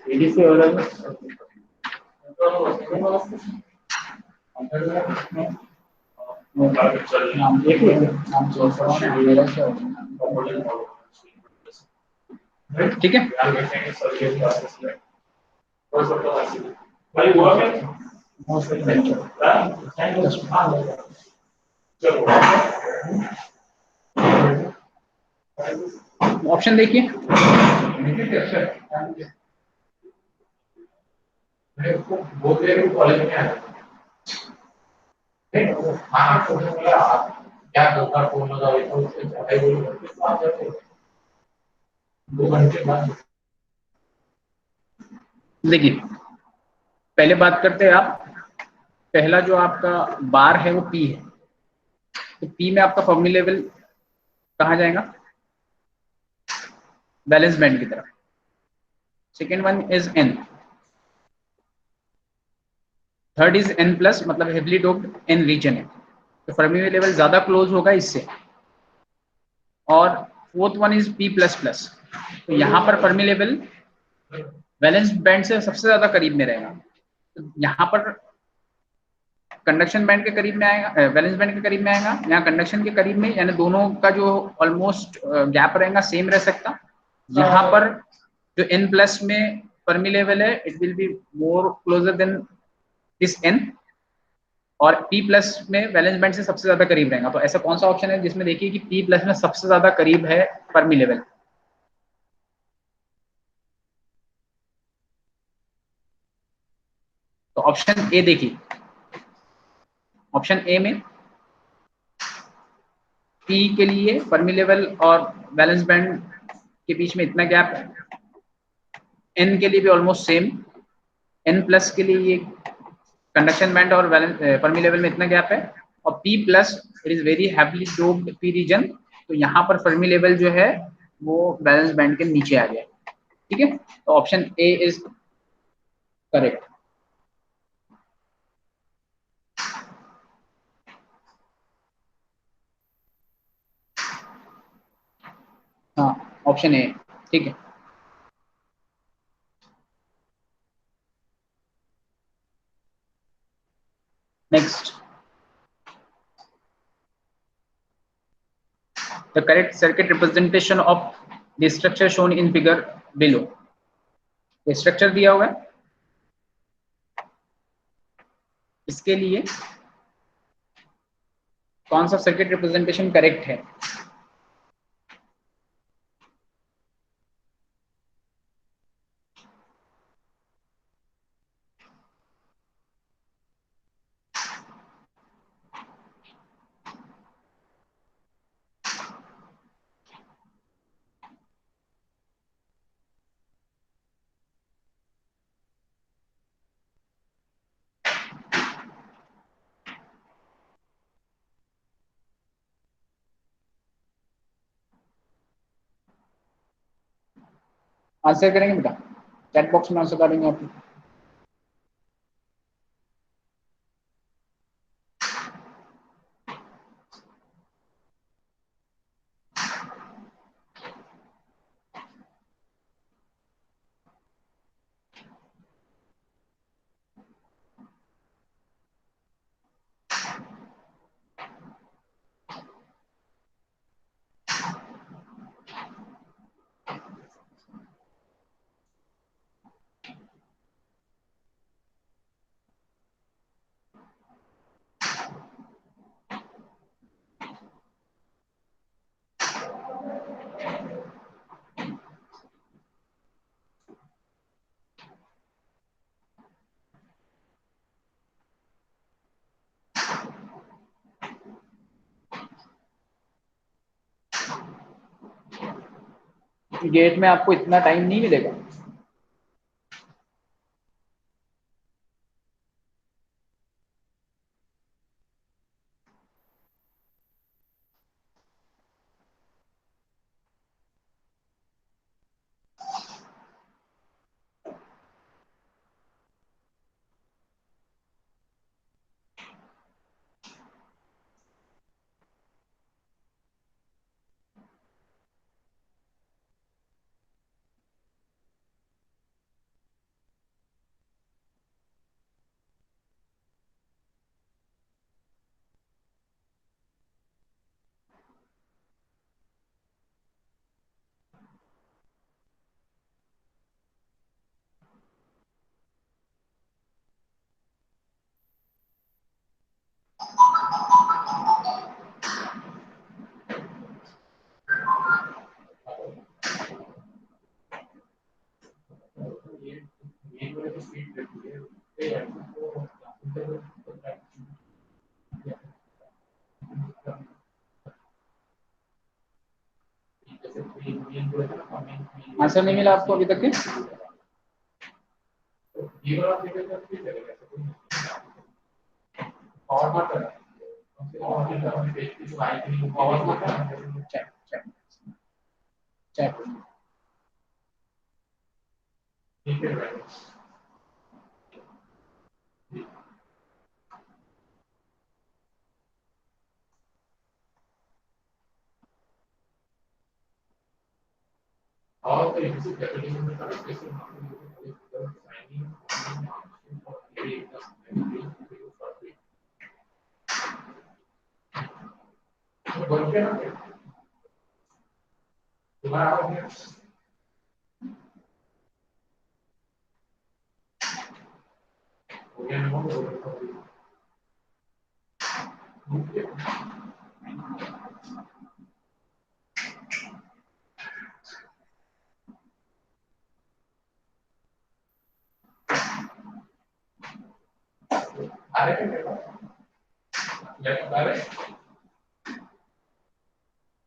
एडीसी नाम देखिए, नाम ठीक है। ऑप्शन देखिए, कॉलेज में आया क्या दरकार फोन लगा 2 घंटे बाद। देखिए पहले बात करते हैं आप, पहला जो आपका बार है वो पी है, तो पी में आपका फर्मी लेवल कहाँ जाएगा, बैलेंस बैंड की तरफ। Second one is an, third is an plus, मतलब हेवली डोप्ड एन रीजन है, तो फर्मी लेवल ज्यादा क्लोज होगा इससे। और fourth one is P plus plus, तो यहाँ पर फर्मी लेवल वैलेंस बैंड से सबसे ज्यादा करीब में रहेगा, तो यहाँ पर कंडक्शन बैंड के करीब में आएगा, वैलेंस बैंड के करीब में आएगा, यहाँ कंडक्शन के करीब में, यानी दोनों का जो ऑलमोस्ट गैप रहेगा सेम रह सकता। यहाँ पर जो n प्लस में फर्मी लेवल है it will be more closer then this n, और p प्लस में वैलेंस बैंड से सबसे ज्यादा करीब रहेगा। तो ऐसा कौन सा ऑप्शन है जिसमें देखिए कि p प्लस में सबसे ज्यादा करीब है फर्मी लेवल, तो ऑप्शन ए देखिए, ऑप्शन ए में p के लिए फर्मी लेवल और वैलेंस बैंड के बीच में इतना गैप है, n के लिए भी ऑलमोस्ट सेम, n प्लस के लिए ये कंडक्शन बैंड और फर्मी लेवल में इतना गैप है, और p plus it is very heavily doped p region, तो यहाँ पर फर्मी लेवल जो है वो बैलेंस बैंड के नीचे आ गया। ठीक है, तो ऑप्शन ए इज करेक्ट। हाँ ऑप्शन ए, ठीक है। Next, the correct circuit representation of the structure shown in figure below. ये स्ट्रक्चर दिया हुआ है, इसके लिए कौन सा सर्किट रिप्रेजेंटेशन करेक्ट है? आंसर करेंगे बेटा, चैट बॉक्स में आंसर डालेंगे आप। गेट में आपको इतना टाइम नहीं मिलेगा। आंसर नहीं मिला आपको अभी तक के? Chat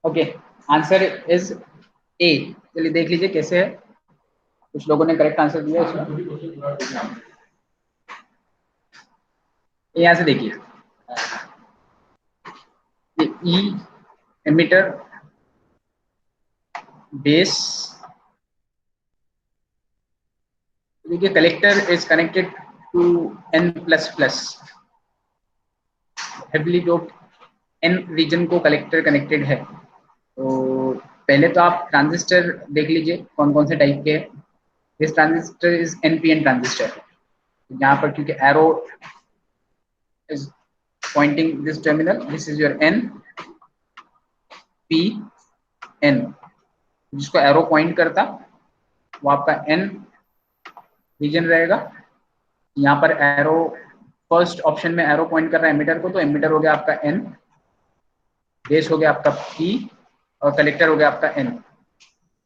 okay, answer is a. चलिए देख लीजिए कैसे है। कुछ लोगों ने करेक्ट आंसर दिया इसमें। यहाँ से देखिए, ई एमिटर बेस, देखिए collector is connected to n plus plus, heavily doped n region को कलेक्टर कनेक्टेड है। तो पहले तो आप ट्रांजिस्टर देख लीजिए कौन कौन से टाइप के हैं। This transistor is NPN transistor. यहाँ पर क्योंकि arrow is pointing this terminal, this is your N, P, N, जिसको एरो पॉइंट करता वो आपका N रीजन रहेगा। यहाँ पर एरो फर्स्ट ऑप्शन में एरो पॉइंट कर रहा है एमिटर को, तो एमिटर हो गया आपका N, बेस हो गया आपका P और कलेक्टर हो गया आपका N।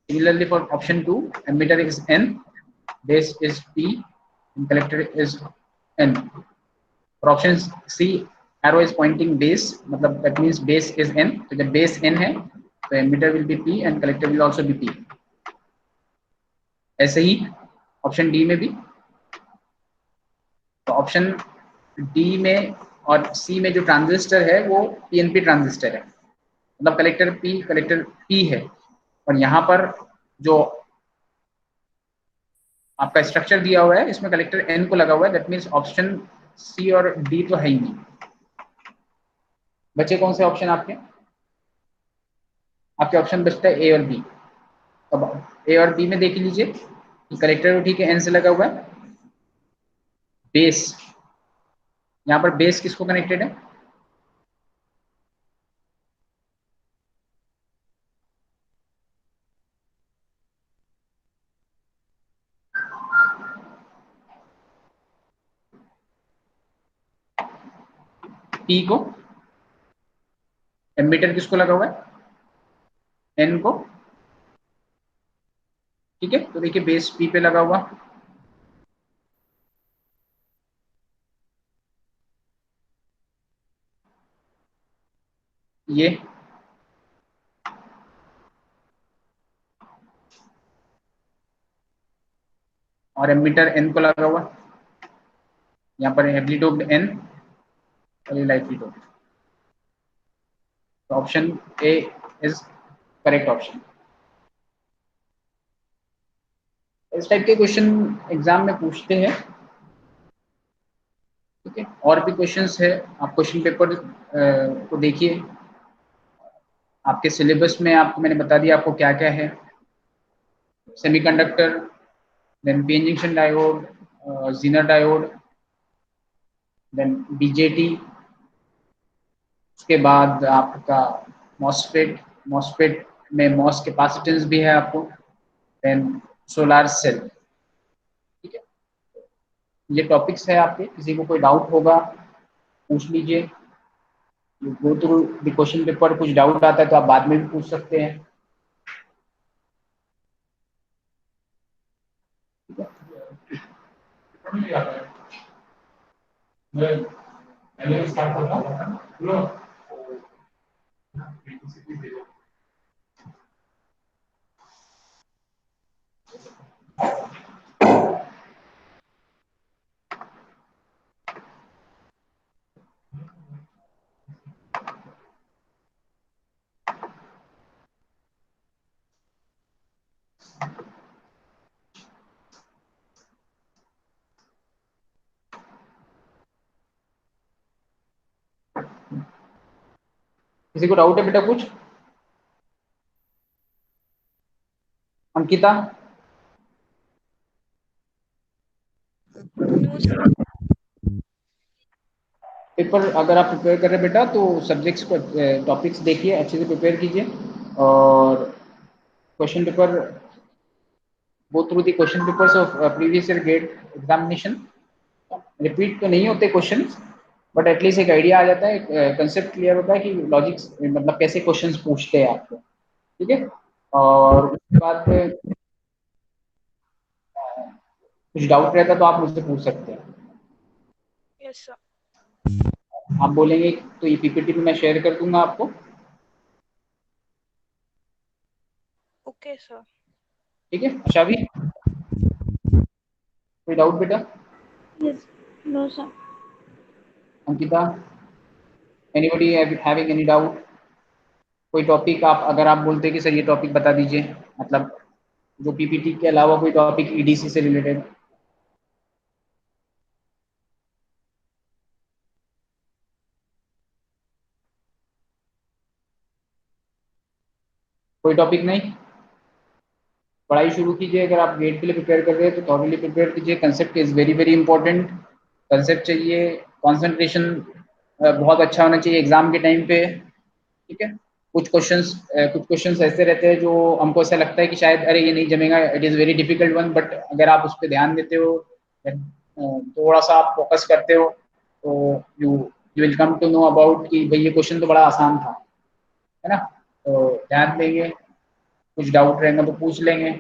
Similarly for option 2, emitter is N, base is P and collector is N. For option C, arrow is pointing base, मतलब that means base is N, तो जब base N है तो emitter will be P and collector will also be P। ऐसे ही ऑप्शन डी में भी, तो ऑप्शन डी में और सी में जो ट्रांजिस्टर है वो पीएनपी ट्रांजिस्टर है, मतलब कलेक्टर P है, और यहाँ पर जो आपका स्ट्रक्चर दिया हुआ है इसमें कलेक्टर N को लगा हुआ है, दैट मीन्स ऑप्शन सी और डी तो है ही नहीं। बचे कौन से ऑप्शन आपके? आपके ऑप्शन बचता है ए और बी। अब ए और बी में देख लीजिए कि कलेक्टर तो ठीक है N से लगा हुआ है, बेस, यहाँ पर बेस किसको कनेक्टेड है? P को, एमीटर किसको लगा हुआ है? N को, ठीक है। तो देखिए बेस P पे लगा हुआ, ये और एमीटर N को लगा हुआ, यहाँ पर हेवली डोप्ड N और ये लाइटली डोप्ड। तो option A is correct option. इस टाइप के क्वेश्चन एग्जाम में पूछते हैं, ठीक है। और भी क्वेश्चंस है, आप क्वेश्चन पेपर को देखिए, आपके सिलेबस में आपको मैंने बता दिया आपको क्या क्या है। Semiconductor, then P N junction diode, Zener diode, then BJT, उसके बाद आपका मॉसफेट में मॉस कैपेसिटेंस भी है आपको, देन सोलार सेल, ठीक है। ये टॉपिक्स है आपके, किसी को कोई डाउट होगा पूछ लीजिए, गो थ्रू द क्वेश्चन पेपर। कुछ डाउट आता है तो आप बाद में भी पूछ सकते हैं, ठीक है। मैं स्टार्ट करता हूँ। किसी को डाउट है बेटा कुछ? अंकिता, पेपर अगर आप प्रिपेयर कर रहे हैं बेटा तो सब्जेक्ट्स को टॉपिक्स देखिए, अच्छे से प्रिपेयर कीजिए और question paper go through the question papers of previous year GATE examination. Repeat तो नहीं होते क्वेश्चन, बट एटलीस्ट एक आइडिया आ जाता है, कंसेप्ट क्लियर होता है कि लॉजिक्स मतलब कैसे क्वेश्चंस पूछते हैं आपको, ठीक है। और उसके बाद कुछ डाउट रहता तो आप मुझसे पूछ सकते हैं। Yes sir. आप बोलेंगे तो ये पीपीटी भी मैं शेयर कर दूंगा आपको, ओके सर। ठीक है। अच्छा भी कोई डाउट बेटा? Yes, no sir. Ankita, anybody having any doubt? कोई टॉपिक आप अगर आप बोलते कि सर ये टॉपिक बता दीजिए, मतलब जो पीपीटी के अलावा कोई टॉपिक ईडीसी से रिलेटेड। कोई टॉपिक नहीं? पढ़ाई शुरू कीजिए। अगर आप गेट के लिए प्रिपेयर कर रहे हैं तो थॉरली प्रिपेयर कीजिए। Concept is very very important, concept चाहिए, कंसंट्रेशन बहुत अच्छा होना चाहिए एग्जाम के टाइम पे, ठीक है। कुछ क्वेश्चंस ऐसे रहते हैं जो हमको ऐसा लगता है कि शायद अरे ये नहीं जमेगा, it is very difficult one, but अगर आप उस पर ध्यान देते हो, थोड़ा सा आप फोकस करते हो, तो you you will come to know about कि भाई ये क्वेश्चन तो बड़ा आसान था, है ना। तो ध्यान देंगे, कुछ डाउट रहेगा तो पूछ लेंगे।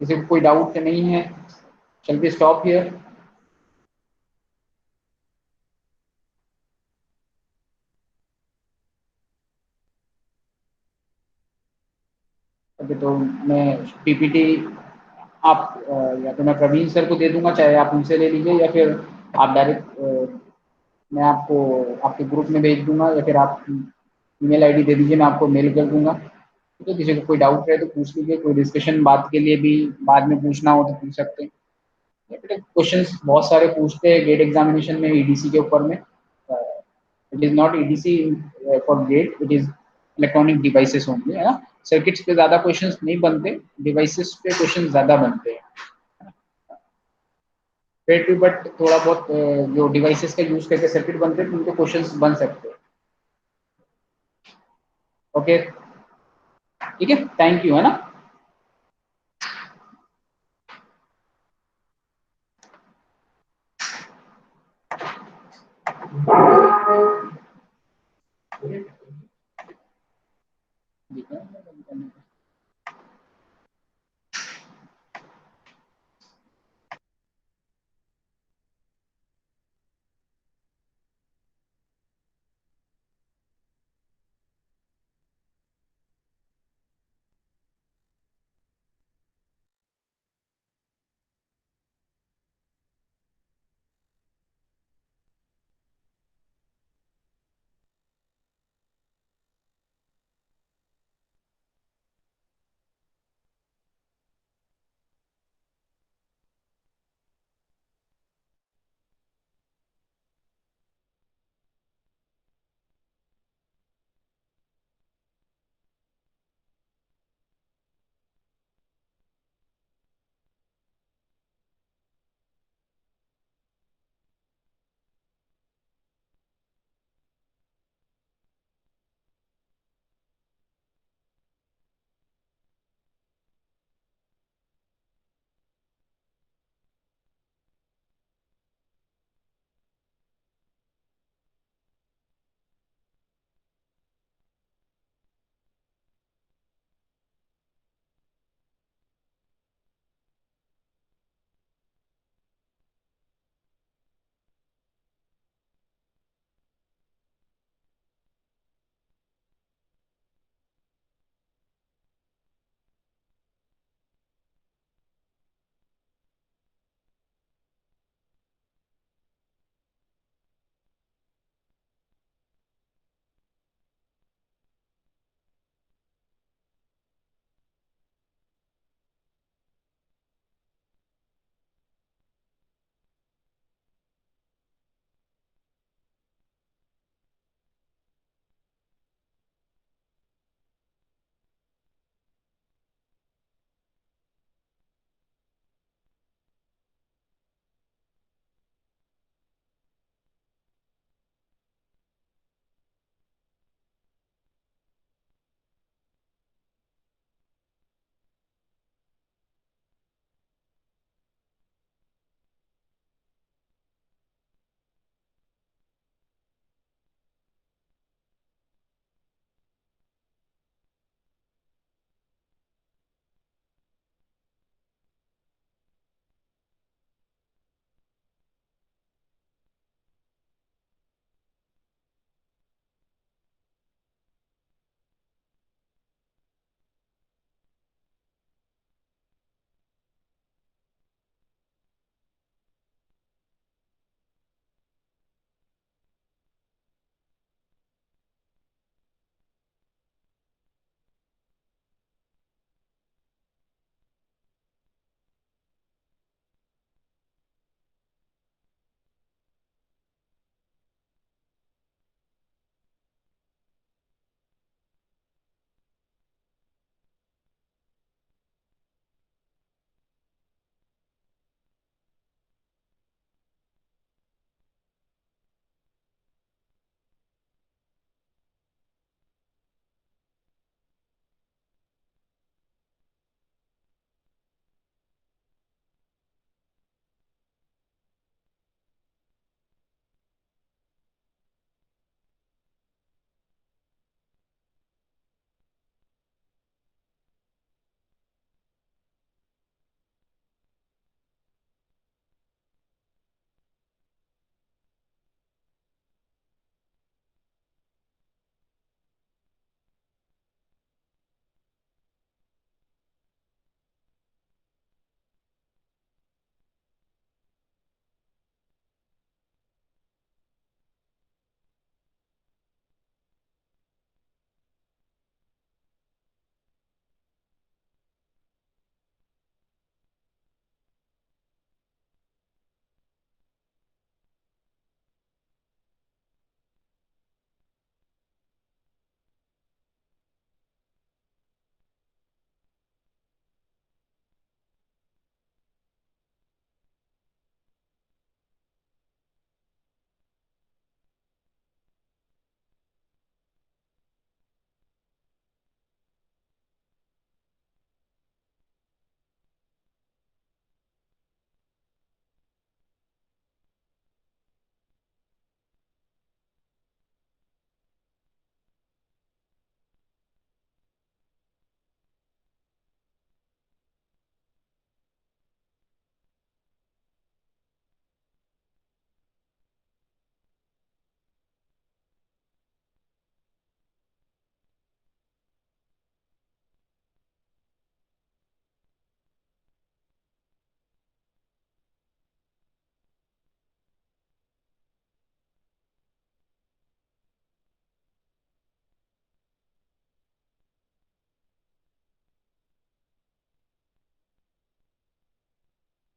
किसी को कोई डाउट नहीं है, shall we stop here. Okay, तो मैं पीपीटी आप या तो मैं प्रवीण सर को दे दूंगा, चाहे आप उनसे ले लीजिए, या फिर आप डायरेक्ट मैं आपको आपके ग्रुप में भेज दूंगा, या फिर आप ईमेल आईडी दे दीजिए, मैं आपको मेल कर दूंगा। ठीक है, किसी को कोई डाउट रहे तो पूछ लीजिए, कोई डिस्कशन बात के लिए भी बाद में पूछना हो तो पूछ सकते हैं। क्वेश्चंस बहुत सारे पूछते हैं गेट एग्जामिनेशन में ईडीसी के ऊपर में। It is not EDC for GATE, it is electronic devices होंगे, है ना। सर्किट्स पे ज्यादा क्वेश्चंस नहीं बनते, डिवाइसेस पे क्वेश्चन ज्यादा बनते हैं। फिर भी बट थोड़ा बहुत जो डिवाइसेस का यूज करके सर्किट बनते हैं उनको क्वेश्चंस बन सकते हैं। ओके, ठीक है, थैंक यू, है ना।